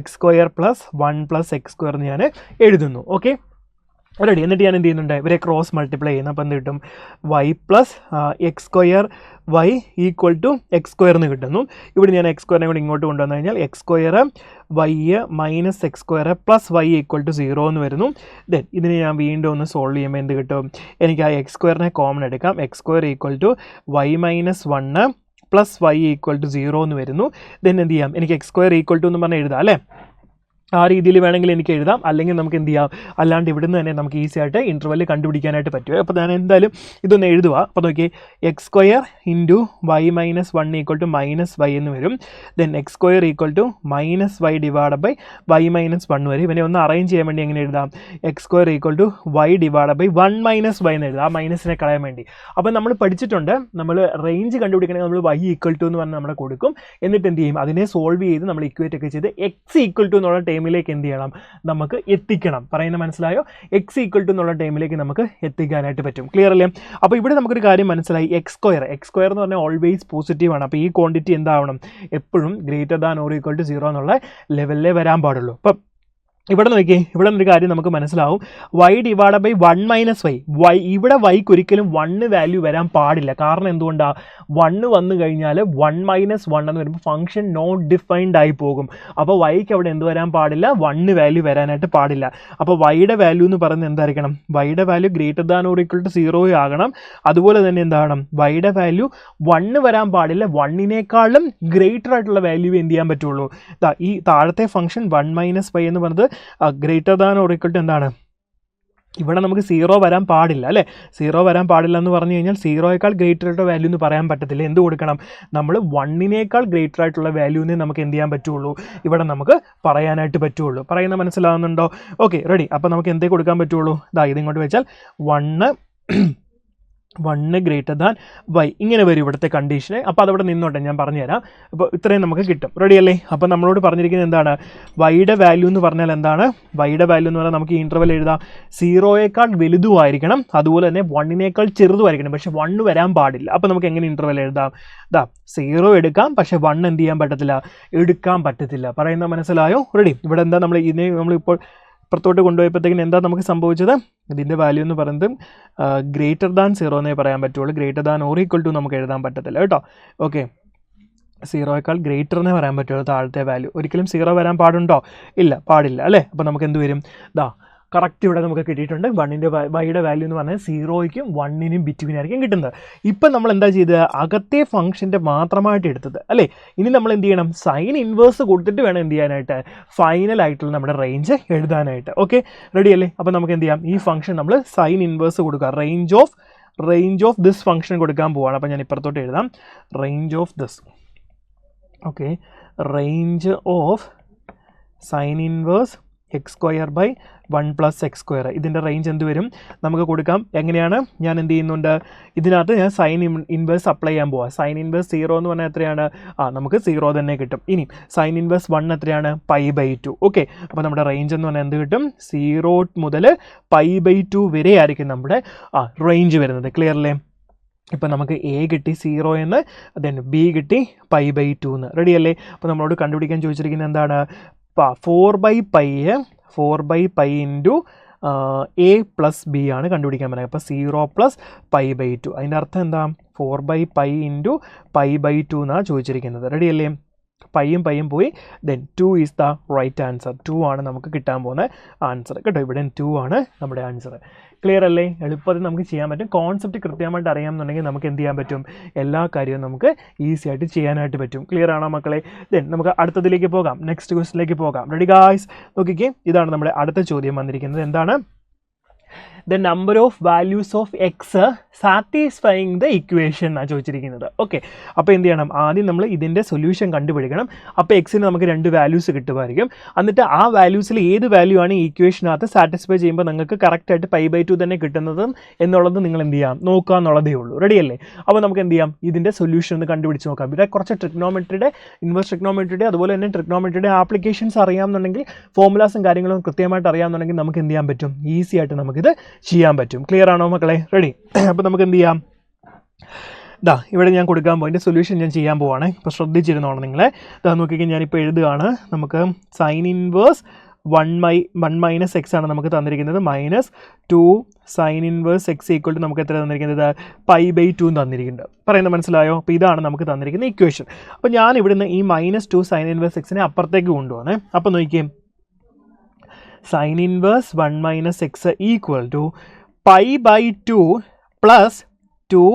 x² + 1 + x² എന്ന് ഞാൻ എഴുതുന്നു. Okay, ready. എന്നിട്ട് ഞാൻ എന്ത് ചെയ്യുന്നുണ്ട്? ഇവരെ ക്രോസ് മൾട്ടിപ്ലൈ ചെയ്യുന്നു. അപ്പോൾ എന്ത് കിട്ടും? y + x² y = x² എന്ന് കിട്ടുന്നു. ഇവിടെ ഞാൻ x² കൂടി ഇങ്ങോട്ട് കൊണ്ടുവന്നു കഴിഞ്ഞാൽ x² y - x² + y = 0 എന്ന് വരുന്നു. ദെൻ ഇതിനെ ഞാൻ വീണ്ടും ഒന്ന് സോൾവ് ചെയ്യുമ്പോൾ എന്ത് കിട്ടും? എനിക്ക് ആ x² കോമൺ എടുക്കാം. x² = y - 1 + y = 0 എന്ന് വരുന്നു. ദെൻ എന്ത് ചെയ്യാം? എനിക്ക് x² = എന്ന് പറഞ്ഞാൽ എഴുതാം, അല്ലേ? ആ രീതിയിൽ വേണമെങ്കിൽ എനിക്ക് എഴുതാം. അല്ലെങ്കിൽ നമുക്ക് എന്ത് ചെയ്യാം? അല്ലാണ്ട് ഇവിടുന്ന് തന്നെ നമുക്ക് ഈസി ആയിട്ട് ഇൻ്റർവെൽ കണ്ടുപിടിക്കാനായിട്ട് പറ്റും. അപ്പോൾ ഞാൻ എന്തായാലും ഇതൊന്ന് എഴുതുക. അപ്പോൾ നോക്കി, x² × y - 1 = -y എന്ന് വരും. ദെൻ x² = -y / y - 1 വരും. ഇവനെ ഒന്ന് അറേഞ്ച് ചെയ്യാൻ വേണ്ടി എങ്ങനെ എഴുതാം? x² = y / 1 - y എന്ന് എഴുതാം, ആ മൈനസിനെ കളയാൻ വേണ്ടി. അപ്പോൾ നമ്മൾ പഠിച്ചിട്ടുണ്ട്, നമ്മൾ റേഞ്ച് കണ്ടുപിടിക്കണമെങ്കിൽ നമ്മൾ y = എന്ന് പറഞ്ഞ് നമ്മൾ കൊടുക്കും. എന്നിട്ട് എന്ത് ചെയ്യും? അതിനെ സോൾവ് ചെയ്ത് നമ്മൾ ഇക്വേറ്റ് ഒക്കെ ചെയ്ത് x = എന്നുള്ള ടൈമിലേക്ക് എന്ത് ചെയ്യണം? നമുക്ക് എത്തിക്കണം. പറയുന്നത് മനസ്സിലായോ? x = എന്നുള്ള ടൈമിലേക്ക് നമുക്ക് എത്തിക്കാനായിട്ട് പറ്റും. ക്ലിയർ അല്ലേ? അപ്പോൾ ഇവിടെ നമുക്കൊരു കാര്യം മനസ്സിലായി. x² എന്ന് പറഞ്ഞാൽ ഓൾവേസ് പോസിറ്റീവ് ആണ്. അപ്പോൾ ഈ ക്വാണ്ടിറ്റി എന്താവണം? എപ്പോഴും > 0 എന്നുള്ള ലെവലിലേ വരാൻ പാടുള്ളൂ. അപ്പം ഇവിടെ നോക്കിയേ, ഇവിടെ നിന്നൊരു കാര്യം നമുക്ക് മനസ്സിലാവും. y / 1 - y. ഇവിടെ yക്ക് ഒരിക്കലും 1 വാല്യൂ വരാൻ പാടില്ല. കാരണം എന്തുകൊണ്ടാണ്? 1 വന്നു കഴിഞ്ഞാൽ 1 - 1 എന്ന് വരുമ്പോൾ ഫംഗ്ഷൻ നോട്ട് ഡിഫൈൻഡ് ആയി പോകും. അപ്പോൾ വൈക്ക് അവിടെ എന്ത് വരാൻ പാടില്ല, 1 വാല്യൂ വരാനായിട്ട് പാടില്ല. അപ്പോൾ വൈയുടെ വാല്യൂ എന്ന് പറയുന്നത് എന്തായിരിക്കണം, വൈയുടെ വാല്യൂ >0 ആകണം. അതുപോലെ തന്നെ എന്താണ്, വൈയുടെ വാല്യൂ 1 വരാൻ പാടില്ല, 1നേക്കാളും ഗ്രേറ്റർ ആയിട്ടുള്ള വാല്യൂ എന്ത് ചെയ്യാൻ പറ്റുള്ളൂ. ഈ താഴത്തെ ഫംഗ്ഷൻ 1 - y എന്ന് പറഞ്ഞത് >0 എന്താണ്, ഇവിടെ നമുക്ക് 0 വരാൻ പാടില്ല അല്ലേ. 0 വരാൻ പാടില്ല എന്ന് പറഞ്ഞു കഴിഞ്ഞാൽ 0യേക്കാൾ ഗ്രേറ്റർ ആയിട്ടുള്ള വാല്യൂ എന്ന് പറയാൻ പറ്റത്തില്ല. എന്ത് കൊടുക്കണം, നമ്മൾ 1നേക്കാൾ ഗ്രേറ്റർ ആയിട്ടുള്ള വാല്യൂവിനെ നമുക്ക് എന്ത് ചെയ്യാൻ പറ്റുള്ളൂ, ഇവിടെ നമുക്ക് പറയാനായിട്ട് പറ്റുള്ളൂ. പറയുന്നത് മനസ്സിലാവുന്നുണ്ടോ? Okay, ready. അപ്പോൾ നമുക്ക് എന്തേ കൊടുക്കാൻ പറ്റുള്ളൂ, ഇതിങ്ങോട്ട് വെച്ചാൽ 1 > y ഇങ്ങനെ വരും ഇവിടുത്തെ കണ്ടീഷന്. അപ്പോൾ അതവിടെ നിന്നോട്ടെ, ഞാൻ പറഞ്ഞുതരാം. അപ്പോൾ ഇത്രയും നമുക്ക് കിട്ടും. റെഡി അല്ലേ? അപ്പോൾ നമ്മളോട് പറഞ്ഞിരിക്കുന്നത് എന്താണ്, വൈയുടെ വാല്യൂ എന്ന് പറഞ്ഞാൽ എന്താണ്, വൈയുടെ വാല്യൂ എന്ന് പറഞ്ഞാൽ നമുക്ക് ഈ ഇൻ്റർവൽ എഴുതാം, 0യേക്കാൾ വലുതുമായിരിക്കണം, അതുപോലെ തന്നെ 1നേക്കാൾ ചെറുതുമായിരിക്കണം, പക്ഷേ 1 വരാൻ പാടില്ല. അപ്പോൾ നമുക്ക് എങ്ങനെ ഇൻ്റർവൽ എഴുതാം, 0 എടുക്കാം, പക്ഷേ 1 എന്ത് ചെയ്യാൻ പറ്റത്തില്ല, എടുക്കാൻ പറ്റത്തില്ല. പറയുന്നത് മനസ്സിലായോ? റെഡി. ഇവിടെ എന്താ നമ്മളിപ്പോൾ പുറത്തോട്ട് കൊണ്ടുപോയപ്പോഴത്തേക്കിന് എന്താ നമുക്ക് സംഭവിച്ചത്, ഇതിൻ്റെ വാല്യൂ എന്ന് പറയുന്നത് >0 എന്നേ പറയാൻ പറ്റുള്ളൂ. >= നമുക്ക് എഴുതാൻ പറ്റത്തില്ല കേട്ടോ. ഓക്കെ, 0യേക്കാൾ ഗ്രേറ്റർ എന്നേ പറയാൻ പറ്റുള്ളൂ താഴത്തെ വാല്യൂ. ഒരിക്കലും 0 വരാൻ പാടുണ്ടോ? ഇല്ല, പാടില്ല അല്ലേ. അപ്പോൾ നമുക്ക് എന്ത് വരും, കറക്റ്റ് ഇവിടെ നമുക്ക് കിട്ടിയിട്ടുണ്ട്. വൈയുടെ വാല്യൂ എന്ന് പറഞ്ഞാൽ 0യ്ക്കും 1നും ബിറ്റ്വീൻ ആയിരിക്കും കിട്ടുന്നത്. ഇപ്പം നമ്മൾ എന്താ ചെയ്തത്, അകത്തെ ഫംഗ്ഷൻ്റെ മാത്രമായിട്ട് എടുത്തത് അല്ലേ. ഇനി നമ്മൾ എന്ത് ചെയ്യണം, സൈൻ ഇൻവേഴ്സ് കൊടുത്തിട്ട് വേണം എന്ത് ചെയ്യാനായിട്ട്, ഫൈനൽ ആയിട്ടുള്ള നമ്മുടെ റേഞ്ച് എഴുതാനായിട്ട്. ഓക്കെ, റെഡി അല്ലേ? അപ്പോൾ നമുക്ക് എന്ത് ചെയ്യാം, ഈ ഫംഗ്ഷൻ നമ്മൾ സൈൻ ഇൻവേഴ്സ് കൊടുക്കുക, റേഞ്ച് ഓഫ് ദിസ് ഫംഗ്ഷൻ കൊടുക്കാൻ പോവുകയാണ്. അപ്പോൾ ഞാൻ ഇപ്പുറത്തോട്ട് എഴുതാം, range of this. Okay, range of sine inverse x² + x². ഇതിൻ്റെ റേഞ്ച് എന്ത് വരും, നമുക്ക് കൊടുക്കാം. എങ്ങനെയാണ്, ഞാൻ എന്ത് ചെയ്യുന്നുണ്ട്, ഇതിനകത്ത് ഞാൻ സൈൻ ഇൻവേഴ്സ് അപ്ലൈ ചെയ്യാൻ പോവാം. സൈൻ ഇൻവേഴ്സ് 0 എന്ന് പറഞ്ഞാൽ എത്രയാണ്, നമുക്ക് 0 തന്നെ കിട്ടും. ഇനി സൈൻ ഇൻവേഴ്സ് 1 എത്രയാണ്, π/2. ഓക്കെ, അപ്പോൾ നമ്മുടെ റേഞ്ച് എന്ന് പറഞ്ഞാൽ എന്ത് കിട്ടും, 0 മുതൽ π/2 വരെ ആയിരിക്കും നമ്മുടെ റേഞ്ച് വരുന്നത്. ക്ലിയർ അല്ലേ? ഇപ്പം നമുക്ക് A കിട്ടി 0 എന്ന്, ദെൻ B കിട്ടി π/2 എന്ന്. റെഡി അല്ലേ? അപ്പോൾ നമ്മളോട് കണ്ടുപിടിക്കാൻ ചോദിച്ചിരിക്കുന്നത് എന്താണ്, 4/π × A + B ആണ് കണ്ടുപിടിക്കാൻ പറയുന്നത്. അപ്പോൾ 0 + π/2. അതിൻ്റെ അർത്ഥം എന്താ, 4/π × π/2 എന്നാണ് ചോദിച്ചിരിക്കുന്നത്. റെഡി അല്ലേ? പയ്യും പോയി, then 2 is the right answer. 2 ആണ് നമുക്ക് കിട്ടാൻ പോകുന്ന ആൻസർ കേട്ടോ. ഇവിടെ 2 ആണ് നമ്മുടെ ആൻസർ. ക്ലിയർ അല്ലേ? എളുപ്പത്തിൽ നമുക്ക് ചെയ്യാൻ പറ്റും. കോൺസെപ്റ്റ് കൃത്യമായിട്ട് അറിയാമെന്നുണ്ടെങ്കിൽ നമുക്ക് എന്ത് ചെയ്യാൻ പറ്റും, എല്ലാ കാര്യവും നമുക്ക് ഈസി ആയിട്ട് ചെയ്യാനായിട്ട് പറ്റും. ക്ലിയർ ആണോ മക്കളെ? ദെൻ നമുക്ക് അടുത്തതിലേക്ക് പോകാം, നെക്സ്റ്റ് ക്വസ്റ്റിലേക്ക് പോകാം. Ready guys? നോക്കിക്കേ, ഇതാണ് നമ്മുടെ അടുത്ത ചോദ്യം വന്നിരിക്കുന്നത്. എന്താണ്, the number of values of x satisfying the equation എന്നാണ് ചോദിച്ചിരിക്കുന്നത്. ഓക്കെ, അപ്പോൾ എന്ത് ചെയ്യണം, ആദ്യം നമ്മൾ ഇതിൻ്റെ സൊല്യൂഷൻ കണ്ടുപിടിക്കണം. അപ്പോൾ എക്സിന് നമുക്ക് 2 വാല്യൂസ് കിട്ടുമായിരിക്കും. എന്നിട്ട് ആ വാല്യൂസിൽ ഏത് വാല്യൂ ആണ് ഈ ഇക്വേഷനകത്ത് സാറ്റിസ്ഫൈ ചെയ്യുമ്പോൾ നിങ്ങൾക്ക് കറക്റ്റായിട്ട് π/2 തന്നെ കിട്ടുന്നതും എന്നുള്ളത് നിങ്ങൾ എന്ത് ചെയ്യാം, നോക്കുക എന്നുള്ളതേ ഉള്ളൂ. റെഡി അല്ലേ? അപ്പോൾ നമുക്ക് എന്ത് ചെയ്യാം, ഇതിൻ്റെ സൊല്യൂഷൻ ഒന്ന് കണ്ടുപിടിച്ച് നോക്കാം. ഇവിടെ കുറച്ച് ട്രിഗ്നോമെട്രിയുടെ, ഇൻവേഴ്സ് ട്രിഗ്നോമെട്രിയുടെ, അതുപോലെ തന്നെ ട്രിഗ്നോമെട്രിയുടെ ആപ്ലിക്കേഷൻസ് അറിയാമെന്നുണ്ടെങ്കിൽ, ഫോർമുലാസും കാര്യങ്ങളും കൃത്യമായിട്ട് അറിയാമെന്നുണ്ടെങ്കിൽ നമുക്ക് എന്ത് ചെയ്യാൻ പറ്റും, ഈസി ആയിട്ട് നമുക്കിത് ചെയ്യാൻ പറ്റും. ക്ലിയർ ആണോ മക്കളെ? റെഡി? അപ്പോൾ നമുക്ക് എന്ത് ചെയ്യാം, ഇവിടെ ഞാൻ കൊടുക്കാൻ പോകും, എൻ്റെ സൊല്യൂഷൻ ഞാൻ ചെയ്യാൻ പോവാണ്. ഇപ്പോൾ ശ്രദ്ധിച്ചിരുന്നോണം നിങ്ങളെ. നോക്കിക്കഴിഞ്ഞാൽ ഞാനിപ്പോൾ എഴുതുകയാണ്. നമുക്ക് സൈൻ ഇൻവേഴ്സ് 1 - x ആണ് നമുക്ക് തന്നിരിക്കുന്നത്, -2 സൈൻ ഇൻവേഴ്സ് x = നമുക്ക് എത്ര തന്നിരിക്കുന്നത്, π/2 തന്നിരിക്കുന്നത്. പറയുന്നത് മനസ്സിലായോ? അപ്പോൾ ഇതാണ് നമുക്ക് തന്നിരിക്കുന്ന ഇക്വേഷൻ. അപ്പോൾ ഞാൻ ഇവിടുന്ന് ഈ -2 സൈൻ ഇൻവേഴ്സ് x അപ്പുറത്തേക്ക് കൊണ്ടുപോകണേ. അപ്പോൾ നോക്കിയേ, sign inverse 1 - x = π/2 + 2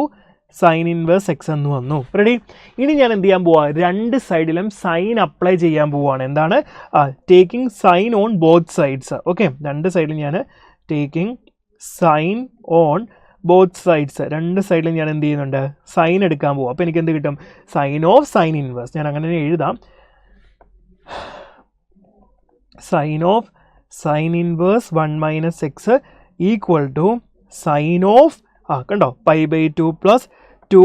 sine inverse x എന്ന് വന്നു. റെഡി? ഇനി ഞാൻ എന്ത് ചെയ്യാൻ പോവാ, 2 സൈഡിലും സൈൻ അപ്ലൈ ചെയ്യാൻ പോവാണ്. എന്താണ്, taking sine on both sides. Okay, 2 സൈഡിലും ഞാൻ taking sine on both sides, 2 സൈഡിലും ഞാൻ എന്ത് ചെയ്യുന്നുണ്ട്, സൈൻ എടുക്കാൻ പോവാം. അപ്പോൾ എനിക്ക് എന്ത് കിട്ടും, സൈൻ ഓഫ് സൈൻ ഇൻവേഴ്സ്. ഞാൻ അങ്ങനെ എഴുതാം, sine of sine inverse 1 - x = sine of കണ്ടോ π/2 + 2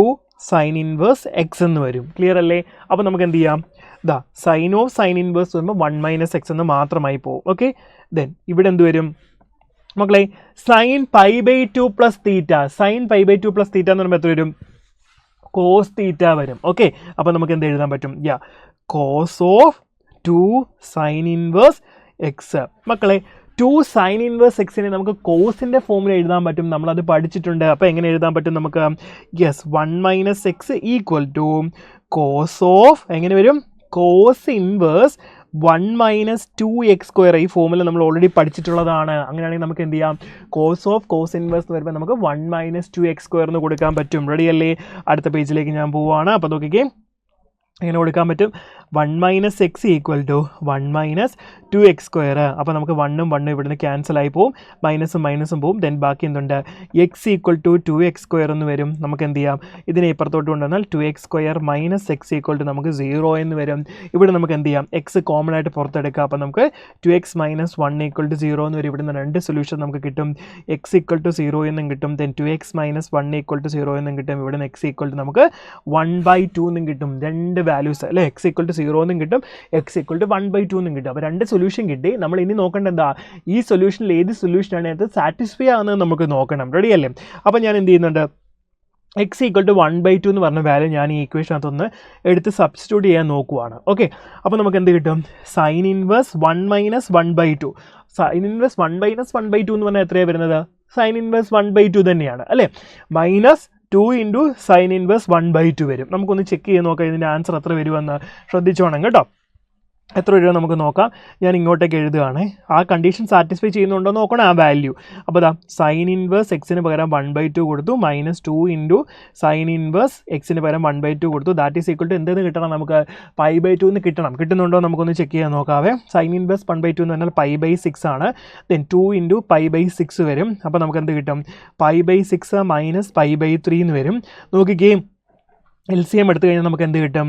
സൈൻ ഇൻവേഴ്സ് x എന്ന് വരും. ക്ലിയർ അല്ലേ? അപ്പോൾ നമുക്ക് എന്ത് ചെയ്യാം, സൈൻ ഓഫ് സൈൻ ഇൻവേഴ്സ് വരുമ്പോൾ 1 - x എന്ന് മാത്രമായി പോകും. ഓക്കെ, ദെൻ ഇവിടെ എന്ത് വരും മക്കളെ, സൈൻ π/2 + θ. സൈൻ π/2 + θ എന്ന് പറയുമ്പോൾ എത്ര വരും, cos θ വരും. ഓക്കെ, അപ്പോൾ നമുക്ക് എന്ത് എഴുതാൻ പറ്റും, cos of 2 sine inverse x. മക്കളെ 2 സൈൻ ഇൻവേഴ്സ് എക്സിനെ നമുക്ക് കോസിൻ്റെ ഫോമിൽ എഴുതാൻ പറ്റും, നമ്മളത് പഠിച്ചിട്ടുണ്ട്. അപ്പോൾ എങ്ങനെ എഴുതാൻ പറ്റും നമുക്ക്? Yes, 1 - x equal to cos of, എങ്ങനെ വരും? Cos inverse 1 - 2x². ഈ ഫോമിൽ നമ്മൾ ഓൾറെഡി പഠിച്ചിട്ടുള്ളതാണ്. അങ്ങനെയാണെങ്കിൽ നമുക്ക് എന്ത് ചെയ്യാം? കോസ് ഓഫ് കോസ് ഇൻവേഴ്സ് എന്ന് വരുമ്പോൾ നമുക്ക് 1 - 2x² എന്ന് കൊടുക്കാൻ പറ്റും. റെഡി അല്ലേ? അടുത്ത പേജിലേക്ക് ഞാൻ പോവുകയാണ്. അപ്പോൾ നോക്കിക്കേ, എങ്ങനെ കൊടുക്കാൻ പറ്റും? 1 - x ഈക്വൽ ടു 1 - 2x². അപ്പോൾ നമുക്ക് 1ഉം 1ഉം ഇവിടുന്ന് ക്യാൻസൽ ആയി പോവും, മൈനസും മൈനസും പോവും. ദെൻ ബാക്കി എന്തുണ്ട്? x ഈക്വൽ ടു 2x² എന്ന് വരും. നമുക്ക് എന്ത് ചെയ്യാം? ഇതിനെ ഇപ്പുറത്തോട്ട് കൊണ്ടുവന്നാൽ 2x² - x ഈക്വൽ ടു നമുക്ക് 0 എന്ന് വരും. ഇവിടെ നമുക്ക് എന്ത് ചെയ്യാം? x കോമൺ ആയിട്ട് പുറത്തെടുക്കുക. അപ്പോൾ നമുക്ക് 2x - 1 ഈക്വൽ ടു 0 എന്ന് വരും. ഇവിടുന്ന് രണ്ട് സൊല്യൂഷൻ നമുക്ക് കിട്ടും. x ഈക്വൽ ടു 0 എന്നും കിട്ടും, ദെൻ 2x - 1 ഈക്വൽ ടു 0 എന്നും കിട്ടും. ഇവിടുന്ന് x ഈക്വൽ ടു നമുക്ക് 1/2 എന്നും കിട്ടും. രണ്ട് വാല്യൂസ് അല്ലേ? x ഈക്വൽ ടു 0 എന്നും കിട്ടും, x ഈക്വൽ ടു 1/2 എന്നും കിട്ടും. അപ്പോൾ രണ്ട് സൊല്യൂഷൻ കിട്ടി. നമ്മൾ ഇനി നോക്കേണ്ടത് എന്താ? ഈ സൊല്യൂഷനിൽ ഏത് സൊല്യൂഷനാണ് അത് സാറ്റിസ്ഫൈ ആകുന്നത് നമുക്ക് നോക്കണം. റെഡി അല്ലേ? അപ്പോൾ ഞാൻ എന്ത് ചെയ്യുന്നുണ്ട്? x ഈക്വൽ ടു 1/2 എന്ന് പറഞ്ഞ വാല്യൂ ഞാൻ ഈ ഇക്വേഷനകത്തൊന്ന് എടുത്ത് സബ്സ്റ്റിറ്റ്യൂട്ട് ചെയ്യാൻ നോക്കുവാണ്. ഓക്കെ, അപ്പോൾ നമുക്ക് എന്ത് കിട്ടും? Sine inverse 1 - 1/2. സൈൻ ഇൻവേഴ്സ് 1 - 1/2 എന്ന് പറഞ്ഞാൽ എത്രയാണ് വരുന്നത്? സൈൻ ഇൻവേഴ്സ് 1/2 തന്നെയാണ് അല്ലേ? -2 ഇൻറ്റു സൈൻ ഇൻവേഴ്സ് 1/2 വരും. നമുക്കൊന്ന് ചെക്ക് ചെയ്ത് നോക്കാം ഇതിൻ്റെ ആൻസർ എത്ര വരുമെന്ന്. ശ്രദ്ധിച്ചോണം കേട്ടോ. എത്ര രൂപ നമുക്ക് നോക്കാം. ഞാൻ ഇങ്ങോട്ടേക്ക് എഴുതുകയാണ്. ആ കണ്ടീഷൻ സാറ്റിസ്ഫൈ ചെയ്യുന്നുണ്ടോ നോക്കണം ആ വാല്യൂ. അപ്പോൾ ഇതാ സൈൻ ഇൻവേഴ്സ് എക്സിന് പകരം 1/2 കൊടുത്തു, -2 ഇൻറ്റു സൈൻ ഇൻവേഴ്സ് എക്സിന് പകരം 1/2 കൊടുത്തു. ദാറ്റ് ഈസ് ഈക്വൽ ടു എന്തെന്ന് കിട്ടണം? നമുക്ക് π/2 എന്ന് കിട്ടണം. കിട്ടുന്നുണ്ടോ നമുക്കൊന്ന് ചെക്ക് ചെയ്യാൻ നോക്കാവേ. സൈൻ ഇൻവേഴ്സ് 1/2 എന്ന് പറഞ്ഞാൽ π/6 ആണ്. ദെൻ 2 ഇൻറ്റു π/6 വരും. അപ്പോൾ നമുക്ക് എന്ത് കിട്ടും? π/6 മൈനസ് π/3 എന്ന് വരും. നോക്കിക്കേ, LCM എടുത്തു കഴിഞ്ഞാൽ നമുക്ക് എന്ത് കിട്ടും?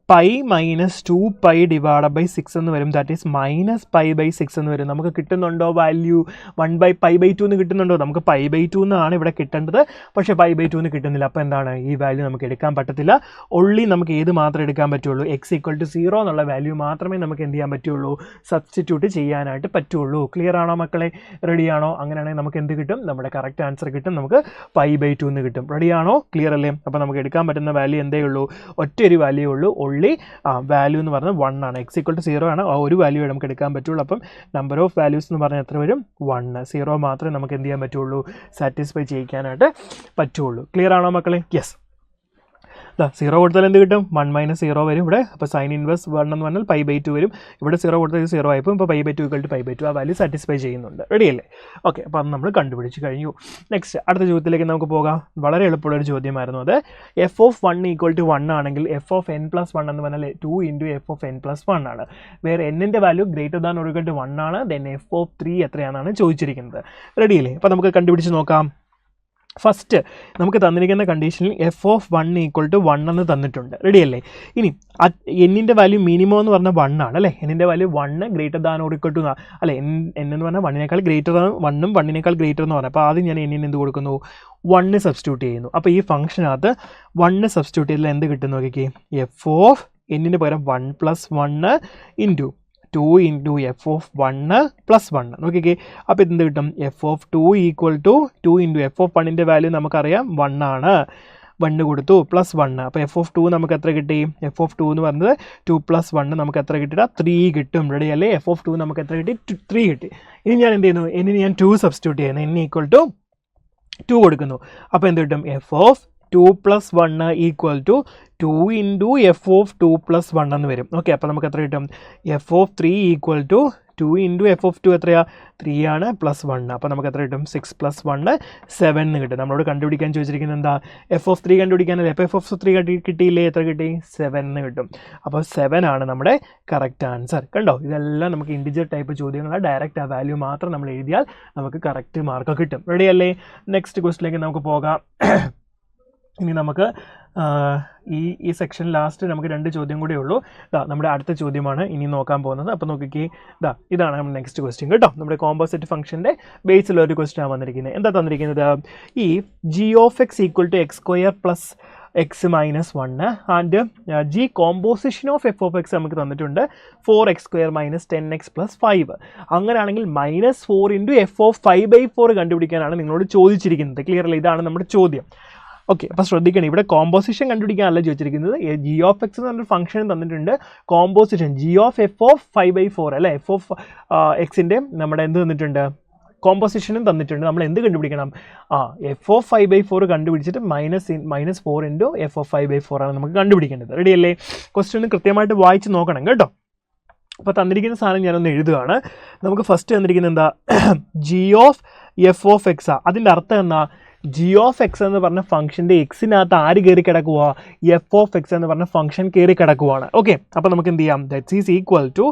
π - 2π / 6 എന്ന് വരും. ദാറ്റ് ഈസ് -π/6 എന്ന് വരും. നമുക്ക് കിട്ടുന്നുണ്ടോ വാല്യൂ? 1/π/2 എന്ന് കിട്ടുന്നുണ്ടോ? നമുക്ക് π/2 എന്നാണ് ഇവിടെ കിട്ടേണ്ടത്, പക്ഷേ π/2 എന്ന് കിട്ടുന്നില്ല. അപ്പോൾ എന്താണ്? ഈ വാല്യൂ നമുക്ക് എടുക്കാൻ പറ്റത്തില്ല. ഒള്ളി നമുക്ക് ഏത് മാത്രമേ എടുക്കാൻ പറ്റുള്ളൂ? x ഈക്വൽ ടു 0 എന്നുള്ള വാല്യൂ മാത്രമേ നമുക്ക് എന്ത് ചെയ്യാൻ പറ്റുള്ളൂ? സബ്സ്റ്റിറ്റ്യൂട്ട് ചെയ്യാനായിട്ട് പറ്റുള്ളൂ. ക്ലിയർ ആണോ മക്കളെ? റെഡിയാണോ? അങ്ങനെയാണെങ്കിൽ നമുക്ക് എന്ത് കിട്ടും? നമ്മുടെ കറക്റ്റ് ആൻസർ കിട്ടും. നമുക്ക് π/2 എന്ന് കിട്ടും. റെഡിയാണോ? ക്ലിയർ അല്ലേ? അപ്പോൾ നമുക്ക് എടുക്കാൻ പറ്റുന്ന വാല്യൂ എന്തേ ഉള്ളൂ? ഒറ്റൊരു വാല്യൂ ഉള്ളൂ. ഒള്ളി വാല്യൂ എന്ന് പറഞ്ഞാൽ 1 ആണ്. x ഈക്വൽ ടു 0 ആണ്. ആ ഒരു വാല്യൂ നമുക്ക് എടുക്കാൻ പറ്റുള്ളൂ. അപ്പം നമ്പർ ഓഫ് വാല്യൂസ് എന്ന് പറഞ്ഞാൽ എത്ര വരും? 1. 0 മാത്രമേ നമുക്ക് എന്ത് ചെയ്യാൻ പറ്റുള്ളൂ? സാറ്റിസ്ഫൈ ചെയ്യിക്കാനായിട്ട് പറ്റുള്ളൂ. ക്ലിയർ ആണോ മക്കളെ? യെസ്. 0 കൊടുത്താൽ എന്ത് കിട്ടും? 1 - 0 വരും ഇവിടെ. അപ്പോൾ സൈൻ ഇൻവേഴ്സ് 1 എന്ന് പറഞ്ഞാൽ π/2 വരും. ഇവിടെ 0 കൊടുത്താൽ 0 ആയപ്പോൾ ഇപ്പോൾ π/2 ഈക്വൽ ടു π/2 ആ വാല്യൂ സാറ്റിസ്ഫൈ ചെയ്യുന്നുണ്ട്. റെഡി അല്ലേ? ഓക്കെ, അപ്പോൾ അത് നമ്മൾ കണ്ടുപിടിച്ച് കഴിഞ്ഞു. നെക്സ്റ്റ് അടുത്ത ചോദ്യത്തിലേക്ക് നമുക്ക് പോകാം. വളരെ എളുപ്പമുള്ളൊരു ചോദ്യമായിരുന്നു അത്. f(1) ഈക്വൽ ടു 1 ആണെങ്കിൽ f(n+1) എന്ന് പറഞ്ഞാൽ 2 ഇൻറ്റു f(n+1) ആണ്. വേറെ n-ൻ്റെ value greater than or equal to 1 ആണ്. ദെൻ f(3) എത്രയാണെന്നാണ് ചോദിച്ചിരിക്കുന്നത്. റെഡി അല്ലേ? അപ്പോൾ നമുക്ക് കണ്ടുപിടിച്ച് നോക്കാം. ഫസ്റ്റ് നമുക്ക് തന്നിരിക്കുന്ന കണ്ടീഷനിൽ f(1) ഈക്വൽ ടു 1 എന്ന് തന്നിട്ടുണ്ട്. റെഡി അല്ലേ? ഇനി n-ൻ്റെ വാല്യൂ മിനിമം എന്ന് പറഞ്ഞാൽ 1 ആണ് അല്ലേ? n-ൻ്റെ value 1 greater than or equal to അല്ലേ? n എന്ന് പറഞ്ഞാൽ 1-നേക്കാൾ ഗ്രേറ്റർ ആണ്, 1ഉം 1-നേക്കാൾ ഗ്രേറ്റർ എന്ന് പറഞ്ഞാൽ. അപ്പോൾ ആദ്യം ഞാൻ n-ന് എന്ത് കൊടുക്കുന്നു? 1 സബ്സ്റ്റിറ്റ്യൂട്ട് ചെയ്യുന്നു. അപ്പോൾ ഈ ഫംഗ്ഷനകത്ത് 1 സബ്സ്റ്റിറ്റ്യൂട്ട് ചെയ്താൽ എന്ത് കിട്ടും നോക്കിക്കേ? f(n)ന് പകരം 1 + 1 ഇൻറ്റു 2 ഇൻറ്റു f(1 + 1). നോക്കിക്കേ, അപ്പോൾ ഇതെന്ത് കിട്ടും? f(2) ഈക്വൽ ടു 2 ഇൻറ്റു f(1)ൻ്റെ വാല്യൂ നമുക്കറിയാം 1 ആണ്. 1 കൊടുത്തു +1. അപ്പോൾ f(2) നമുക്ക് എത്ര കിട്ടി? f(2) എന്ന് പറഞ്ഞത് 2 + 1 നമുക്ക് എത്ര കിട്ടില്ല? 3 കിട്ടും. റെഡി അല്ലേ? f(2) നമുക്ക് എത്ര കിട്ടി? 3 കിട്ടി. ഇനി ഞാൻ എന്ത് ചെയ്യുന്നു? n-ന് ഞാൻ 2 സബ്സ്റ്റിറ്റ്യൂട്ട് ചെയ്യുന്നു. n ഈക്വൽ ടു 2 കൊടുക്കുന്നു. അപ്പോൾ എന്ത് കിട്ടും? f(2 + 1) equal to 2 into f(2 + 1) എന്ന് വരും. ഓക്കെ, അപ്പോൾ നമുക്ക് എത്ര കിട്ടും? f(3) equal to 2 into f(2) എത്രയാ? 3 ആണ് +1. അപ്പോൾ നമുക്ക് എത്ര കിട്ടും? 6 + 1 7 എന്ന് കിട്ടും. നമ്മളോട് കണ്ടുപിടിക്കാൻ ചോദിച്ചിരിക്കുന്നത് എന്താ? f(3) കണ്ടുപിടിക്കാനല്ലേ? അപ്പോൾ f(3) കിട്ടിയില്ലേ? എത്ര കിട്ടി? 7 എന്ന് കിട്ടും. അപ്പോൾ 7 ആണ് നമ്മുടെ കറക്റ്റ് ആൻസർ. കണ്ടോ? ഇതെല്ലാം നമുക്ക് ഇൻറ്റിജർ ടൈപ്പ് ചോദ്യങ്ങളാണ്. ഡയറക്റ്റ് ആ വാല്യൂ മാത്രം നമ്മൾ എഴുതിയാൽ നമുക്ക് കറക്റ്റ് മാർക്ക് കിട്ടും. റെഡി അല്ലേ? നെക്സ്റ്റ് ക്വസ്റ്റിലേക്ക് നമുക്ക് പോകാം. ഇനി നമുക്ക് ഈ സെക്ഷൻ ലാസ്റ്റ് നമുക്ക് 2 ചോദ്യം കൂടെ ഉള്ളൂ. നമ്മുടെ അടുത്ത ചോദ്യമാണ് ഇനി നോക്കാൻ പോകുന്നത്. അപ്പോൾ നോക്കിക്കേ, ഇതാണ് നമ്മുടെ നെക്സ്റ്റ് ക്വസ്റ്റ്യൻ കേട്ടോ. നമ്മുടെ കോമ്പോസിറ്റ് ഫംഗ്ഷൻ്റെ ബേസിലുള്ള ഒരു ക്വസ്റ്റ്യൻ ആണ് വന്നിരിക്കുന്നത്. എന്താ തന്നിരിക്കുന്നത്? ഈ g(x) equal to x² plus x - 1 and g composition of f(x) നമുക്ക് തന്നിട്ടുണ്ട് 4x² - 10x + 5. അങ്ങനെയാണെങ്കിൽ -4 ഇൻറ്റു f(5/4) കണ്ടുപിടിക്കാനാണ് നിങ്ങളോട് ചോദിച്ചിരിക്കുന്നത്. ക്ലിയർ അല്ലേ? ഇതാണ് നമ്മുടെ ചോദ്യം. ഓക്കെ, അപ്പോൾ ശ്രദ്ധിക്കണം, ഇവിടെ കോമ്പോസിഷൻ കണ്ടുപിടിക്കാനല്ല ചോദിച്ചിരിക്കുന്നത്. ജി ഓഫ് എക്സ് എന്ന് പറഞ്ഞൊരു ഫംഗ്ഷൻ തന്നിട്ടുണ്ട്, composition G of F of 5/4 അല്ലേ, എഫ് ഓഫ് എക്സിൻ്റെ നമ്മുടെ എന്ത് തന്നിട്ടുണ്ട്, കോമ്പോസിഷനും തന്നിട്ടുണ്ട്. നമ്മൾ എന്ത് കണ്ടുപിടിക്കണം, എഫ് ഓഫ് 5/4 കണ്ടുപിടിച്ചിട്ട് -4 ഇൻറ്റു എഫ് ഓഫ് 5/4 ആണ് നമുക്ക് കണ്ടുപിടിക്കേണ്ടത്. റെഡി അല്ലേ? ക്വസ്റ്റ്യൻ കൃത്യമായിട്ട് വായിച്ച് നോക്കണം കേട്ടോ. അപ്പോൾ തന്നിരിക്കുന്ന സാധനം ഞാനൊന്ന് എഴുതുകയാണ്. നമുക്ക് ഫസ്റ്റ് തന്നിരിക്കുന്നത് എന്താ, G of F of X. അതിൻ്റെ അർത്ഥം എന്താ, ജി ഓഫ് എക്സ് എന്ന് പറഞ്ഞ ഫംഗ്ഷൻ്റെ എക്സിനകത്ത് ആര് കയറി കിടക്കുക, എഫ് ഓഫ് എക്സ് എന്ന് പറഞ്ഞ ഫംഗ്ഷൻ കയറി കിടക്കുവാണ്. ഓക്കെ, അപ്പോൾ നമുക്ക് എന്ത് ചെയ്യാം, ദാറ്റ്സ് ഈസ് ഈക്വൽ ടു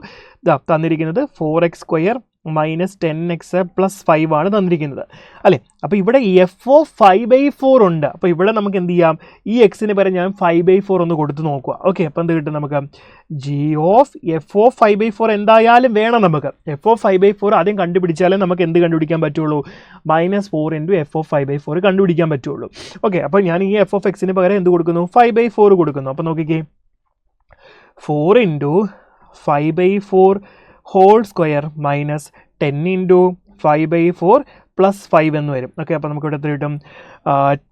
തന്നിരിക്കുന്നത് 4x² -10x + 5 ആണ് തന്നിരിക്കുന്നത് അല്ലേ. അപ്പോൾ ഇവിടെ എഫ് ഓഫ് 5/4 ഉണ്ട്. അപ്പോൾ ഇവിടെ നമുക്ക് എന്ത് ചെയ്യാം, ഈ എക്സിന് പകരം ഞാൻ 5/4 ഒന്ന് കൊടുത്ത് നോക്കുക. ഓക്കെ, അപ്പോൾ എന്ത് കിട്ടും നമുക്ക്, ജി ഓഫ് എഫ് ഓഫ് 5/4 എന്തായാലും വേണം നമുക്ക്. എഫ് ഓഫ് 5/4 ആദ്യം കണ്ടുപിടിച്ചാലേ നമുക്ക് എന്ത് കണ്ടുപിടിക്കാൻ പറ്റുള്ളൂ, -4 ഇൻറ്റു എഫ് ഓഫ് 5/4 കണ്ടുപിടിക്കാൻ പറ്റുള്ളൂ. ഓക്കെ, അപ്പോൾ ഞാൻ ഈ എഫ് ഓഫ് എക്സിന് പകരം എന്ത് കൊടുക്കുന്നു, 5/4 കൊടുക്കുന്നു. അപ്പോൾ നോക്കിക്കേ, 4 ഇൻറ്റു 5/4 ഹോൾ സ്ക്വയർ -10 ഇൻറ്റു 5/4 + 5 എന്ന് വരും. ഓക്കെ, അപ്പോൾ നമുക്ക് ഇവിടെ എത്ര കിട്ടും,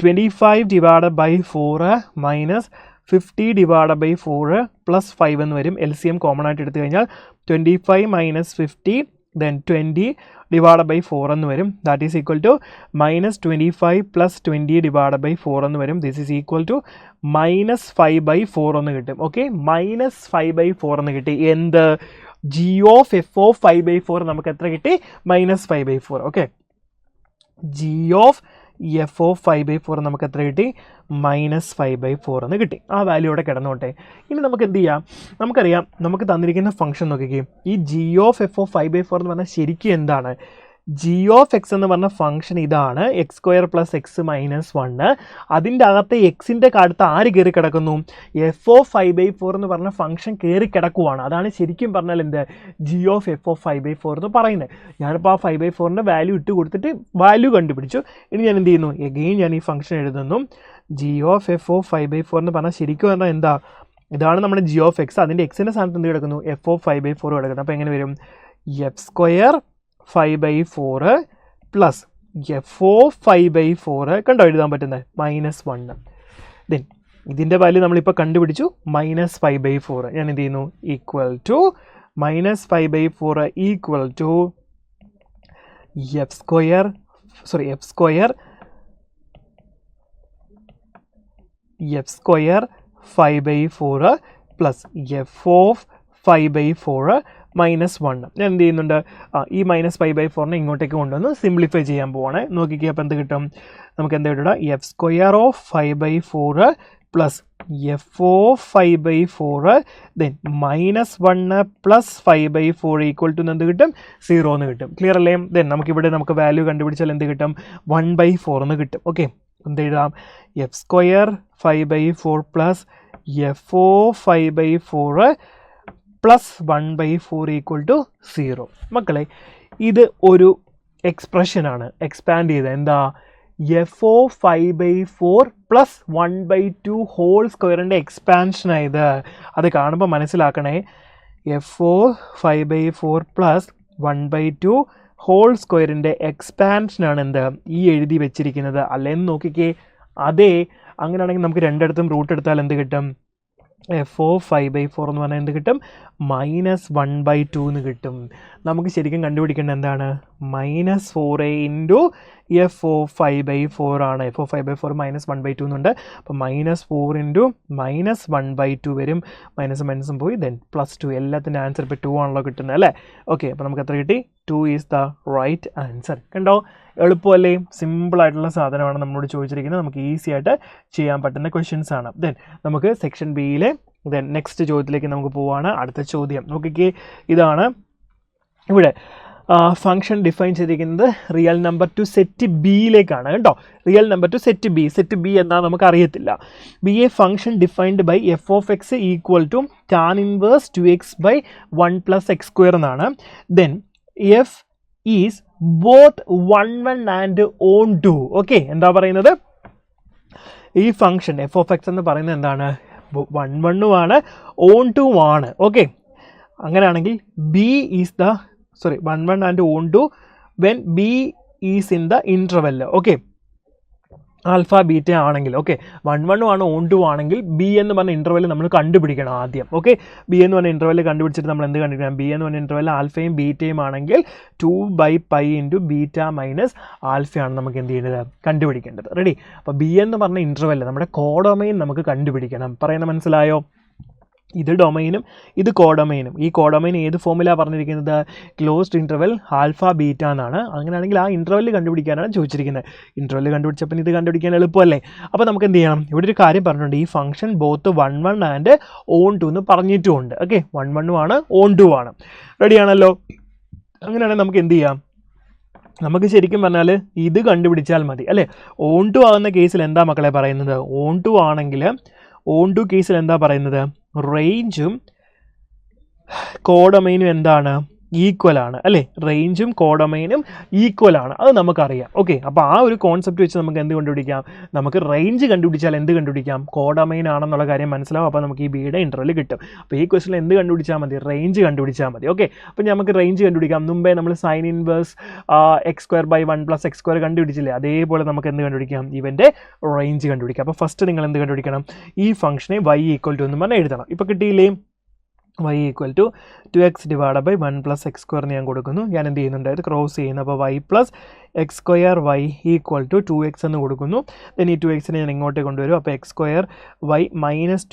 25/4 -50/4 + 5 എന്ന് വരും. LCM കോമൺ ആയിട്ട് എടുത്തു കഴിഞ്ഞാൽ 25 - 50 then 20/4 എന്ന് വരും. ദാറ്റ് ഈസ് ഈക്വൽ ടു -25 + 20/4 എന്ന് വരും. ദിസ് ഈസ് ഈക്വൽ ടു -5/4 എന്ന് കിട്ടും. ഓക്കെ, -5/4 എന്ന് കിട്ടി. എന്ത്, ജി ഓഫ് എഫ് ഓഫ് 5/4 നമുക്ക് എത്ര കിട്ടി, -5/4. Okay, G of F of 5/4 നമുക്ക് എത്ര കിട്ടി, -5/4 എന്ന് കിട്ടി. ആ വാല്യൂ ഇവിടെ കിടന്നോട്ടെ. ഇനി നമുക്ക് എന്ത് ചെയ്യാം, നമുക്കറിയാം നമുക്ക് തന്നിരിക്കുന്ന ഫംഗ്ഷൻ നോക്കിക്കേ, ഈ ജി ഓഫ് എഫ് ഓഫ് 5/4 എന്ന് പറഞ്ഞാൽ ശരിക്കും എന്താണ്, ജി ഓഫ് എക്സ് എന്ന് പറഞ്ഞ ഫംഗ്ഷൻ ഇതാണ്, x² + x - 1. അതിൻ്റെ അകത്തെ എക്സിൻ്റെ അടുത്ത് ആര് കയറി കിടക്കുന്നു, എഫ് ഓഫ് 5/4 എന്ന് പറഞ്ഞ ഫംഗ്ഷൻ കയറി കിടക്കുവാണ്. അതാണ് ശരിക്കും പറഞ്ഞാൽ എന്ത്, ജി ഓഫ് എഫ് ഓഫ് 5/4 എന്ന് പറയുന്നത്. ഞാനിപ്പോൾ ആ 5/4ൻ്റെ വാല്യൂ ഇട്ട് കൊടുത്തിട്ട് വാല്യൂ കണ്ടുപിടിച്ചു. ഇനി ഞാൻ എന്ത് ചെയ്യുന്നു, എഗെയിൻ ഞാൻ ഈ ഫംഗ്ഷൻ എഴുതുന്നു, ജി ഓഫ് എഫ് ഓഫ് 5/4 എന്ന് പറഞ്ഞാൽ ശരിക്കും പറഞ്ഞാൽ എന്താ, ഇതാണ് നമ്മുടെ ജി ഓഫ് എക്സ്. അതിൻ്റെ എക്സിൻ്റെ സ്ഥാനത്ത് എന്ത് കിടക്കുന്നു, എഫ് ഓഫ് 5/4 കിടക്കുന്നു. അപ്പോൾ എങ്ങനെ വരും, f² 5/4 പ്ലസ് എഫ് ഓഫ് 5/4 കണ്ടോ എഴുതാൻ പറ്റുന്നത്, -1. ദെൻ ഇതിൻ്റെ വാല്യൂ നമ്മളിപ്പോൾ കണ്ടുപിടിച്ചു, -5/4. ഞാൻ എന്ത് ചെയ്യുന്നു, equal to -5/4 equal to f² 5/4 plus f of 5/4 -1. ഞാൻ എന്ത് ചെയ്യുന്നുണ്ട്, ഈ -5/4 ഇങ്ങോട്ടേക്ക് കൊണ്ടുവന്ന് സിംപ്ലിഫൈ ചെയ്യാൻ പോവാണ്. നോക്കിക്കുക, അപ്പോൾ എന്ത് കിട്ടും, നമുക്ക് എന്താ കിട്ടുക, f² of 5/4 plus f of 5/4 then -1 plus 5/4 equal to എന്ത് കിട്ടും, 0 എന്ന് കിട്ടും. ക്ലിയർ അല്ലേ? ദെൻ നമുക്കിവിടെ നമുക്ക് വാല്യൂ കണ്ടുപിടിച്ചാൽ എന്ത് കിട്ടും, 1/4 എന്ന് കിട്ടും. ഓക്കെ, എന്ത് എഴുതാം, f² 5/4 plus f of 5/4 plus 1/4 equal to 0. മക്കളെ, ഇത് ഒരു എക്സ്പ്രഷനാണ് എക്സ്പാൻഡ് ചെയ്തത്. എന്താ, എഫ് ഓഫ് 5/4 പ്ലസ് 1/2 ഹോൾ സ്ക്വയറിൻ്റെ എക്സ്പാൻഷനായത്. അത് കാണുമ്പോൾ മനസ്സിലാക്കണേ, എഫ് ഓഫ് 5/4 പ്ലസ് 1/2 ഹോൾ സ്ക്വയറിൻ്റെ എക്സ്പാൻഷനാണ് എന്ത്, ഈ എഴുതി വെച്ചിരിക്കുന്നത്. അല്ലേന്ന് നോക്കിക്കേ, അതെ, അങ്ങനെയാണെങ്കിൽ നമുക്ക് രണ്ടിടത്തും റൂട്ട് എടുത്താൽ എന്ത് കിട്ടും, എഫ് ഓഫ് 5/4 എന്ന് പറഞ്ഞാൽ എന്ത് കിട്ടും, -1/2 എന്ന് കിട്ടും. നമുക്ക് ശരിക്കും കണ്ടുപിടിക്കേണ്ടത് എന്താണ്, -4a ഇൻറ്റു എഫ് ഓഫ് 5/4 ആണ്. എഫ് ഓഫ് 5/4 -1/2 എന്നുണ്ട്. അപ്പോൾ -4 ഇൻറ്റു -1/2 വരും. മൈനസും പോയി, ദെൻ +2. എല്ലാത്തിൻ്റെ ആൻസർ ഇപ്പോൾ 2 ആണല്ലോ കിട്ടുന്നത് അല്ലേ. ഓക്കെ, അപ്പോൾ നമുക്ക് എത്ര കിട്ടി, 2 ഈസ് ദ റൈറ്റ് ആൻസർ. കണ്ടോ, എളുപ്പമല്ലേ, സിമ്പിളായിട്ടുള്ള സാധനമാണ് നമ്മളോട് ചോദിച്ചിരിക്കുന്നത്. നമുക്ക് ഈസി ആയിട്ട് ചെയ്യാൻ പറ്റുന്ന ക്വസ്റ്റ്യൻസ് ആണ്. ദെൻ നമുക്ക് സെക്ഷൻ ബിയിലെ ദെൻ നെക്സ്റ്റ് ചോദ്യത്തിലേക്ക് നമുക്ക് പോവുകയാണ്. അടുത്ത ചോദ്യം നോക്കിക്കേ, ഇതാണ് ഇവിടെ ഫംഗ്ഷൻ ഡിഫൈൻ ചെയ്തിരിക്കുന്നത് റിയൽ നമ്പർ ടു സെറ്റ് ബിയിലേക്കാണ് കേട്ടോ. Real number to set B എന്നാൽ നമുക്ക് അറിയത്തില്ല. Be A function defined by f of X equal to tan inverse 2x/1 + x² എന്നാണ്. Then f is both 1 and on 2. Okay, എന്താ പറയുന്നത്, ഈ ഫംഗ്ഷൻ എഫ് ഓഫ് എക്സ് എന്ന് പറയുന്നത് എന്താണ്, 1 ആണ്, ഓൺ 2 ആണ്. ഓക്കെ, അങ്ങനെയാണെങ്കിൽ B is the 1 and on 2 when b is in the interval. Okay, alpha beta ആണെങ്കിൽ ഓക്കെ 1 ആണ് ഓൺ ടു ആണെങ്കിൽ ബി എന്ന് പറഞ്ഞ ഇൻ്റർവെൽ നമ്മൾ കണ്ടുപിടിക്കണം ആദ്യം. ഓക്കെ, ബി എന്ന് പറഞ്ഞ ഇൻ്റർവെൽ കണ്ടുപിടിച്ചിട്ട് നമ്മൾ എന്ത് കണ്ടുപിടിക്കണം? ബി എന്ന് പറഞ്ഞ ഇൻ്റർവെൽ ആൽഫയും ബീറ്റയും ആണെങ്കിൽ 2/π ഇൻറ്റു ബീറ്റ മൈനസ് ആൽഫയാണ് നമുക്ക് എന്ത് ചെയ്യേണ്ടത്? കണ്ടുപിടിക്കേണ്ടത്. റെഡി? അപ്പോൾ ബി എന്ന് പറഞ്ഞ ഇൻ്റർവെൽ നമ്മുടെ കോഡൊമൈൻ നമുക്ക് കണ്ടുപിടിക്കണം. പറയുന്നത് മനസ്സിലായോ? ഇത് ഡൊമൈനും ഇത് കോഡൊമൈനും. ഈ കോഡൊമൈൻ ഏത് ഫോമിലാണ് പറഞ്ഞിരിക്കുന്നത്? ക്ലോസ്ഡ് ഇൻ്റർവെൽ ആൽഫ ബീറ്റ എന്നാണ്. അങ്ങനെയാണെങ്കിൽ ആ ഇൻ്റർവെൽ കണ്ടുപിടിക്കാനാണ് ചോദിച്ചിരിക്കുന്നത്. ഇൻ്റർവെൽ കണ്ടുപിടിച്ചപ്പോൾ ഇത് കണ്ടുപിടിക്കാൻ എളുപ്പമല്ലേ? അപ്പോൾ നമുക്ക് എന്ത് ചെയ്യണം? ഇവിടെ ഒരു കാര്യം പറഞ്ഞിട്ടുണ്ട്, ഈ function both 1 and onto എന്ന് പറഞ്ഞിട്ടുമുണ്ട്. ഓക്കെ, 1 ആണ് ഓൺ ടു ആണ്. റെഡിയാണല്ലോ? അങ്ങനെയാണെങ്കിൽ നമുക്ക് എന്ത് ചെയ്യാം? നമുക്ക് ശരിക്കും പറഞ്ഞാൽ ഇത് കണ്ടുപിടിച്ചാൽ മതി അല്ലേ? ഓൺ ടു ആകുന്ന കേസിൽ എന്താ മക്കളെ പറയുന്നത്? ഓൺ ടു ആണെങ്കിൽ ഓൺ ടു കേസിൽ എന്താ പറയുന്നത്? റേഞ്ചും കോഡൊമൈനും എന്താണ്? ഈക്വൽ ആണ് അല്ലേ? റേഞ്ചും കോഡൊമൈനും ഈക്വൽ ആണ്, അത് നമുക്കറിയാം. ഓക്കെ, അപ്പോൾ ആ ഒരു കോൺസെപ്റ്റ് വെച്ച് നമുക്ക് എന്ത് കണ്ടുപിടിക്കാം? നമുക്ക് റേഞ്ച് കണ്ടുപിടിച്ചാൽ എന്ത് കണ്ടുപിടിക്കാം? കോഡൊമൈൻ ആണെന്നുള്ള കാര്യം മനസ്സിലാവും. അപ്പോൾ നമുക്ക് ഈ ബിയുടെ ഇൻ്റർവെൽ കിട്ടും. അപ്പോൾ ഈ ക്വസ്റ്റിൽ എന്ത് കണ്ടുപിടിച്ചാൽ മതി? റേഞ്ച് കണ്ടുപിടിച്ചാൽ മതി. ഓക്കെ, അപ്പോൾ നമുക്ക് റേഞ്ച് കണ്ടുപിടിക്കാം. മുമ്പേ നമ്മൾ സൈൻ ഇൻവേഴ്സ് x²/1 + x² കണ്ടുപിടിച്ചില്ലേ? അതേപോലെ നമുക്ക് എന്ത് കണ്ടുപിടിക്കാം? ഇവൻ്റെ റേഞ്ച് കണ്ടുപിടിക്കാം. അപ്പോൾ ഫസ്റ്റ് നിങ്ങൾ എന്ത് കണ്ടുപിടിക്കണം? ഈ ഫംഗ്ഷനെ y = എന്ന് പറഞ്ഞാൽ എഴുതണം. ഇപ്പോൾ കിട്ടിയില്ലേ? y = 2x/1 + x² എന്ന് ഞാൻ കൊടുക്കുന്നു. ഞാൻ എന്ത് ചെയ്യുന്നുണ്ട്? ഇത് ക്രോസ് ചെയ്യുന്നു. അപ്പോൾ y + x²y = 2x എന്ന് കൊടുക്കുന്നു. ദെൻ ഈ 2x ഞാൻ ഇങ്ങോട്ട് കൊണ്ടുവരും. അപ്പോൾ x²y -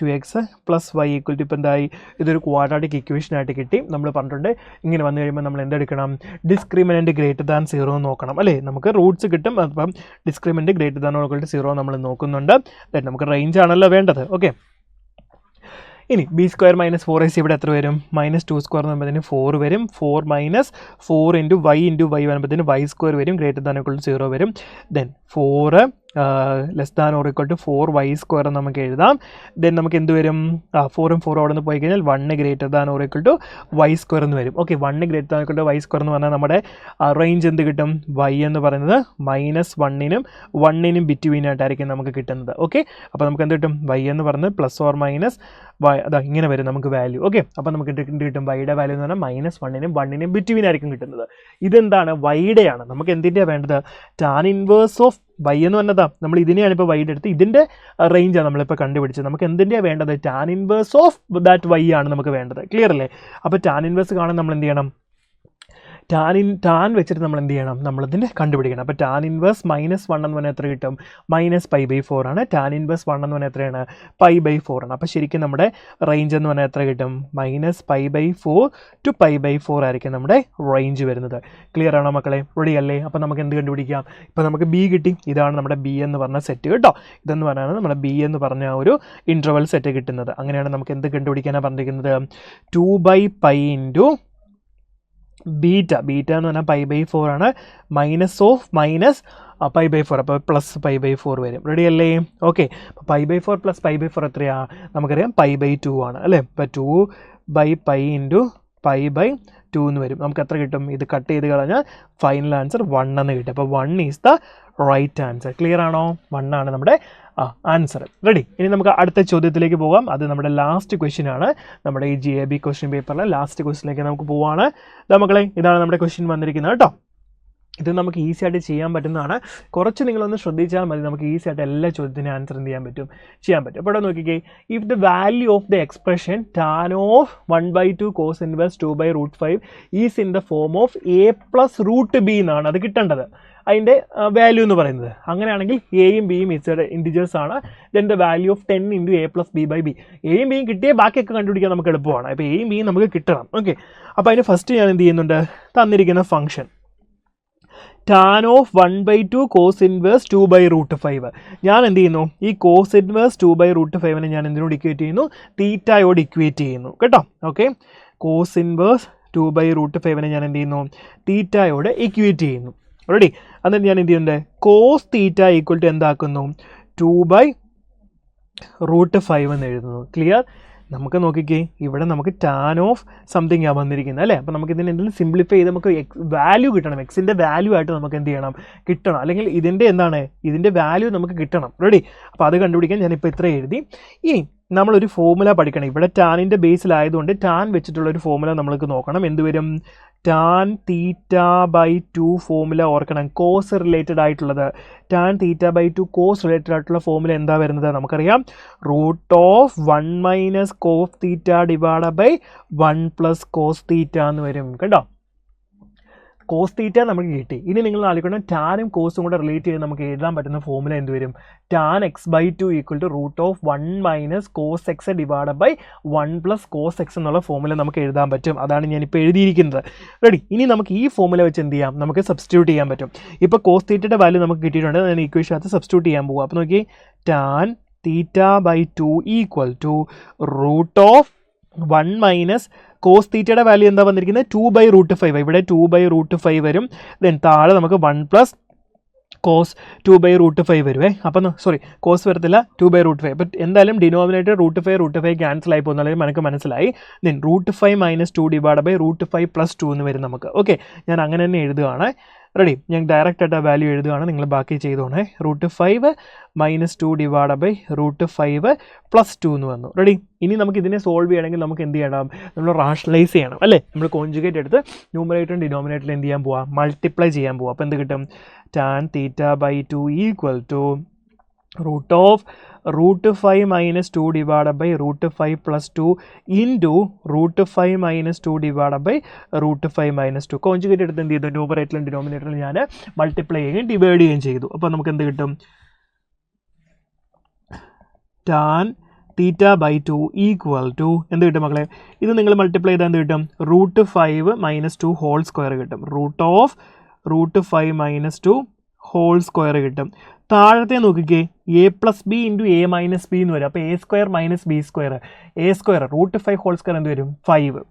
2x + y = ഇപ്പോൾ എന്തായി? ഇതൊരു ക്വാഡ്രാറ്റിക് ഇക്വേഷനായിട്ട് കിട്ടി. നമ്മൾ പറഞ്ഞിട്ടുണ്ട് ഇങ്ങനെ വന്നു കഴിയുമ്പോൾ നമ്മൾ എന്തെടുക്കണം? ഡിസ്ക്രിമിനൻറ്റ് >0 നോക്കണം അല്ലേ? നമുക്ക് റൂട്ട്സ് കിട്ടും. അപ്പം ഡിസ്ക്രിമിനൻറ്റ് > 0 നമ്മൾ നോക്കുന്നുണ്ട്. ദെൻ നമുക്ക് റേഞ്ച് ആണല്ലോ വേണ്ടത്. ഓക്കെ, ഇനി b² - 4ac ഇവിടെ എത്ര വരും? -2² എന്ന് പറയുമ്പോഴത്തേന് 4 വരും. 4 - 4 × y വരുമ്പോഴത്തേന് y² വരും. > 0 വരും. ദെൻ 4 < 4y² നമുക്ക് എഴുതാം. ദെൻ നമുക്ക് എന്ത് വരും? 4ഉം 4ഉം അവിടെ നിന്ന് പോയി കഴിഞ്ഞാൽ 1 > y² എന്ന് വരും. ഓക്കെ, 1 > y² എന്ന് പറഞ്ഞാൽ നമ്മുടെ റേഞ്ച് എന്ത് കിട്ടും? y എന്ന് പറയുന്നത് -1നും 1നും ബിറ്റ്വീൻ ആയിട്ടായിരിക്കും നമുക്ക് കിട്ടുന്നത്. ഓക്കെ, അപ്പോൾ നമുക്ക് എന്ത് കിട്ടും? y എന്ന് പറയുന്നത് +or y അതാ ഇങ്ങനെ വരും നമുക്ക് വാല്യൂ. ഓക്കെ, അപ്പോൾ നമുക്ക് എന്ത് കിട്ടും? വൈയുടെ വാല്യൂ എന്ന് പറഞ്ഞാൽ -1നും 1നും ബിറ്റ്വീൻ ആയിരിക്കും കിട്ടുന്നത്. ഇതെന്താണ്? വൈയുടെയാണ്. നമുക്ക് എന്തിൻ്റെയാണ് വേണ്ടത്? ടാൻ ഇൻവേഴ്സ് ഓഫ് y എന്ന് പറഞ്ഞതാ. നമ്മൾ ഇതിനെയാണ് ഇപ്പോൾ വൈയുടെ എടുത്ത് ഇതിൻ്റെ റേഞ്ചാണ് നമ്മളിപ്പോൾ കണ്ടുപിടിച്ചത്. നമുക്ക് എന്തിൻ്റെയാണ് വേണ്ടത്? Tan inverse of that y ആണ് നമുക്ക് വേണ്ടത്. ക്ലിയർ അല്ലേ? അപ്പോൾ ടാൻ ഇൻവേഴ്സ് കാണാൻ നമ്മൾ എന്ത് ചെയ്യണം? ടാൻ വെച്ചിട്ട് നമ്മൾ എന്ത് ചെയ്യണം? നമ്മളിതിനെ കണ്ടുപിടിക്കണം. അപ്പോൾ ടാൻ ഇൻവേഴ്സ് -1 എന്ന് പറഞ്ഞാൽ എത്ര കിട്ടും? -π/4 ആണ്. ടാൻ ഇൻവേഴ്സ് 1 എന്ന് പറഞ്ഞാൽ എത്രയാണ്? π/4 ആണ്. അപ്പോൾ ശരിക്കും നമ്മുടെ റേഞ്ച് എന്ന് പറഞ്ഞാൽ എത്ര കിട്ടും? -π/4 to π/4 ആയിരിക്കും നമ്മുടെ റേഞ്ച് വരുന്നത്. ക്ലിയർ ആണോ മക്കളെ? റെഡി അല്ലേ? അപ്പോൾ നമുക്ക് എന്ത് കണ്ടുപിടിക്കാം? ഇപ്പോൾ നമുക്ക് ബി കിട്ടി. ഇതാണ് നമ്മുടെ ബി എന്ന് പറഞ്ഞ സെറ്റ് കേട്ടോ. ഇതെന്ന് പറഞ്ഞാൽ നമ്മുടെ ബി എന്ന് പറഞ്ഞ ഒരു ഇൻ്റർവൽ സെറ്റ് കിട്ടുന്നത്. അങ്ങനെയാണ് നമുക്ക് എന്ത് കണ്ടുപിടിക്കാനാണ് പറഞ്ഞിരിക്കുന്നത്? 2/π × ബീറ്റ എന്ന് പറഞ്ഞാൽ π/4 ആണ്. -π/4 അപ്പോൾ +π/4 വരും. റെഡി അല്ലേ? ഓക്കെ, അപ്പോൾ π/4 + π/4 എത്രയാണ്? നമുക്കറിയാം π/2 ആണ് അല്ലേ? അപ്പോൾ 2/π × π/2 എന്ന് വരും. നമുക്ക് എത്ര കിട്ടും? ഇത് കട്ട് ചെയ്ത് കളഞ്ഞാൽ ഫൈനൽ ആൻസർ 1 എന്ന് കിട്ടും. അപ്പോൾ 1 is the right answer. Clear ആണോ? 1 ആണ് നമ്മുടെ ആൻസർ. റെഡി? ഇനി നമുക്ക് അടുത്ത ചോദ്യത്തിലേക്ക് പോകാം. അത് നമ്മുടെ ലാസ്റ്റ് ക്വസ്റ്റ്യൻ ആണ്. നമ്മുടെ ഈ GAB ക്വസ്റ്റ്യൻ പേപ്പറിലെ ലാസ്റ്റ് ക്വസ്റ്റ്യനിലേക്ക് നമുക്ക് പോവാണ്. മക്കളെ, ഇതാണ് നമ്മുടെ ക്വസ്റ്റ്യൻ വന്നിരിക്കുന്നത് കേട്ടോ. ഇത് നമുക്ക് ഈസി ആയിട്ട് ചെയ്യാൻ പറ്റുന്നതാണ്. കുറച്ച് നിങ്ങളൊന്ന് ശ്രദ്ധിച്ചാൽ മതി. നമുക്ക് ഈസി ആയിട്ട് എല്ലാ ചോദ്യത്തിനും ആൻസർ ചെയ്യാൻ പറ്റും. അപ്പോൾ ഇവിടെ നോക്കിക്കേ, if the value of the expression tan of 1/2 cos inverse 2/√5 is in the form of a + √b എന്നാണ് അത് കിട്ടേണ്ടത്. അതിൻ്റെ വാല്യൂ എന്ന് പറയുന്നത്. അങ്ങനെയാണെങ്കിൽ എയും ബിയും ഇൻറ്റിജേഴ്സ് ആണ്. Then the value of 10 × a + b/b. എയും ബിയും കിട്ടിയേ ബാക്കിയൊക്കെ കണ്ടുപിടിക്കാൻ നമുക്ക് എളുപ്പമാണ്. അപ്പോൾ എയും ബിയും നമുക്ക് കിട്ടണം. ഓക്കെ, അപ്പോൾ അതിന് ഫസ്റ്റ് ഞാൻ എന്ത് ചെയ്യുന്നുണ്ട്? തന്നിരിക്കുന്ന function tan of 1/2 cos inverse 2/√5. ഞാൻ എന്ത് ചെയ്യുന്നു? ഈ cos ഇൻവേഴ്സ് 2/√5നെ ഞാൻ എന്തിനോട് ഇക്വേറ്റ് ചെയ്യുന്നു? തീറ്റയോട് ഇക്വേറ്റ് ചെയ്യുന്നു കേട്ടോ. ഓക്കെ, cos ഇൻവേഴ്സ് 2/√5നെ ഞാൻ എന്ത് ചെയ്യുന്നു? തീറ്റയോട് ഇക്വേറ്റ് ചെയ്യുന്നു. റെഡി? എന്നിട്ട് ഞാൻ എന്ത് ചെയ്യുന്നുണ്ട്? cos θ = എന്താക്കുന്നു? 2/√5 എന്ന് എഴുതുന്നു. ക്ലിയർ? നമുക്ക് നോക്കിക്കേ, ഇവിടെ നമുക്ക് tan ഓഫ് സംതിങ് ആണ് വന്നിരിക്കുന്നത് അല്ലേ? അപ്പോൾ നമുക്ക് ഇതിനെ എന്തെങ്കിലും സിംപ്ലിഫൈ ചെയ്ത് നമുക്ക് വാല്യൂ കിട്ടണം. എക്സിൻ്റെ വാല്യൂ ആയിട്ട് നമുക്ക് എന്ത് ചെയ്യണം? കിട്ടണം. അല്ലെങ്കിൽ ഇതിൻ്റെ എന്താണ്? ഇതിൻ്റെ വാല്യൂ നമുക്ക് കിട്ടണം. റെഡി? അപ്പോൾ അത് കണ്ടുപിടിക്കാൻ ഞാനിപ്പോൾ ഇത്ര എഴുതി. ഇനി നമ്മളൊരു ഫോർമുല പഠിക്കണം. ഇവിടെ ടാനിൻ്റെ ബേസിലായതുകൊണ്ട് ടാൻ വെച്ചിട്ടുള്ളൊരു ഫോർമുല നമ്മൾക്ക് നോക്കണം. എന്ത് വരും? ടാൻ തീറ്റ ബൈ 2 ഫോമുല ഓർക്കണം, കോസ് റിലേറ്റഡ് ആയിട്ടുള്ളത്. Tan theta by 2 cos related ആയിട്ടുള്ള ഫോമുല എന്താ വരുന്നത് നമുക്കറിയാം, root of 1 minus cos theta divide by 1 plus cos theta എന്ന് വരും കേട്ടോ. കോസ് തീറ്റ നമുക്ക് കിട്ടി. ഇനി നിങ്ങൾ ആലോചിക്കണം ടാനും കോസും കൂടെ റിലേറ്റ് ചെയ്ത് നമുക്ക് എഴുതാൻ പറ്റുന്ന ഫോമുല എന്ത് വരും, tan x by 2 equal to root of 1 minus cos x divide by 1 plus cos x എന്നുള്ള ഫോമുല നമുക്ക് എഴുതാൻ പറ്റും. അതാണ് ഞാനിപ്പോൾ എഴുതിയിരിക്കുന്നത്. റെഡി. ഇനി നമുക്ക് ഈ ഫോമുല വെച്ച് എന്ത് ചെയ്യാം, നമുക്ക് സബ്സ്റ്റിറ്റ്യൂട്ട് ചെയ്യാൻ പറ്റും. ഇപ്പോൾ കോസ് തീറ്റയുടെ വാല്യൂ നമുക്ക് കിട്ടിയിട്ടുണ്ട്, ഞാൻ ഇക്വേഷനകത്ത് സബ്സ്റ്റിറ്റ്യൂട്ട് ചെയ്യാൻ പോകുക. അപ്പോൾ നോക്കി, tan theta by 2 equal to root of 1 minus cos തീറ്റയുടെ വാല്യൂ എന്താ വന്നിരിക്കുന്നത്, 2/√5. ഇവിടെ 2/√5 വരും. ദെൻ താഴെ നമുക്ക് 1 പ്ലസ് കോസ് 2/√5 വരുവേ. അപ്പം സോറി, കോസ് വരത്തില്ല, 2/√5. അപ്പം എന്തായാലും ഡിനോമിനേറ്റർ √5 ക്യാൻസൽ ആയി പോകുന്നുള്ളത് നമുക്ക് മനസ്സിലായി. Then √5 minus 2 divide by √5 plus 2 എന്ന് വരും നമുക്ക്. ഓക്കെ, ഞാൻ അങ്ങനെ തന്നെ എഴുതുകയാണ്. റെഡി. ഞാൻ ഡയറക്റ്റ് ആയിട്ട് ആ വാല്യൂ എഴുതുകയാണ്, നിങ്ങൾ ബാക്കി ചെയ്തോണേ. √5 മൈനസ് 2 ഡിവൈഡ് ബൈ √5 പ്ലസ് 2 എന്ന് വന്നു. റെഡി. ഇനി നമുക്ക് ഇതിനെ സോൾവ് ചെയ്യണമെങ്കിൽ നമുക്ക് എന്ത് ചെയ്യണം, നമ്മൾ റാഷണലൈസ് ചെയ്യണം അല്ലേ. നമ്മൾ കോൺജുഗേറ്റ് എടുത്ത് ന്യൂമറേറ്ററും ഡിനോമിനേറ്ററിൽ എന്ത് ചെയ്യാൻ പോവാം, മൾട്ടിപ്ലൈ ചെയ്യാൻ പോവാം. അപ്പോൾ എന്ത് കിട്ടും, tan theta by 2 equal to root of √5 minus 2 divide by √5 plus 2 into √5 minus 2 divide by √5 minus 2. Conjugate എടുത്ത് എന്ത് ചെയ്തു, ന്യൂമറേറ്ററിലും ഡിനോമിനേറ്ററിലും ഞാൻ മൾട്ടിപ്ലൈ ചെയ്യുകയും ഡിവൈഡ് ചെയ്യുകയും ചെയ്തു. അപ്പോൾ നമുക്ക് എന്ത് കിട്ടും, tan theta by 2 equal to എന്ത് കിട്ടും മക്കളെ, ഇത് നിങ്ങൾ മൾട്ടിപ്ലൈ ചെയ്താൽ എന്ത് കിട്ടും, √5 മൈനസ് 2 ഹോൾ സ്ക്വയർ കിട്ടും. Root of √5 minus 2 whole square കിട്ടും. താഴത്തെ നോക്കിക്കേ, a plus b into a minus b എന്ന് വരും. അപ്പോൾ a square minus B square, a square √5 whole square എന്ത് വരും, 5.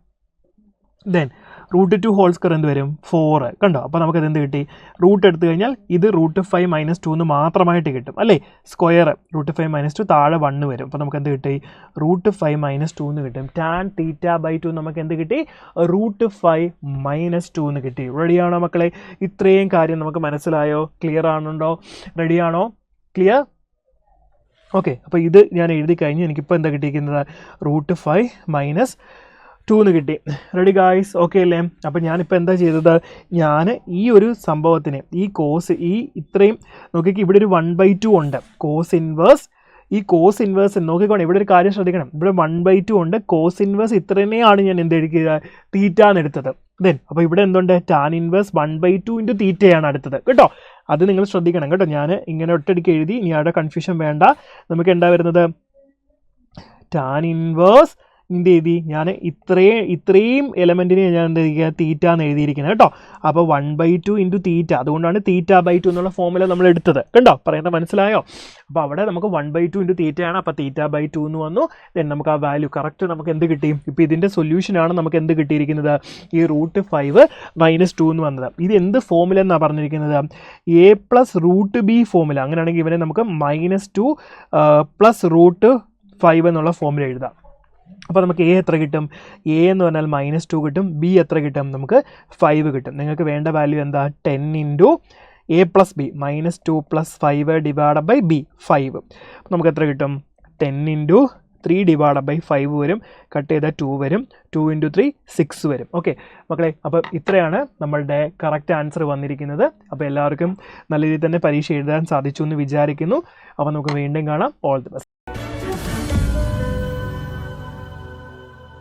ദെൻ √2 ഹോൾ സ്ക്വയർ എന്ത് വരും, 4. കണ്ടോ. അപ്പോൾ നമുക്കത് എന്ത് കിട്ടി, റൂട്ട് എടുത്തു കഴിഞ്ഞാൽ ഇത് √5 മൈനസ് 2 എന്ന് മാത്രമായിട്ട് കിട്ടും അല്ലേ. സ്ക്വയർ √5 മൈനസ് 2 താഴെ 1 വരും. അപ്പോൾ നമുക്ക് എന്ത് കിട്ടി, √5 മൈനസ് 2 എന്ന് കിട്ടും. ടാൻ തീറ്റ ബൈ 2 നമുക്ക് എന്ത് കിട്ടി, √5 മൈനസ് 2 എന്ന് കിട്ടി. റെഡിയാണോ മക്കളെ? ഇത്രയും കാര്യം നമുക്ക് മനസ്സിലായോ? ക്ലിയർ ആണുണ്ടോ? റെഡിയാണോ? ക്ലിയർ? ഓക്കെ. അപ്പോൾ ഇത് ഞാൻ എഴുതി കഴിഞ്ഞു. എനിക്കിപ്പോൾ എന്താ കിട്ടിയിരിക്കുന്നത്, √5 മൈനസ് 2 എന്ന് കിട്ടി. Ready guys? ഓക്കെ അല്ലേ? അപ്പോൾ ഞാനിപ്പോൾ എന്താ ചെയ്തത്, ഞാൻ ഈ ഒരു സംഭവത്തിന് ഈ കോസ് ഇത്രയും നോക്കിക്ക്, ഇവിടെ ഒരു 1/2 ഉണ്ട്. കോസ് ഇൻവേഴ്സ്, ഈ കോസ് ഇൻവേഴ്സ് നോക്കിക്കോണം. ഇവിടെ ഒരു കാര്യം ശ്രദ്ധിക്കണം, ഇവിടെ 1/2 ഉണ്ട്. കോസ് ഇൻവേഴ്സ് ഇത്രനെയാണ് ഞാൻ എന്ത് എടുക്കുക, തീറ്റ എന്ന് എടുത്തത്. ദെൻ അപ്പോൾ ഇവിടെ എന്തുണ്ട്, ടാൻ ഇൻവേഴ്സ് 1/2 ഇൻറ്റു തീറ്റയാണ് അടുത്തത് കേട്ടോ. അത് നിങ്ങൾ ശ്രദ്ധിക്കണം കേട്ടോ. ഞാൻ ഇങ്ങനെ ഒറ്റയടിക്ക് എഴുതി, ഇനി അവിടെ കൺഫ്യൂഷൻ വേണ്ട. നമുക്ക് എന്താ വരുന്നത്, ടാൻ ഇൻവേഴ്സ് ഇതിൻ്റെ എഴുതി ഞാൻ ഇത്രയും എലമെൻറ്റിനെ ഞാൻ എന്താ ചെയ്യുക, തീറ്റ എന്ന് എഴുതിയിരിക്കുന്നത് കേട്ടോ. അപ്പോൾ 1/2 ഇൻറ്റു തീറ്റ, അതുകൊണ്ടാണ് തീറ്റ ബൈ 2 എന്നുള്ള ഫോമുല നമ്മൾ എടുത്തത് കേട്ടോ. പറയുന്നത് മനസ്സിലായോ? അപ്പോൾ അവിടെ നമുക്ക് 1/2 ഇൻറ്റു തീറ്റയാണ്, അപ്പോൾ തീറ്റ ബൈ 2 എന്ന് വന്നു. ദെൻ നമുക്ക് ആ വാല്യൂ കറക്റ്റ് നമുക്ക് എന്ത് കിട്ടി, ഇപ്പോൾ ഇതിൻ്റെ സൊല്യൂഷനാണ് നമുക്ക് എന്ത് കിട്ടിയിരിക്കുന്നത്, ഈ √5 മൈനസ് 2 എന്ന് വന്നത്. ഇത് എന്ത് ഫോമുല എന്നാണ് പറഞ്ഞിരിക്കുന്നത്, എ പ്ലസ് √b ഫോമുല. അങ്ങനെയാണെങ്കിൽ ഇവനെ നമുക്ക് -2 പ്ലസ് √5 എന്നുള്ള ഫോമുല എഴുതാം. അപ്പോൾ നമുക്ക് എ എത്ര കിട്ടും, എ എന്ന് പറഞ്ഞാൽ -2 കിട്ടും. ബി എത്ര കിട്ടും, നമുക്ക് 5 കിട്ടും. നിങ്ങൾക്ക് വേണ്ട വാല്യൂ എന്താ, 10 into a plus b, -2 plus 5 divide by b 5. നമുക്ക് എത്ര കിട്ടും, 10 ഇൻറ്റു 3 ഡിവൈഡ് ബൈ 5 വരും. കട്ട് ചെയ്താൽ 2 വരും. 2 ഇൻറ്റു 3 6 വരും. ഓക്കെ മക്കളെ, അപ്പോൾ ഇത്രയാണ് നമ്മളുടെ കറക്റ്റ് ആൻസർ വന്നിരിക്കുന്നത്. അപ്പോൾ എല്ലാവർക്കും നല്ല രീതിയിൽ തന്നെ പരീക്ഷ എഴുതാൻ സാധിച്ചു എന്ന് വിചാരിക്കുന്നു. അപ്പോൾ നമുക്ക് വീണ്ടും കാണാം. All the best.